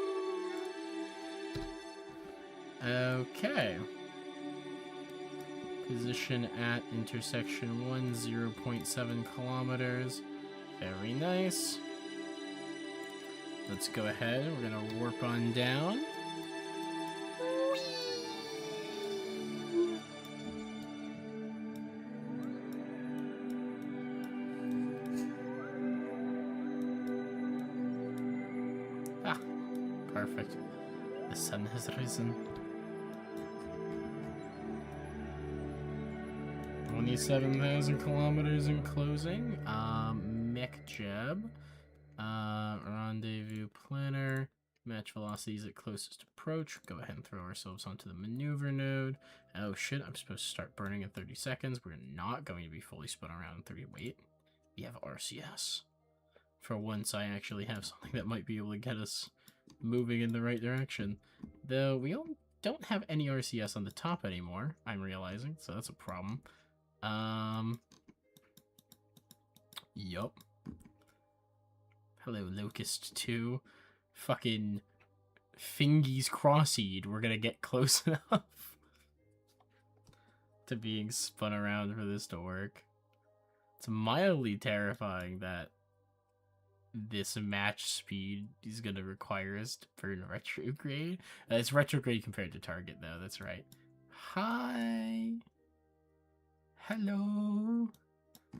S2: Okay. Position at intersection 1, 0.7 kilometers. Very nice. Let's go ahead. We're going to warp on down. Ah, perfect. The sun has risen. 27,000 kilometers in closing. Mech Jab. Rendezvous planner. Match velocities at closest approach. Go ahead and throw ourselves onto the maneuver node. Oh shit, I'm supposed to start burning in 30 seconds. We're not going to be fully spun around in 30. Wait, we have RCS. For once, I actually have something that might be able to get us moving in the right direction. Though we don't have any RCS on the top anymore, I'm realizing, so that's a problem. Yup. Hello, Locust 2. Fucking Fingies Crossseed. We're gonna get close enough to being spun around for this to work. It's mildly terrifying that this match speed is gonna require us to burn retrograde. It's retrograde compared to target, though. That's right. Hi. Hello.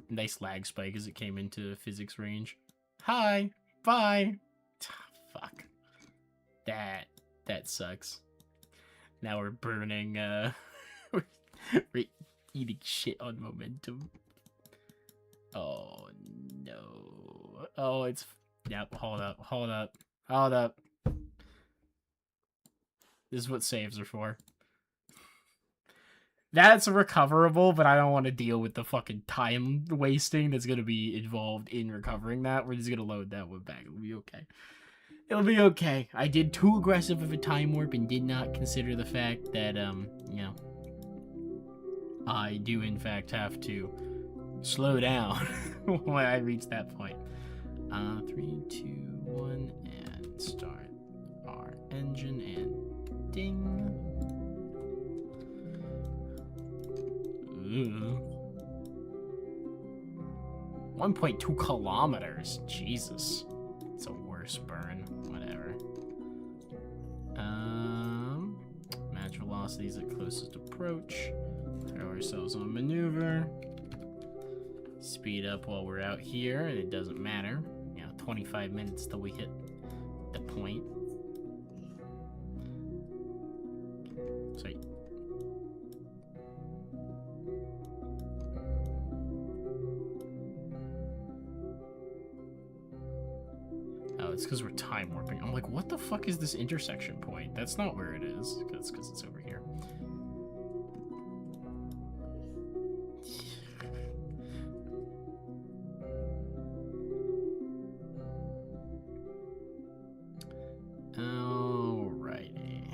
S2: Nice lag spike as it came into physics range. Hi. Bye. Fuck. That sucks. Now we're burning, we're eating shit on momentum. Oh, no. Oh, it's... Yep, hold up. This is what saves are for. That's recoverable, but I don't want to deal with the fucking time wasting that's going to be involved in recovering that. We're just going to load that one back. It'll be okay. It'll be okay. I did too aggressive of a time warp and did not consider the fact that, you know, I do in fact have to slow down when I reach that point. 3, 2, 1, and start our engine, and ding. Ooh. 1.2 kilometers. Jesus. It's a worse burn. Whatever. Match velocities at closest approach. Throw ourselves on maneuver. Speed up while we're out here, and it doesn't matter. You know, 25 minutes till we hit the point. Sweet. It's because we're time warping. I'm like, what the fuck is this intersection point? That's not where it is. It's because it's over here. Alrighty.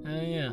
S2: Yeah.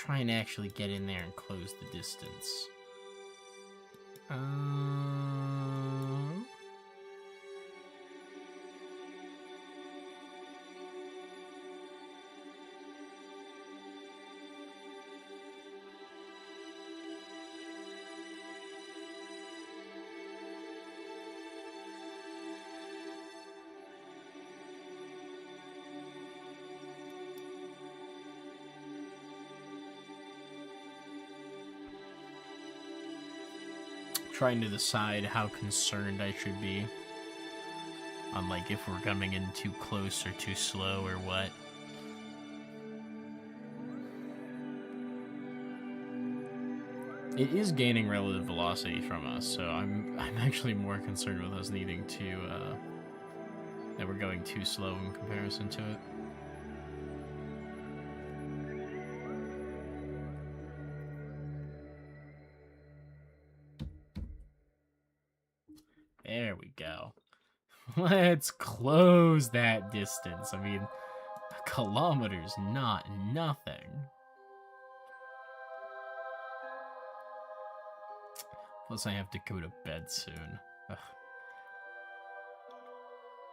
S2: try and actually get in there and close the distance. Trying to decide how concerned I should be on, like, if we're coming in too close or too slow or what. It is gaining relative velocity from us, so I'm actually more concerned with us needing to, that we're going too slow in comparison to it. There we go. Let's close that distance. I mean, a kilometer's not nothing. Plus, I have to go to bed soon. Ugh.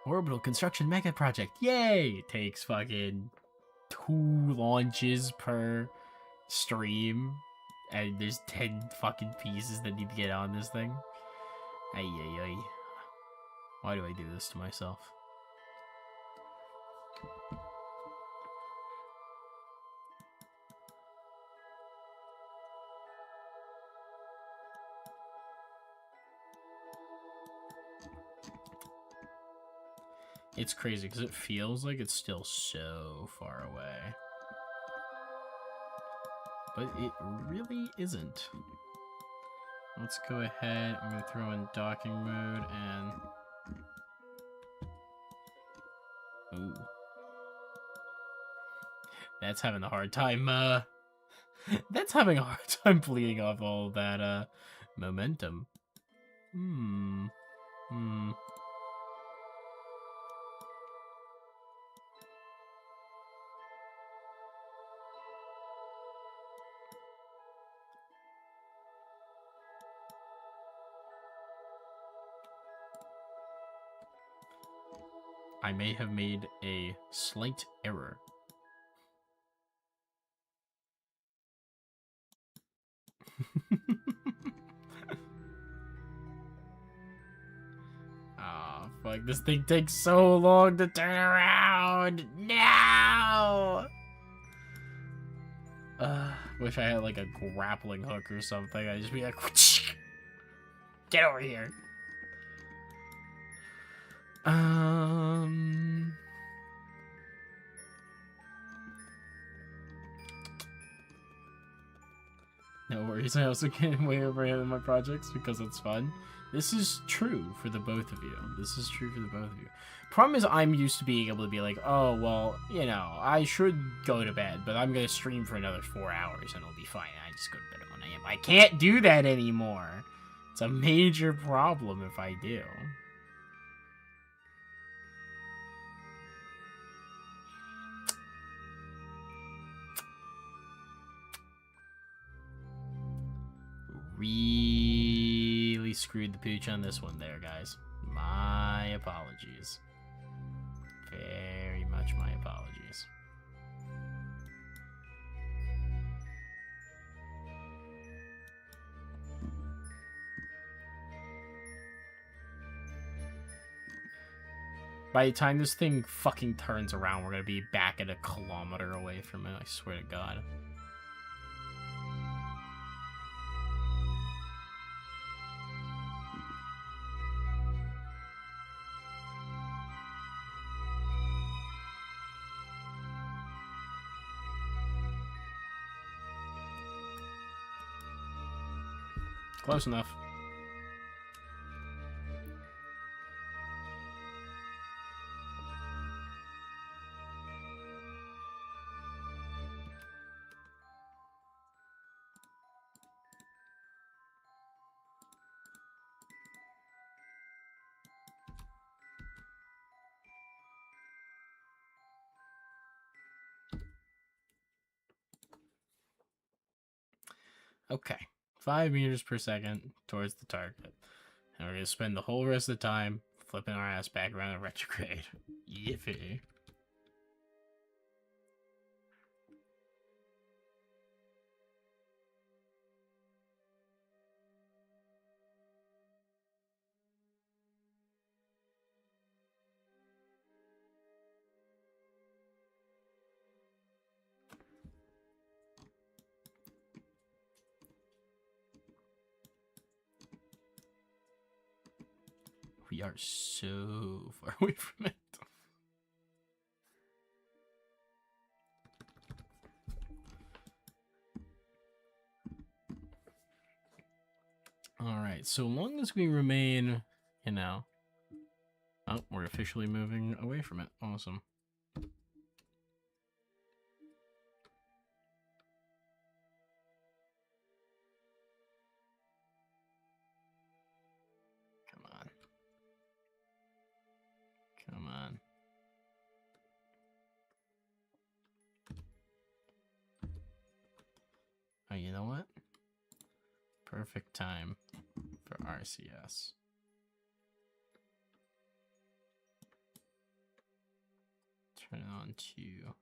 S2: Orbital Construction Mega Project. Yay! It takes fucking 2 launches per stream. And there's 10 fucking pieces that need to get on this thing. Ay, ay, ay. Why do I do this to myself? It's crazy because it feels like it's still so far away. But it really isn't. Let's go ahead. I'm going to throw in docking mode and... Ooh. That's having a hard time, That's having a hard time bleeding off all that, momentum. I may have made a slight error. Oh, fuck. This thing takes so long to turn around. No! Wish I had like a grappling hook or something. I'd just be like, get over here. No worries, I also get way over ahead of my projects because it's fun. This is true for the both of you. This is true for the both of you. Problem is, I'm used to being able to be like, oh, well, you know, I should go to bed, but I'm going to stream for another 4 hours and it'll be fine. I just go to bed at 1 a.m. I can't do that anymore. It's a major problem if I do. Really screwed the pooch on this one there, guys. My apologies. Very much my apologies. By the time this thing fucking turns around, we're gonna be back at 1 kilometer away from it, I swear to God. Close enough. Okay. 5 meters per second towards the target. And we're going to spend the whole rest of the time flipping our ass back around in retrograde. Yippee. We are so far away from it. Alright, so long as we remain, you know... Oh, we're officially moving away from it. Awesome. Come on. Come on. Oh, you know what? Perfect time for RCS. Turn it on to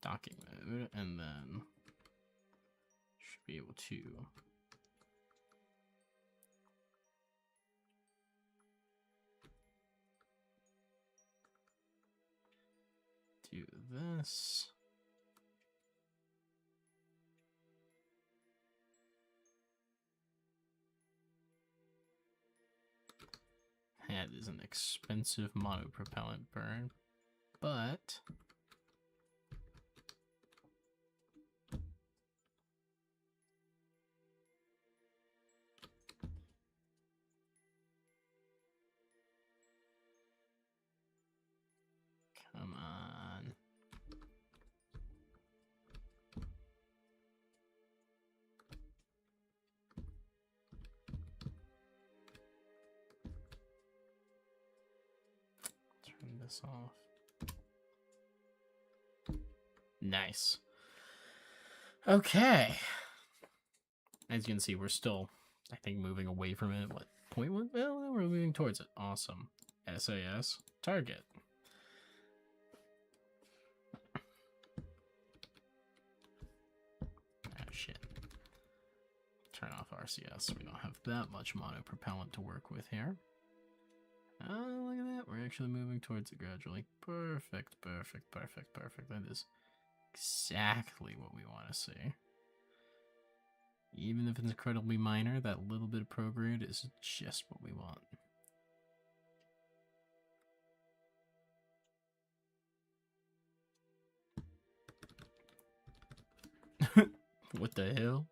S2: docking mode, and then should be able to do this. That is an expensive monopropellant burn, but come on. Turn this off. Nice. Okay. As you can see, we're still, I think, moving away from it. What, 0.1? Well, we're moving towards it. Awesome. SAS. Target. Oh, shit. Turn off RCS. We don't have that much monopropellant to work with here. Oh, look at that. We're actually moving towards it gradually. Perfect, perfect, perfect, perfect. That is exactly what we want to see. Even if it's incredibly minor, that little bit of prograde is just what we want. What the hell?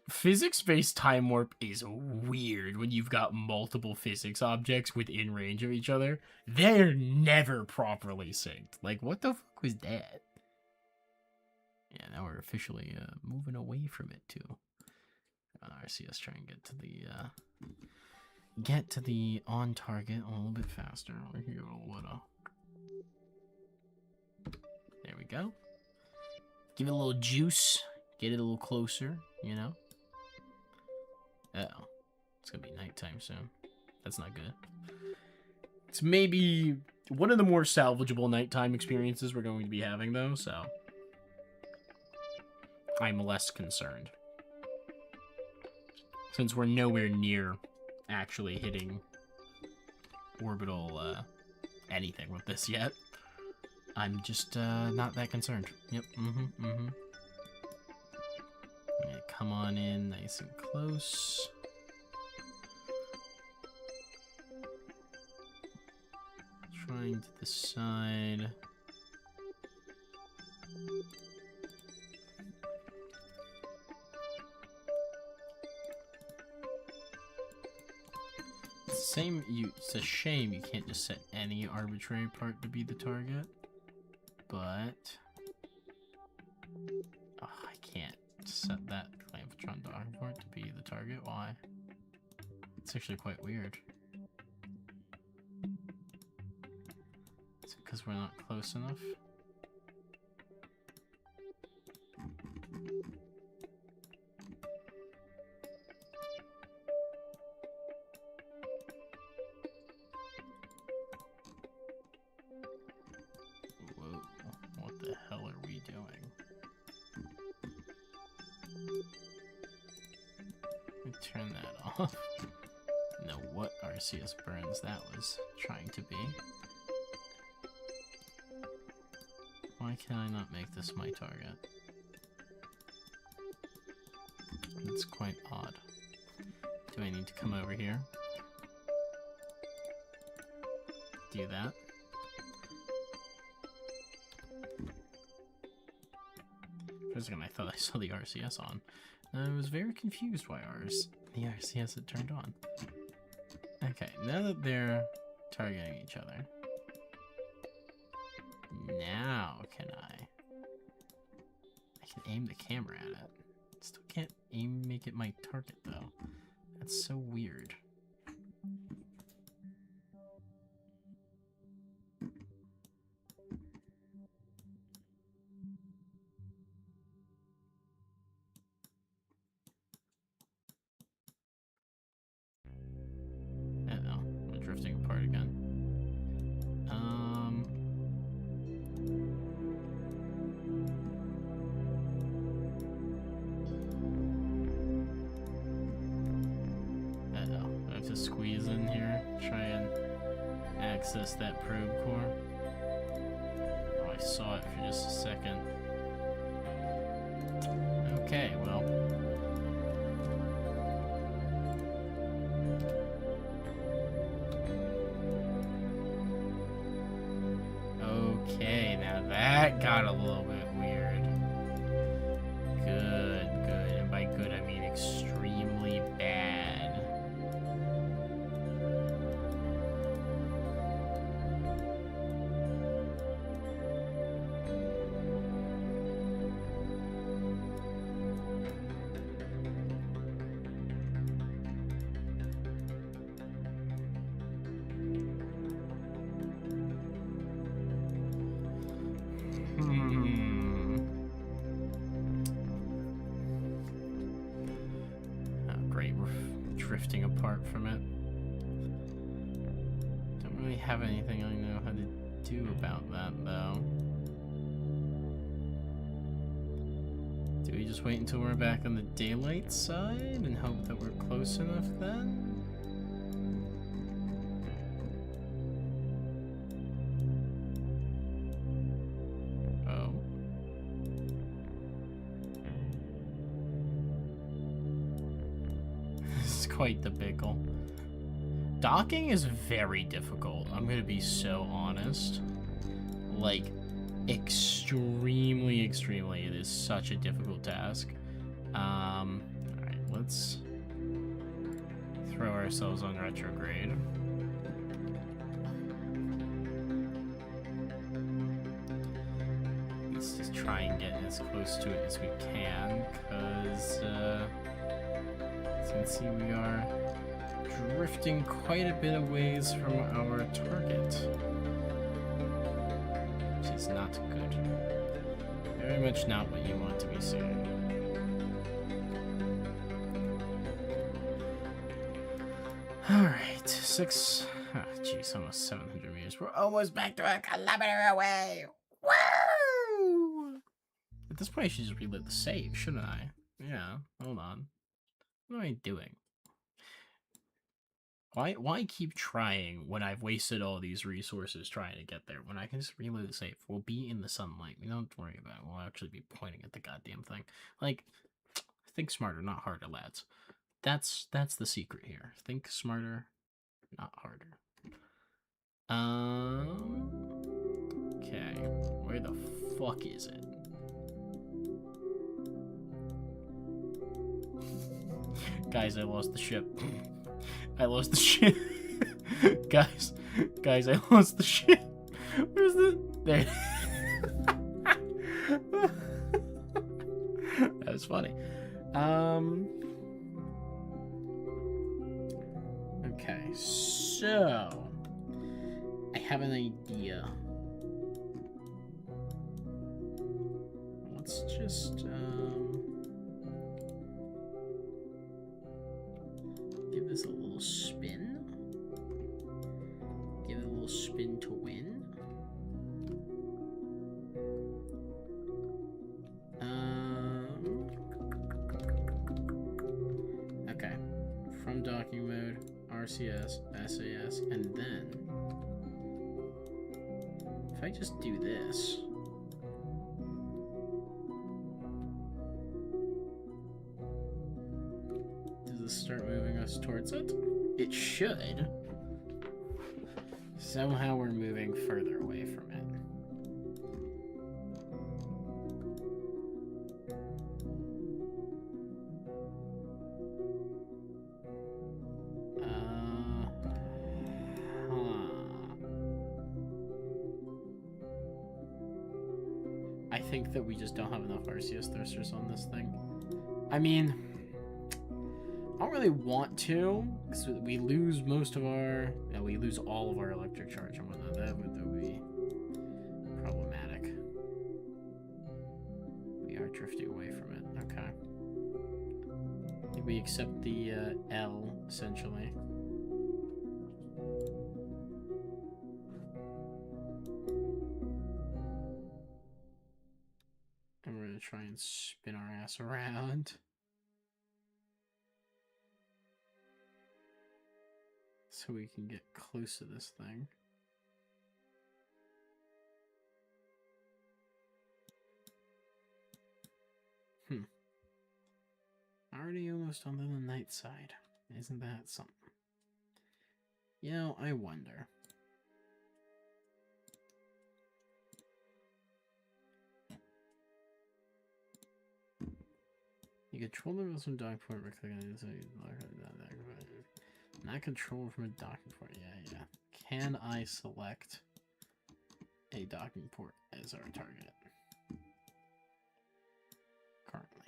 S2: Physics-based time warp is weird when you've got multiple physics objects within range of each other. They're never properly synced. Like, what the fuck was that? Yeah, now we're officially moving away from it too. RCS try and get to the on target a little bit faster. There we go. Give it a little juice. Get it a little closer, you know? Uh-oh. It's gonna be nighttime soon. That's not good. It's maybe one of the more salvageable nighttime experiences we're going to be having, though, so I'm less concerned. Since we're nowhere near actually hitting orbital anything with this yet, I'm just not that concerned. Yep, Yeah, come on in nice and close. Trying to decide. It's a shame you can't just set any arbitrary part to be the target, but I can't set that Clamphotron docking port to be the target. Why? It's actually quite weird. Is it because we're not close enough? doing? Let me turn that off. Know what RCS burns that was trying to be. Why can I not make this my target? It's quite odd. Do I need to come over here? Do that. For a second I thought I saw the RCS on. I was very confused why the RCS had turned on. Okay, now that they're targeting each other. Now can I can aim the camera at it. Still can't make it my target though. That's so weird. Uh-oh, we're drifting apart again. To squeeze in here, try and access that probe core. Oh, I saw it for just a second. Okay, well. Okay, now that got a little bit weird. Good, good. And by good, I mean extremely bad. Drifting apart from it. Don't really have anything I know how to do about that, though. Do we just wait until we're back on the daylight side and hope that we're close enough then? Oh. Quite the pickle. Docking is very difficult. I'm gonna be so honest. Like, extremely, it is such a difficult task. Alright, let's throw ourselves on retrograde. Let's just try and get as close to it as we can, because, as you can see, we are drifting quite a bit of ways from our target, which is not good. Very much not what you want to be seeing. Alright, geez, almost 700 meters. We're almost back to a kilometer away! Woo! At this point, I should just reload the save, shouldn't I? Yeah, hold on. What am I doing? Why keep trying when I've wasted all these resources trying to get there when I can just reload the save? We'll be in the sunlight. We don't have to worry about it. We'll actually be pointing at the goddamn thing. Like, think smarter, not harder, lads. That's the secret here. Think smarter, not harder. Okay. Where the fuck is it? Guys, I lost the ship. I lost the ship. guys, I lost the ship. Where's the... There. That was funny. Okay, so... I have an idea. Let's just, give this a little spin. Give it a little spin to win.
S1: RCS, SAS, and then if I just do this, does this start moving us towards it? It should. Somehow we're moving further away from it. I think that we just don't have enough RCS thrusters on this thing. I mean, I don't really want to, because we lose most of our, we lose all of our electric charge and whatnot. That would be problematic. We are drifting away from it. Okay. I think we accept the L, essentially. And we're going to try and spin our ass around. So we can get close to this thing. Already almost on the night side. Isn't that something? You know, I wonder. You control the wheels from docking port by clicking on this. Not control from a docking port. Yeah. Can I select a docking port as our target? Currently.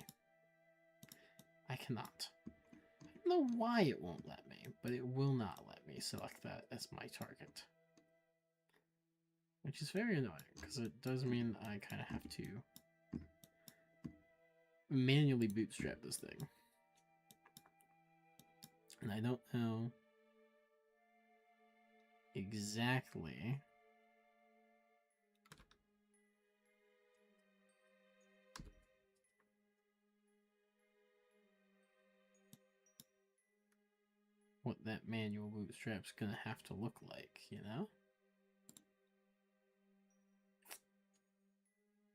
S1: I cannot. I don't know why it won't let me, but it will not let me select that as my target. Which is very annoying, because it does mean I kind of have to manually bootstrap this thing. And I don't know exactly what that manual bootstrap's gonna have to look like, you know?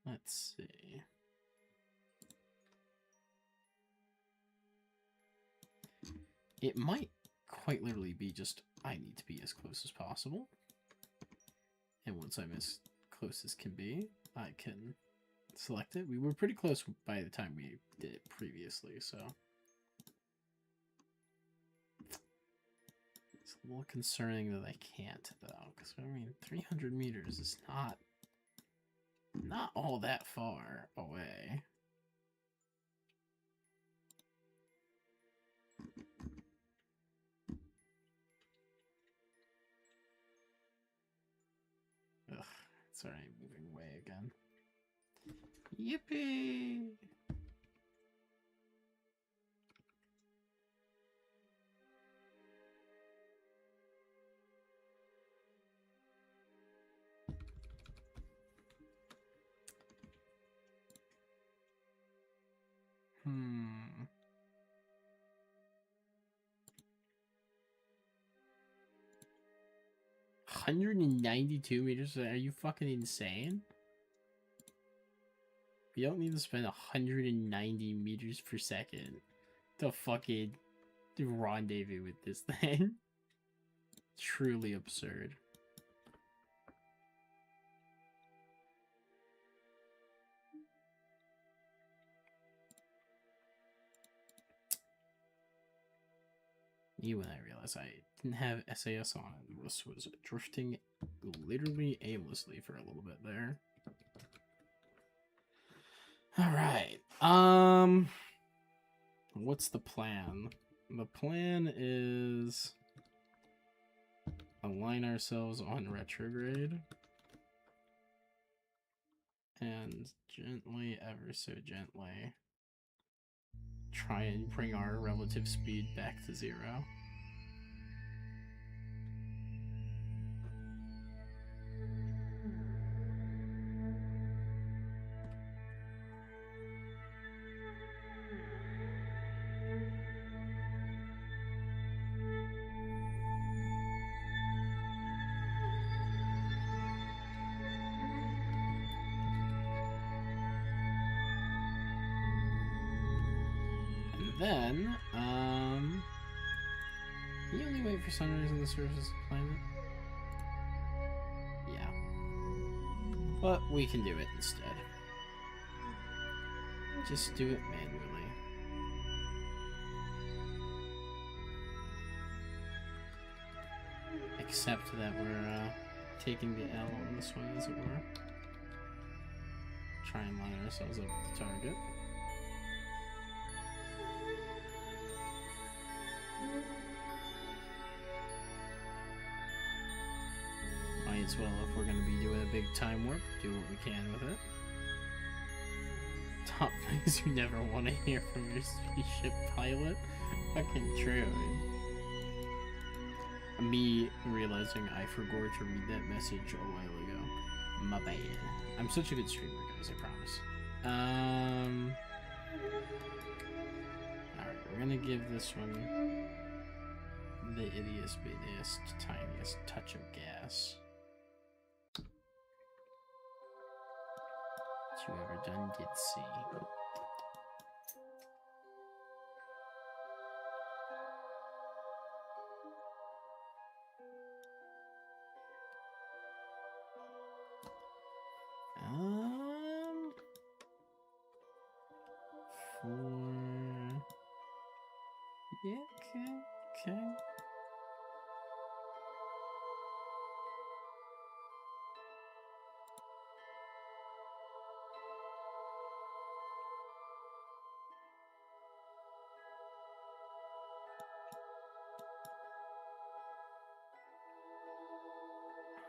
S1: Let's see. It might quite literally be just, I need to be as close as possible. And once I'm as close as can be, I can select it. We were pretty close by the time we did it previously, so. It's a little concerning that I can't, though, because, I mean, 300 meters is not all that far away. Ugh, it's already moving away again. Yippee! Hmm. 192 meters? Are you fucking insane? We don't need to spend 190 meters per second to fucking rendezvous with this thing. Truly absurd. You and I realized I didn't have SAS on it. This was drifting literally aimlessly for a little bit there. Alright. What's the plan? The plan is align ourselves on retrograde. And gently, ever so gently, try and bring our relative speed back to 0. then, can you only wait for sunrise on the surface of the planet? Yeah. But we can do it instead. Just do it manually. Except that we're taking the L on this one, as it were. Try and line ourselves up with the target. Might as well, if we're going to be doing a big time warp, do what we can with it. Top things you never want to hear from your spaceship pilot. Fucking true. Me realizing I forgot to read that message a while ago. My bad. I'm such a good streamer, guys, I promise. Alright, we're gonna give this one the ittiest bittiest tiniest touch of gas. What you ever done did see. Yeah, okay.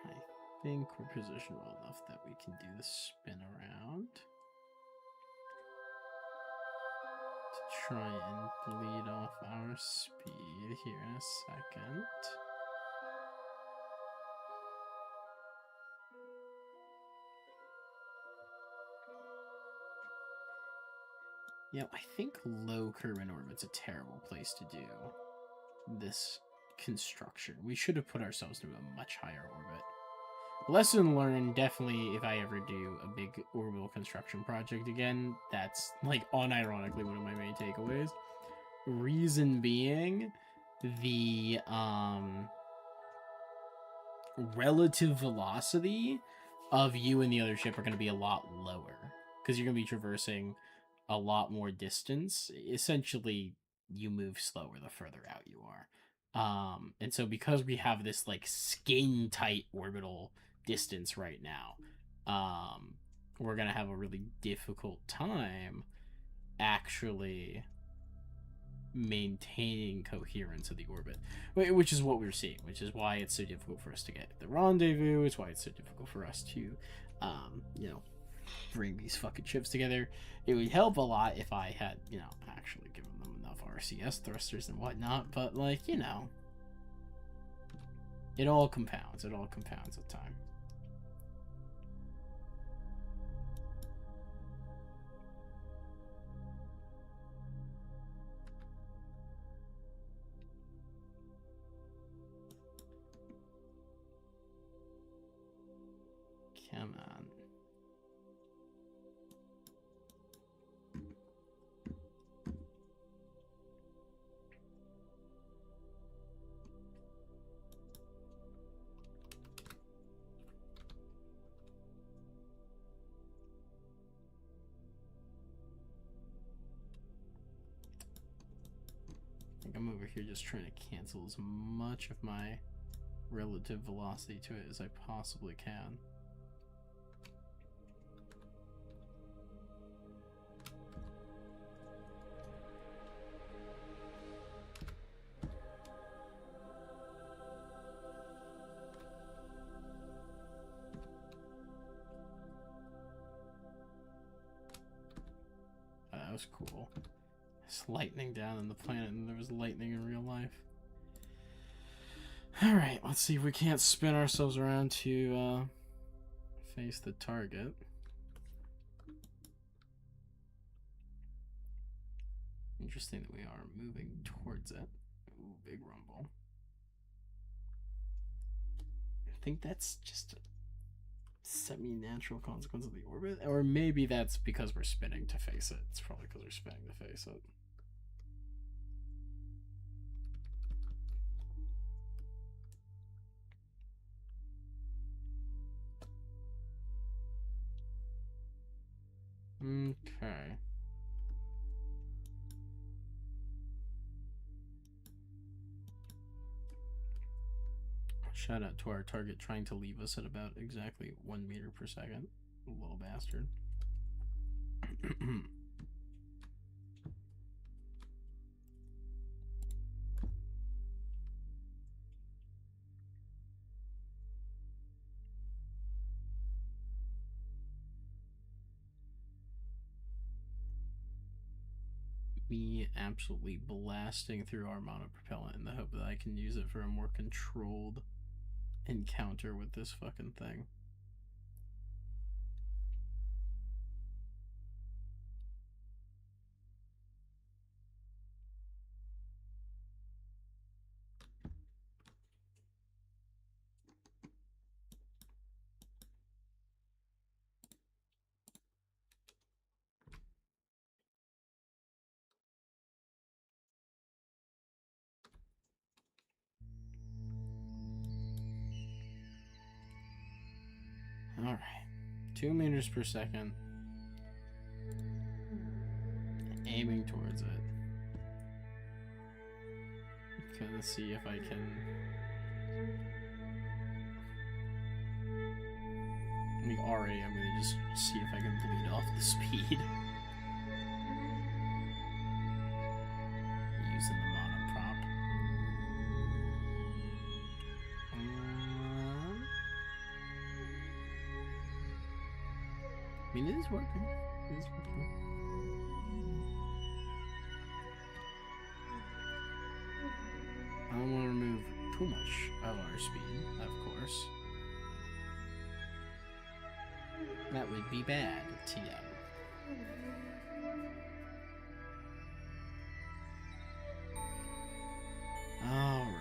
S1: I think we're positioned well enough that we can do the spin around. Try and bleed off our speed here in a second. Yeah, I think low curve in orbit's a terrible place to do this construction. We should have put ourselves to a much higher orbit. Lesson learned, definitely, if I ever do a big orbital construction project again, that's, like, unironically one of my main takeaways. Reason being, the, relative velocity of you and the other ship are going to be a lot lower, because you're going to be traversing a lot more distance. Essentially, you move slower the further out you are. And so because we have this, like, skin-tight orbital distance right now, we're gonna have a really difficult time actually maintaining coherence of the orbit, which is what we're seeing, which is why it's so difficult for us to get the rendezvous. It's why it's so difficult for us to you know, bring these fucking ships together. It would help a lot if I had, you know, actually given them enough RCS thrusters and whatnot, but, like, you know, it all compounds with time. Come on. I think I'm over here just trying to cancel as much of my relative velocity to it as I possibly can. That was cool. There's lightning down on the planet, and there was lightning in real life. Alright, let's see if we can't spin ourselves around to face the target. Interesting that we are moving towards it. Ooh, big rumble. I think that's just a semi-natural consequence of the orbit, or maybe that's because we're spinning to face it. It's probably because we're spinning to face it.
S2: Okay. Shout out to our target trying to leave us at about exactly 1 meter per second. Little bastard. Me absolutely blasting through our monopropellant in the hope that I can use it for a more controlled encounter with this fucking thing. Alright. 2 meters per second. Aiming towards it. Gonna see if I can. Like, already, I'm gonna just see if I can bleed off the speed. Using the monoprop. I mean, it is working. It is working. I don't want to remove too much of our speed, of course. That would be bad, TM. Alrighty.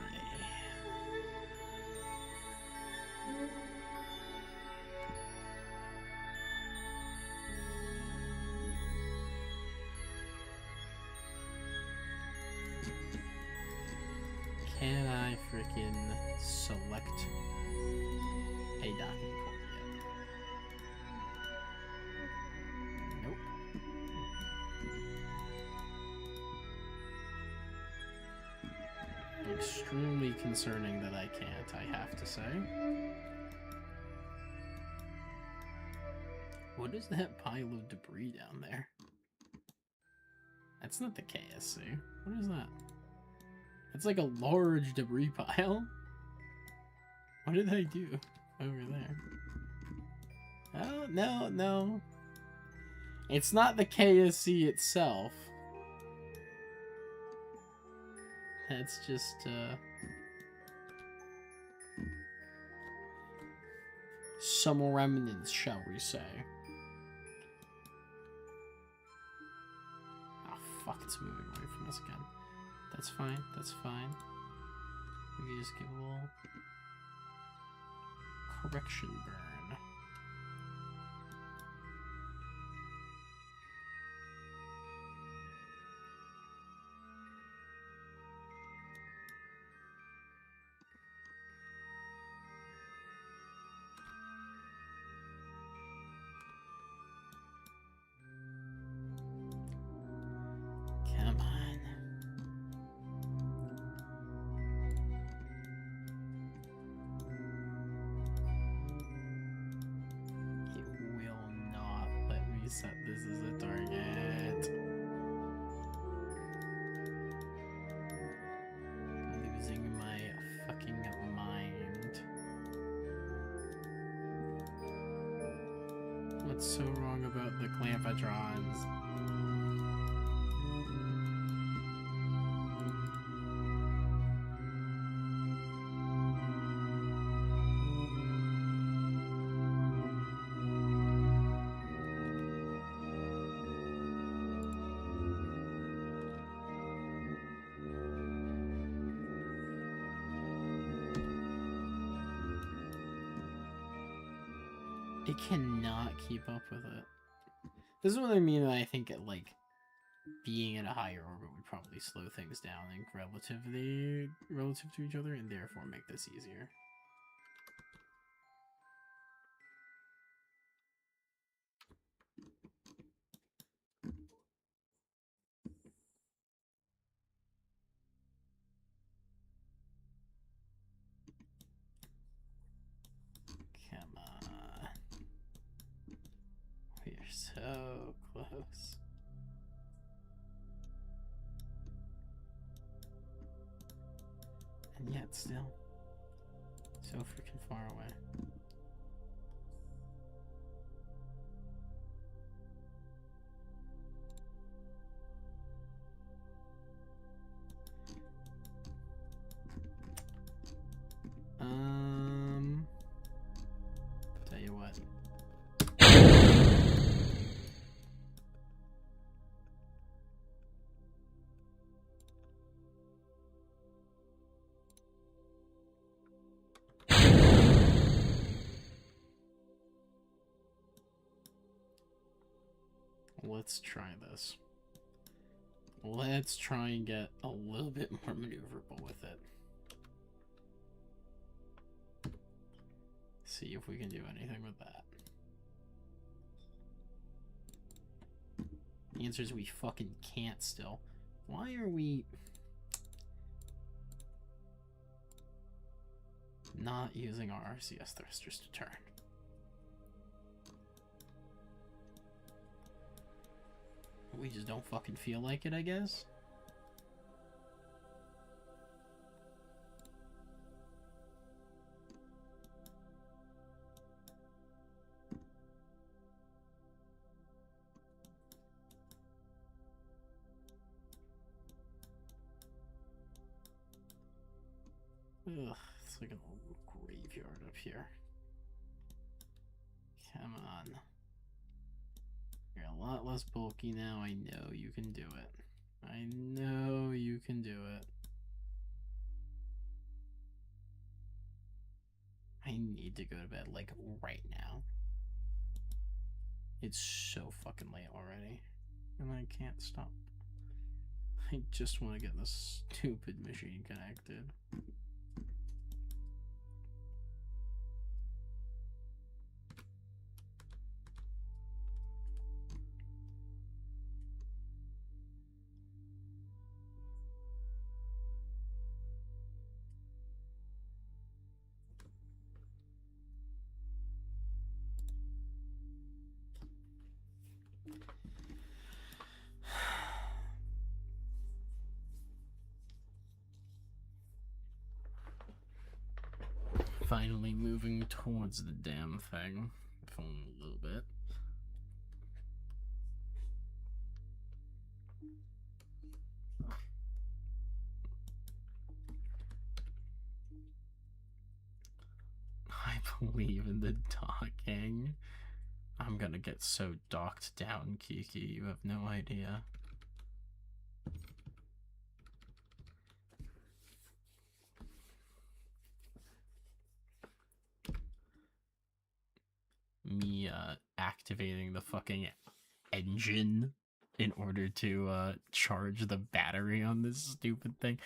S2: Can I frickin' select a docking port yet? Nope. Extremely concerning that I can't, I have to say. What is that pile of debris down there? That's not the KSC. What is that? It's like a large debris pile. What did I do over there? Oh, no, no. It's not the KSC itself. That's just, some remnants, shall we say. Oh, fuck, it's moving away from us again. That's fine, that's fine. We can just give a little correction burn. Come on. It will not let me set this as a target. Losing my fucking mind. What's so wrong about the Clampatrons? It cannot keep up with it. This is what I mean. I think like being in a higher orbit would probably slow things down and relative to each other, and therefore make this easier.
S1: So close. And yet still so freaking far away. Tell you what. Let's try this. Let's try and get a little bit more maneuverable with it. See if we can do anything with that. The answer is we fucking can't still. Why are we not using our RCS thrusters to turn? We just don't fucking feel like it, I guess. Ugh, it's like a little graveyard up here. Come on. You're a lot less bulky now. I know you can do it. I know you can do it. I need to go to bed, like, right now. It's so fucking late already. And I can't stop. I just want to get this stupid machine connected. Finally moving towards the damn thing. If only a little bit. I believe in the docking. I'm gonna get so docked down, Kiki. You have no idea. Me activating the fucking engine in order to charge the battery on this stupid thing.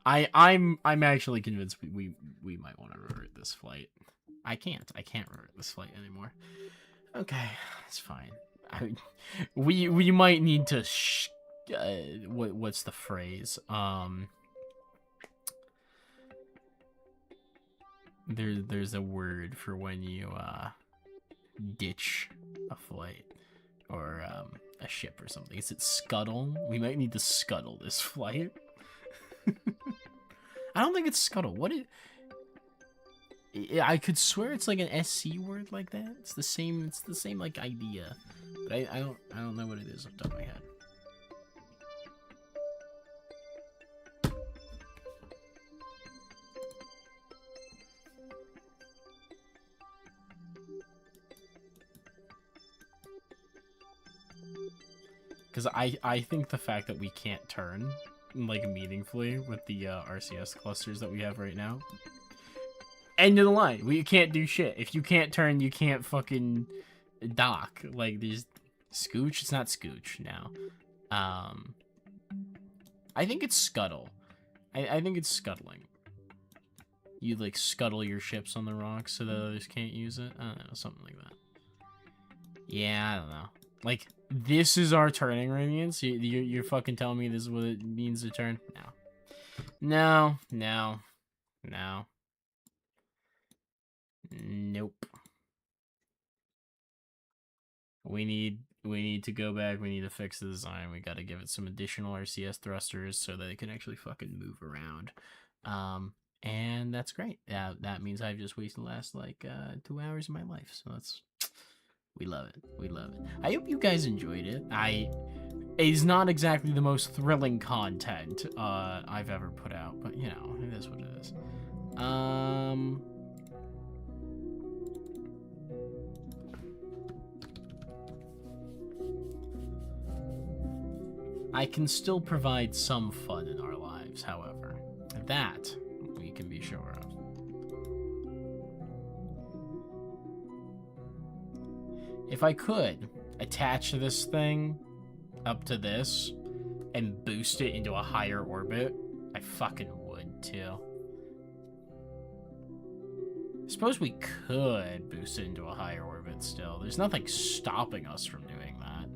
S1: I'm actually convinced we might want to revert this flight. I can't revert this flight anymore. Okay, it's fine. We might need to what's the phrase? There's a word for when you ditch a flight or a ship or something. Is it scuttle? We might need to scuttle this flight. I don't think it's scuttle. What is? I could swear it's like an SC word like that. It's the same. It's the same like idea, but I don't know what it is off the top of my head. Because I think the fact that we can't turn like meaningfully with the RCS clusters that we have right now. End of the line. We can't do shit. If you can't turn, you can't fucking dock. Like there's scooch. It's not scooch now. I think it's scuttle. I think it's scuttling. You like scuttle your ships on the rocks so that others can't use it. I don't know, something like that. Yeah, I don't know. Like this is our turning radius. You're fucking telling me this is what it means to turn? No. Nope. We need
S2: we need to go back. We need to fix the design. We got to give it some additional RCS thrusters so that it can actually fucking move around. And that's great. That means I've just wasted the last like 2 hours of my life. So we love it. We love it. I hope you guys enjoyed it. It's not exactly the most thrilling content I've ever put out, but you know, it is what it is. I can still provide some fun in our lives, however. That we can be sure of. If I could attach this thing up to this and boost it into a higher orbit, I fucking would too. I suppose we could boost it into a higher orbit still. There's nothing stopping us from doing that.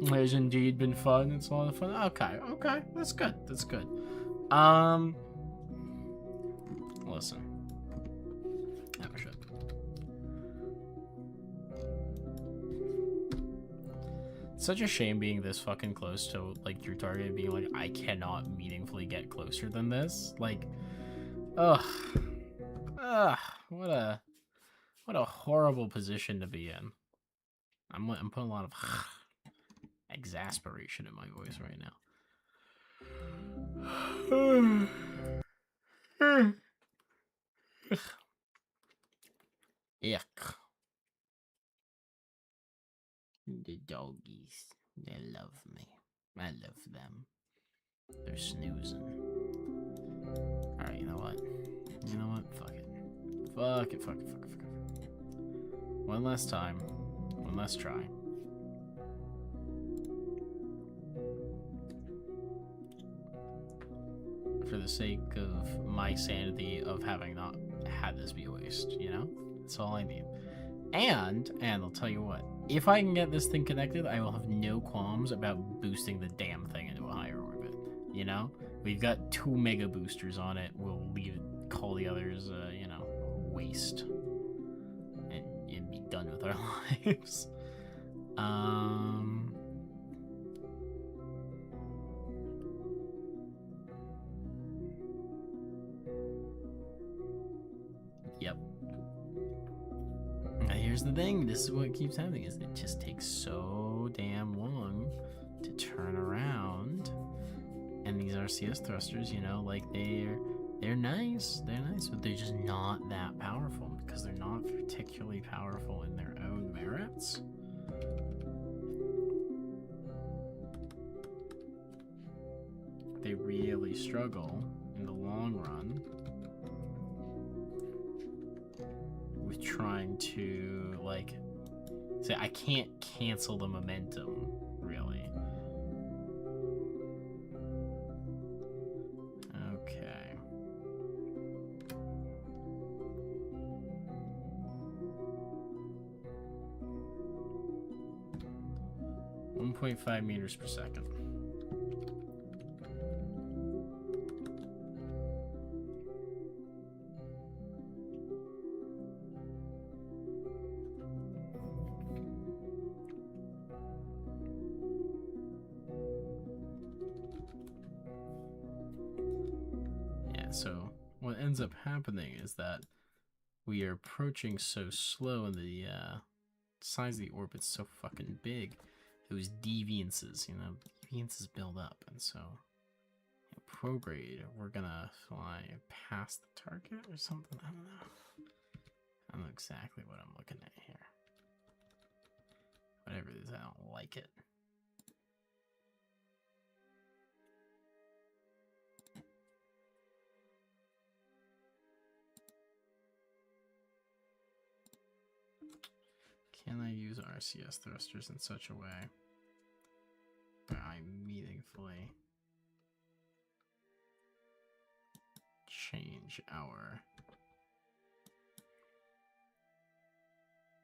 S2: It's indeed been fun. It's a lot of fun. Okay, that's good. That's good. Listen. Oh shit. Such a shame being this fucking close to like your target, being like, I cannot meaningfully get closer than this. Like, what a horrible position to be in. I'm putting a lot of exasperation in my voice right now. Yuck. The doggies, they love me. I love them. They're snoozing. Alright, you know what? You know what? Fuck it. Fuck it. One last time. One last try. For the sake of my sanity of having not had this be a waste, you know? That's all I need. And I'll tell you what, if I can get this thing connected, I will have no qualms about boosting the damn thing into a higher orbit, you know? We've got 2 mega boosters on it, we'll leave it, call the others, you know, waste. And be done with our lives. Yep. Now here's the thing, this is what keeps happening, is it just takes so damn long to turn around. And these RCS thrusters, you know, like they're nice, but they're just not that powerful because they're not particularly powerful in their own merits. They really struggle in the long run with trying to, like, say, I can't cancel the momentum, really. Okay. .5 meters per second. So what ends up happening is that we are approaching so slow, and the size of the orbit's so fucking big. Those deviances, you know, deviances build up, and so prograde, we're gonna fly past the target or something. I don't know. I don't know exactly what I'm looking at here. Whatever it is, I don't like it. Can I use RCS thrusters in such a way where I meaningfully change our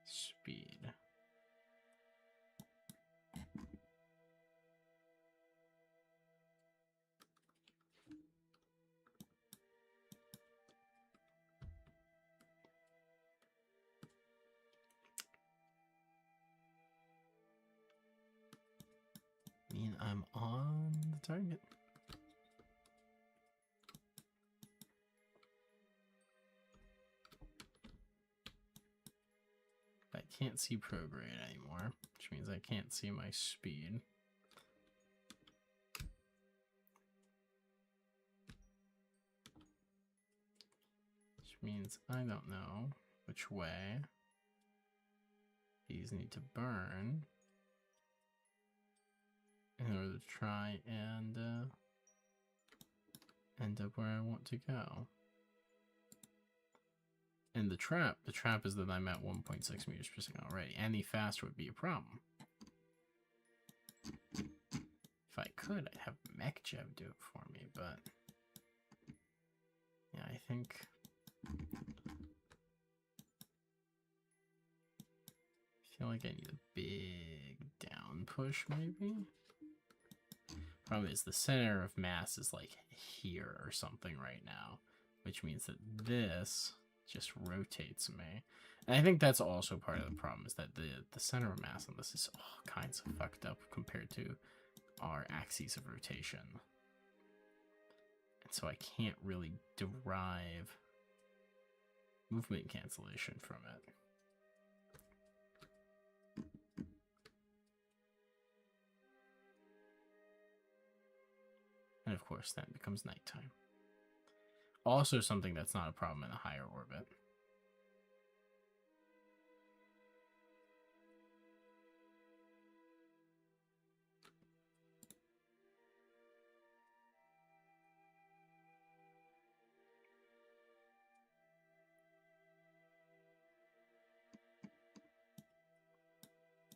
S2: speed? And I'm on the target. I can't see prograde anymore, which means I can't see my speed. Which means I don't know which way these need to burn in order to try and end up where I want to go. And the trap is that I'm at 1.6 meters per second already. Any faster would be a problem. If I could, I'd have MechJev do it for me, but yeah, I think I feel like I need a big down push, maybe? Problem is the center of mass is like here or something right now, which means that this just rotates me. And I think that's also part of the problem, is that the center of mass on this is all kinds of fucked up compared to our axes of rotation. And so I can't really derive movement cancellation from it. And of course, then it becomes nighttime. Also something that's not a problem in a higher orbit.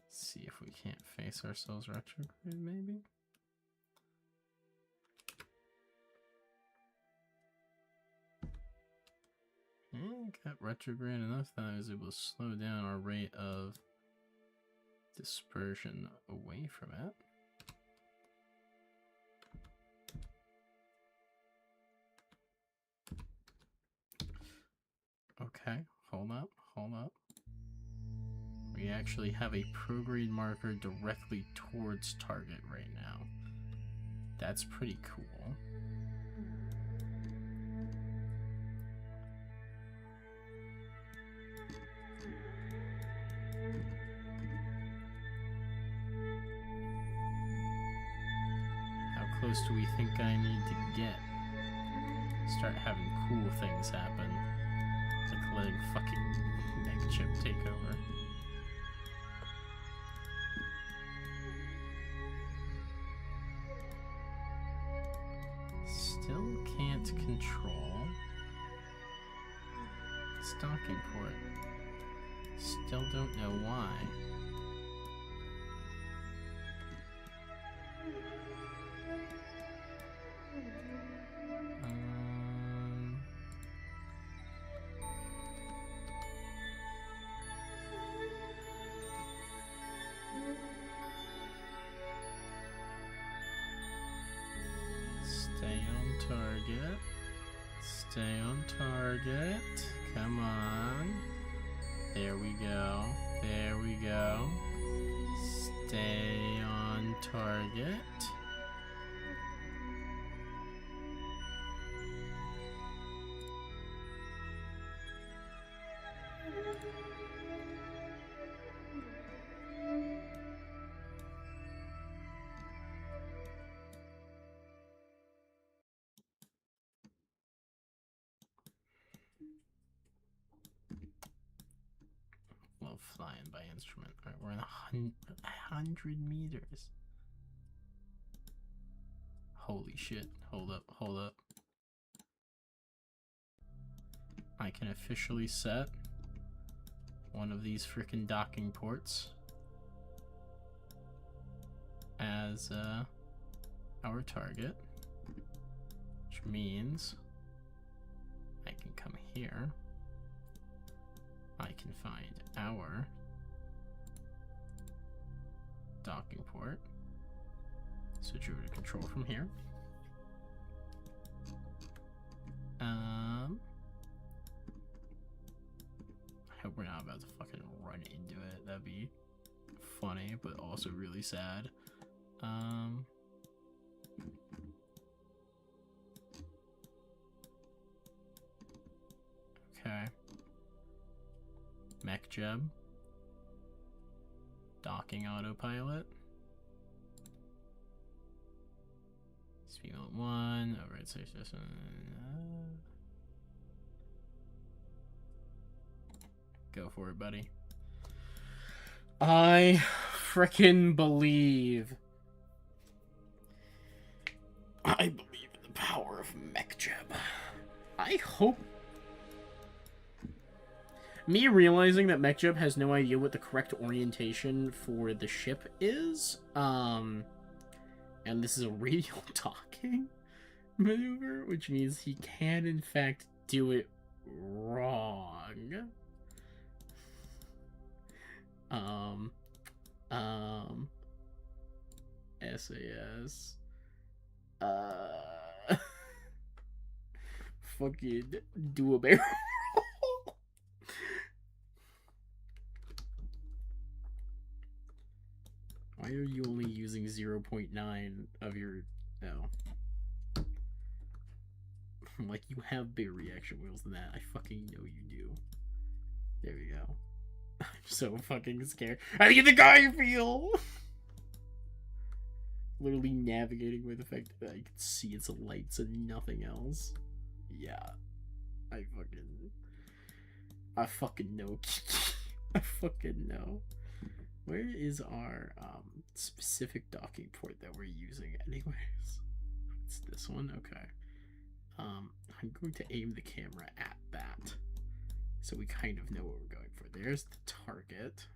S2: See if we can't face ourselves retrograde, maybe? Yeah, got retrograde enough that I was able to slow down our rate of dispersion away from it. Okay, hold up, hold up. We actually have a prograde marker directly towards target right now. That's pretty cool. How close do we think I need to get? Start having cool things happen. Like letting fucking MechJev take over. Still can't control this docking port. Still don't know why. Stay on target. Stay on target. Come on. There we go. There we go. Stay on target. Well, flying by instrument. All right, we're in 100 meters. Holy shit. Hold up, hold up. I can officially set one of these frickin' docking ports as our target, which means I can come here. I can find our docking port, switch over to control from here. I hope we're not about to fucking run into it. That'd be funny, but also really sad. Okay. Mech Jeb. Docking autopilot. Speed 1. Override safe system. Go for it, buddy. I frickin' believe. I believe in the power of Mech Jeb. I hope. Me realizing that Mech Jeb has no idea what the correct orientation for the ship is, and this is a radial docking maneuver, which means he can in fact do it wrong. SAS. Fucking do a barrel roll. Why are you only using 0.9 of your... No. Like, you have bigger reaction wheels than that. I fucking know you do. There we go. I'm so fucking scared. I get the guy feel! Literally navigating with the fact that I can see its lights and nothing else. Yeah. I fucking know. I fucking know. Where is our specific docking port that we're using anyways? It's this one? Okay. I'm going to aim the camera at that, so we kind of know what we're going for. There's the target.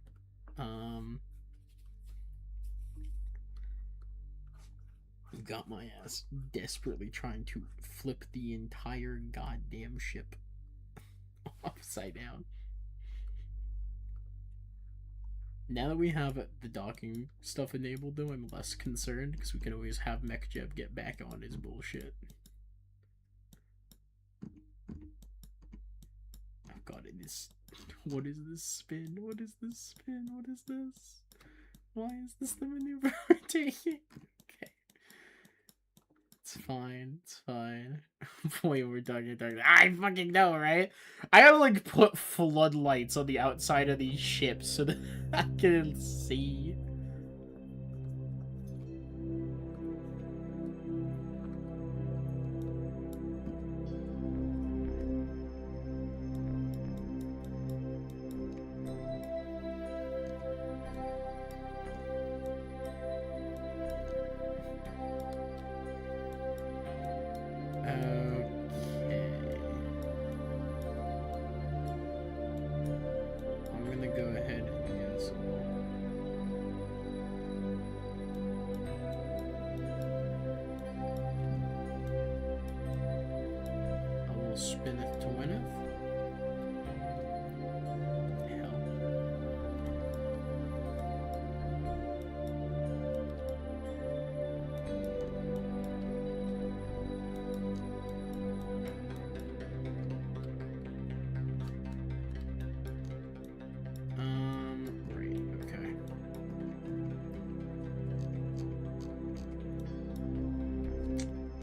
S2: I've got my ass desperately trying to flip the entire goddamn ship upside down. Now that we have the docking stuff enabled, though, I'm less concerned, because we can always have Mech Jeb get back on his bullshit. Oh god, it is... What is this spin? What is this spin? What is this? Why is this the maneuver we're taking? Okay. It's fine. It's fine. Boy, we're talking. I fucking know, right? I gotta, like, put floodlights on the outside of these ships so that I can see. Spinneth to winneth. Hell. Right, okay.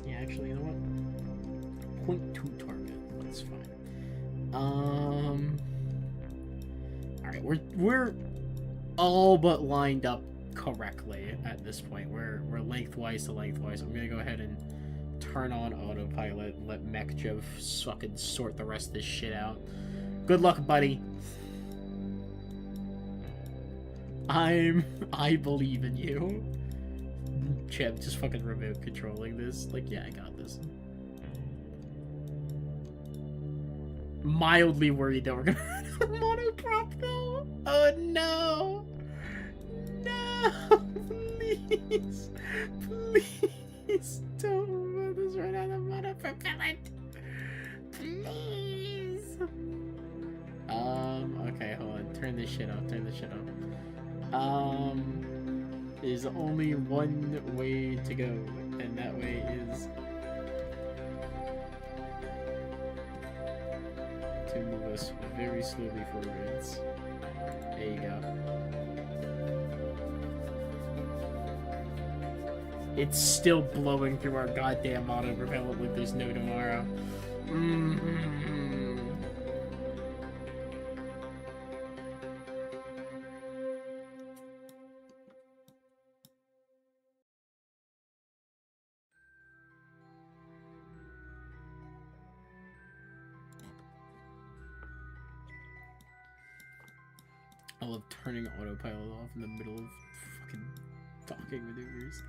S2: Yeah, actually, you know what? Point to target. That's fine. Alright, we're all but lined up correctly at this point. We're lengthwise to lengthwise. I'm gonna go ahead and turn on autopilot and let Mech Jeb fucking sort the rest of this shit out. Good luck, buddy. I believe in you. Jeb just fucking remote controlling this. Like, yeah, I got this. Mildly worried that we're gonna run out of monoprop though. Oh no! No! Please! Please don't let us run out of monopropellant! Please! Okay, hold on. Turn this shit off. Turn this shit off. There's only one way to go, and that way is to move us very slowly forwards. There you go.
S1: It's still blowing through our goddamn auto propellant with this no tomorrow. I love turning autopilot off in the middle of fucking docking maneuvers.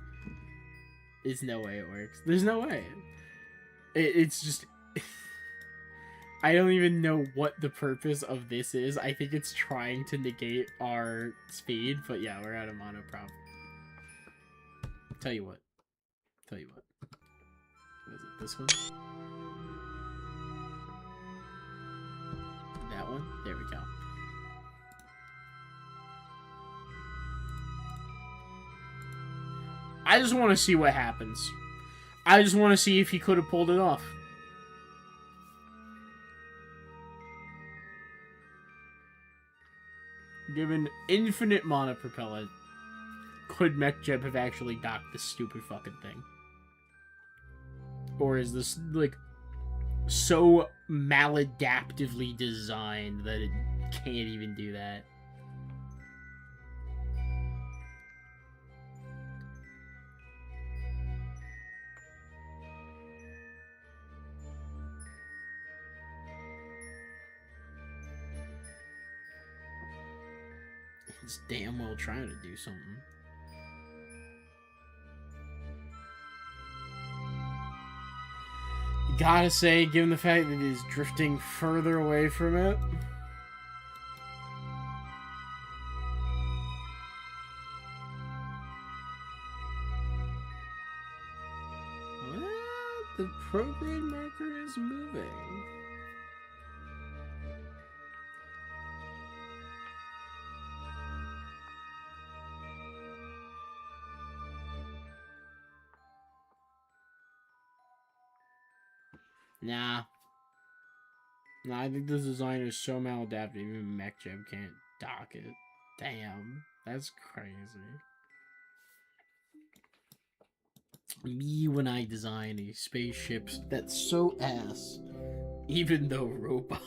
S1: There's no way it works. There's no way. It's just... I don't even know what the purpose of this is. I think it's trying to negate our speed, but yeah, we're out of monoprop. Tell you what. Was it this one? That one? There we go. I just want to see what happens. I just want to see if he could have pulled it off. Given infinite monopropellant, could MechJeb have actually docked this stupid fucking thing? Or is this, like, so maladaptively designed that it can't even do that? It's damn well trying to do something. Gotta say, given the fact that it is drifting further away from it, well, the prograde marker is moving. Nah. Nah, I think this design is so maladaptive, even MechJeb can't dock it. Damn. That's crazy. Me when I design a spaceship that's so ass, even though robot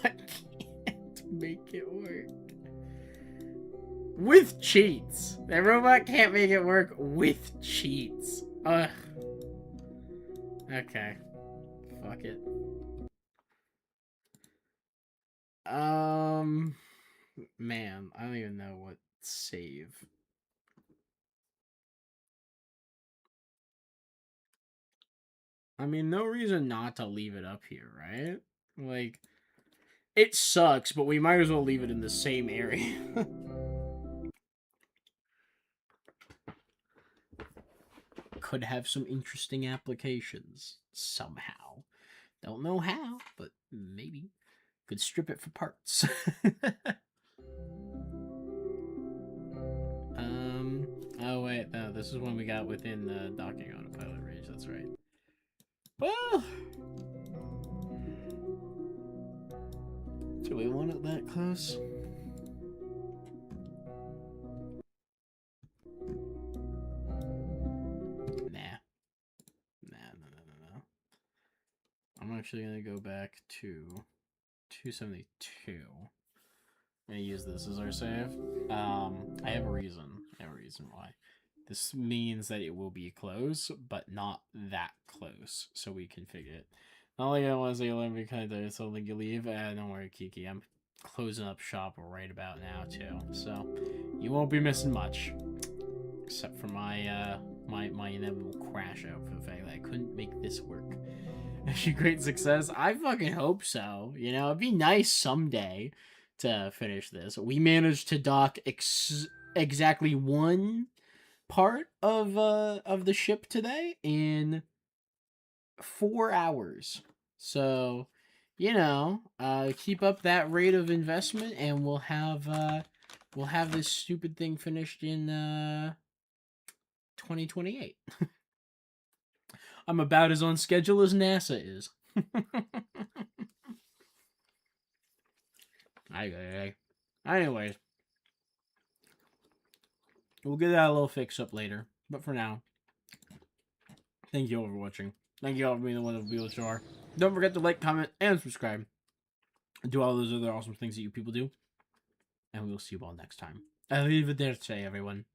S1: can't make it work. With cheats. That robot can't make it work with cheats. Ugh. Okay. Fuck it. Man, I don't even know what save. I mean, no reason not to leave it up here, right? Like, it sucks, but we might as well leave it in the same area. Could have some interesting applications somehow. Don't know how, but maybe. Could strip it for parts. Oh wait, no, this is one we got within the docking autopilot range, that's right. Well, do we want it that close? Nah. No. I'm actually gonna go back to 272. I'm gonna use this as our save. I have a reason. Why. This means that it will be close, but not that close, so we can figure it. Not like I want to say Olympic kind of so you leave. Don't worry, Kiki. I'm closing up shop right about now too, so you won't be missing much, except for my my inevitable crash out for the fact that I couldn't make this work. Actually, great success. I fucking hope so. You know, it'd be nice someday to finish this. We managed to dock exactly one part of the ship today in 4 hours. So, you know, keep up that rate of investment, and we'll have this stupid thing finished in 2028. I'm about as on schedule as NASA is. Anyways, we'll get that a little fix up later. But for now, Thank you all for watching. Thank you all for being the wonderful people that you are. Don't forget to like, comment, and subscribe. And do all those other awesome things that you people do. And we will see you all next time. Arrivederci, everyone.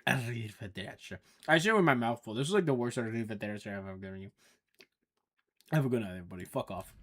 S1: Arrivederci. I say it with my mouth full. This is like the worst arrivederci I've ever given you. Have a good night, everybody. Fuck off.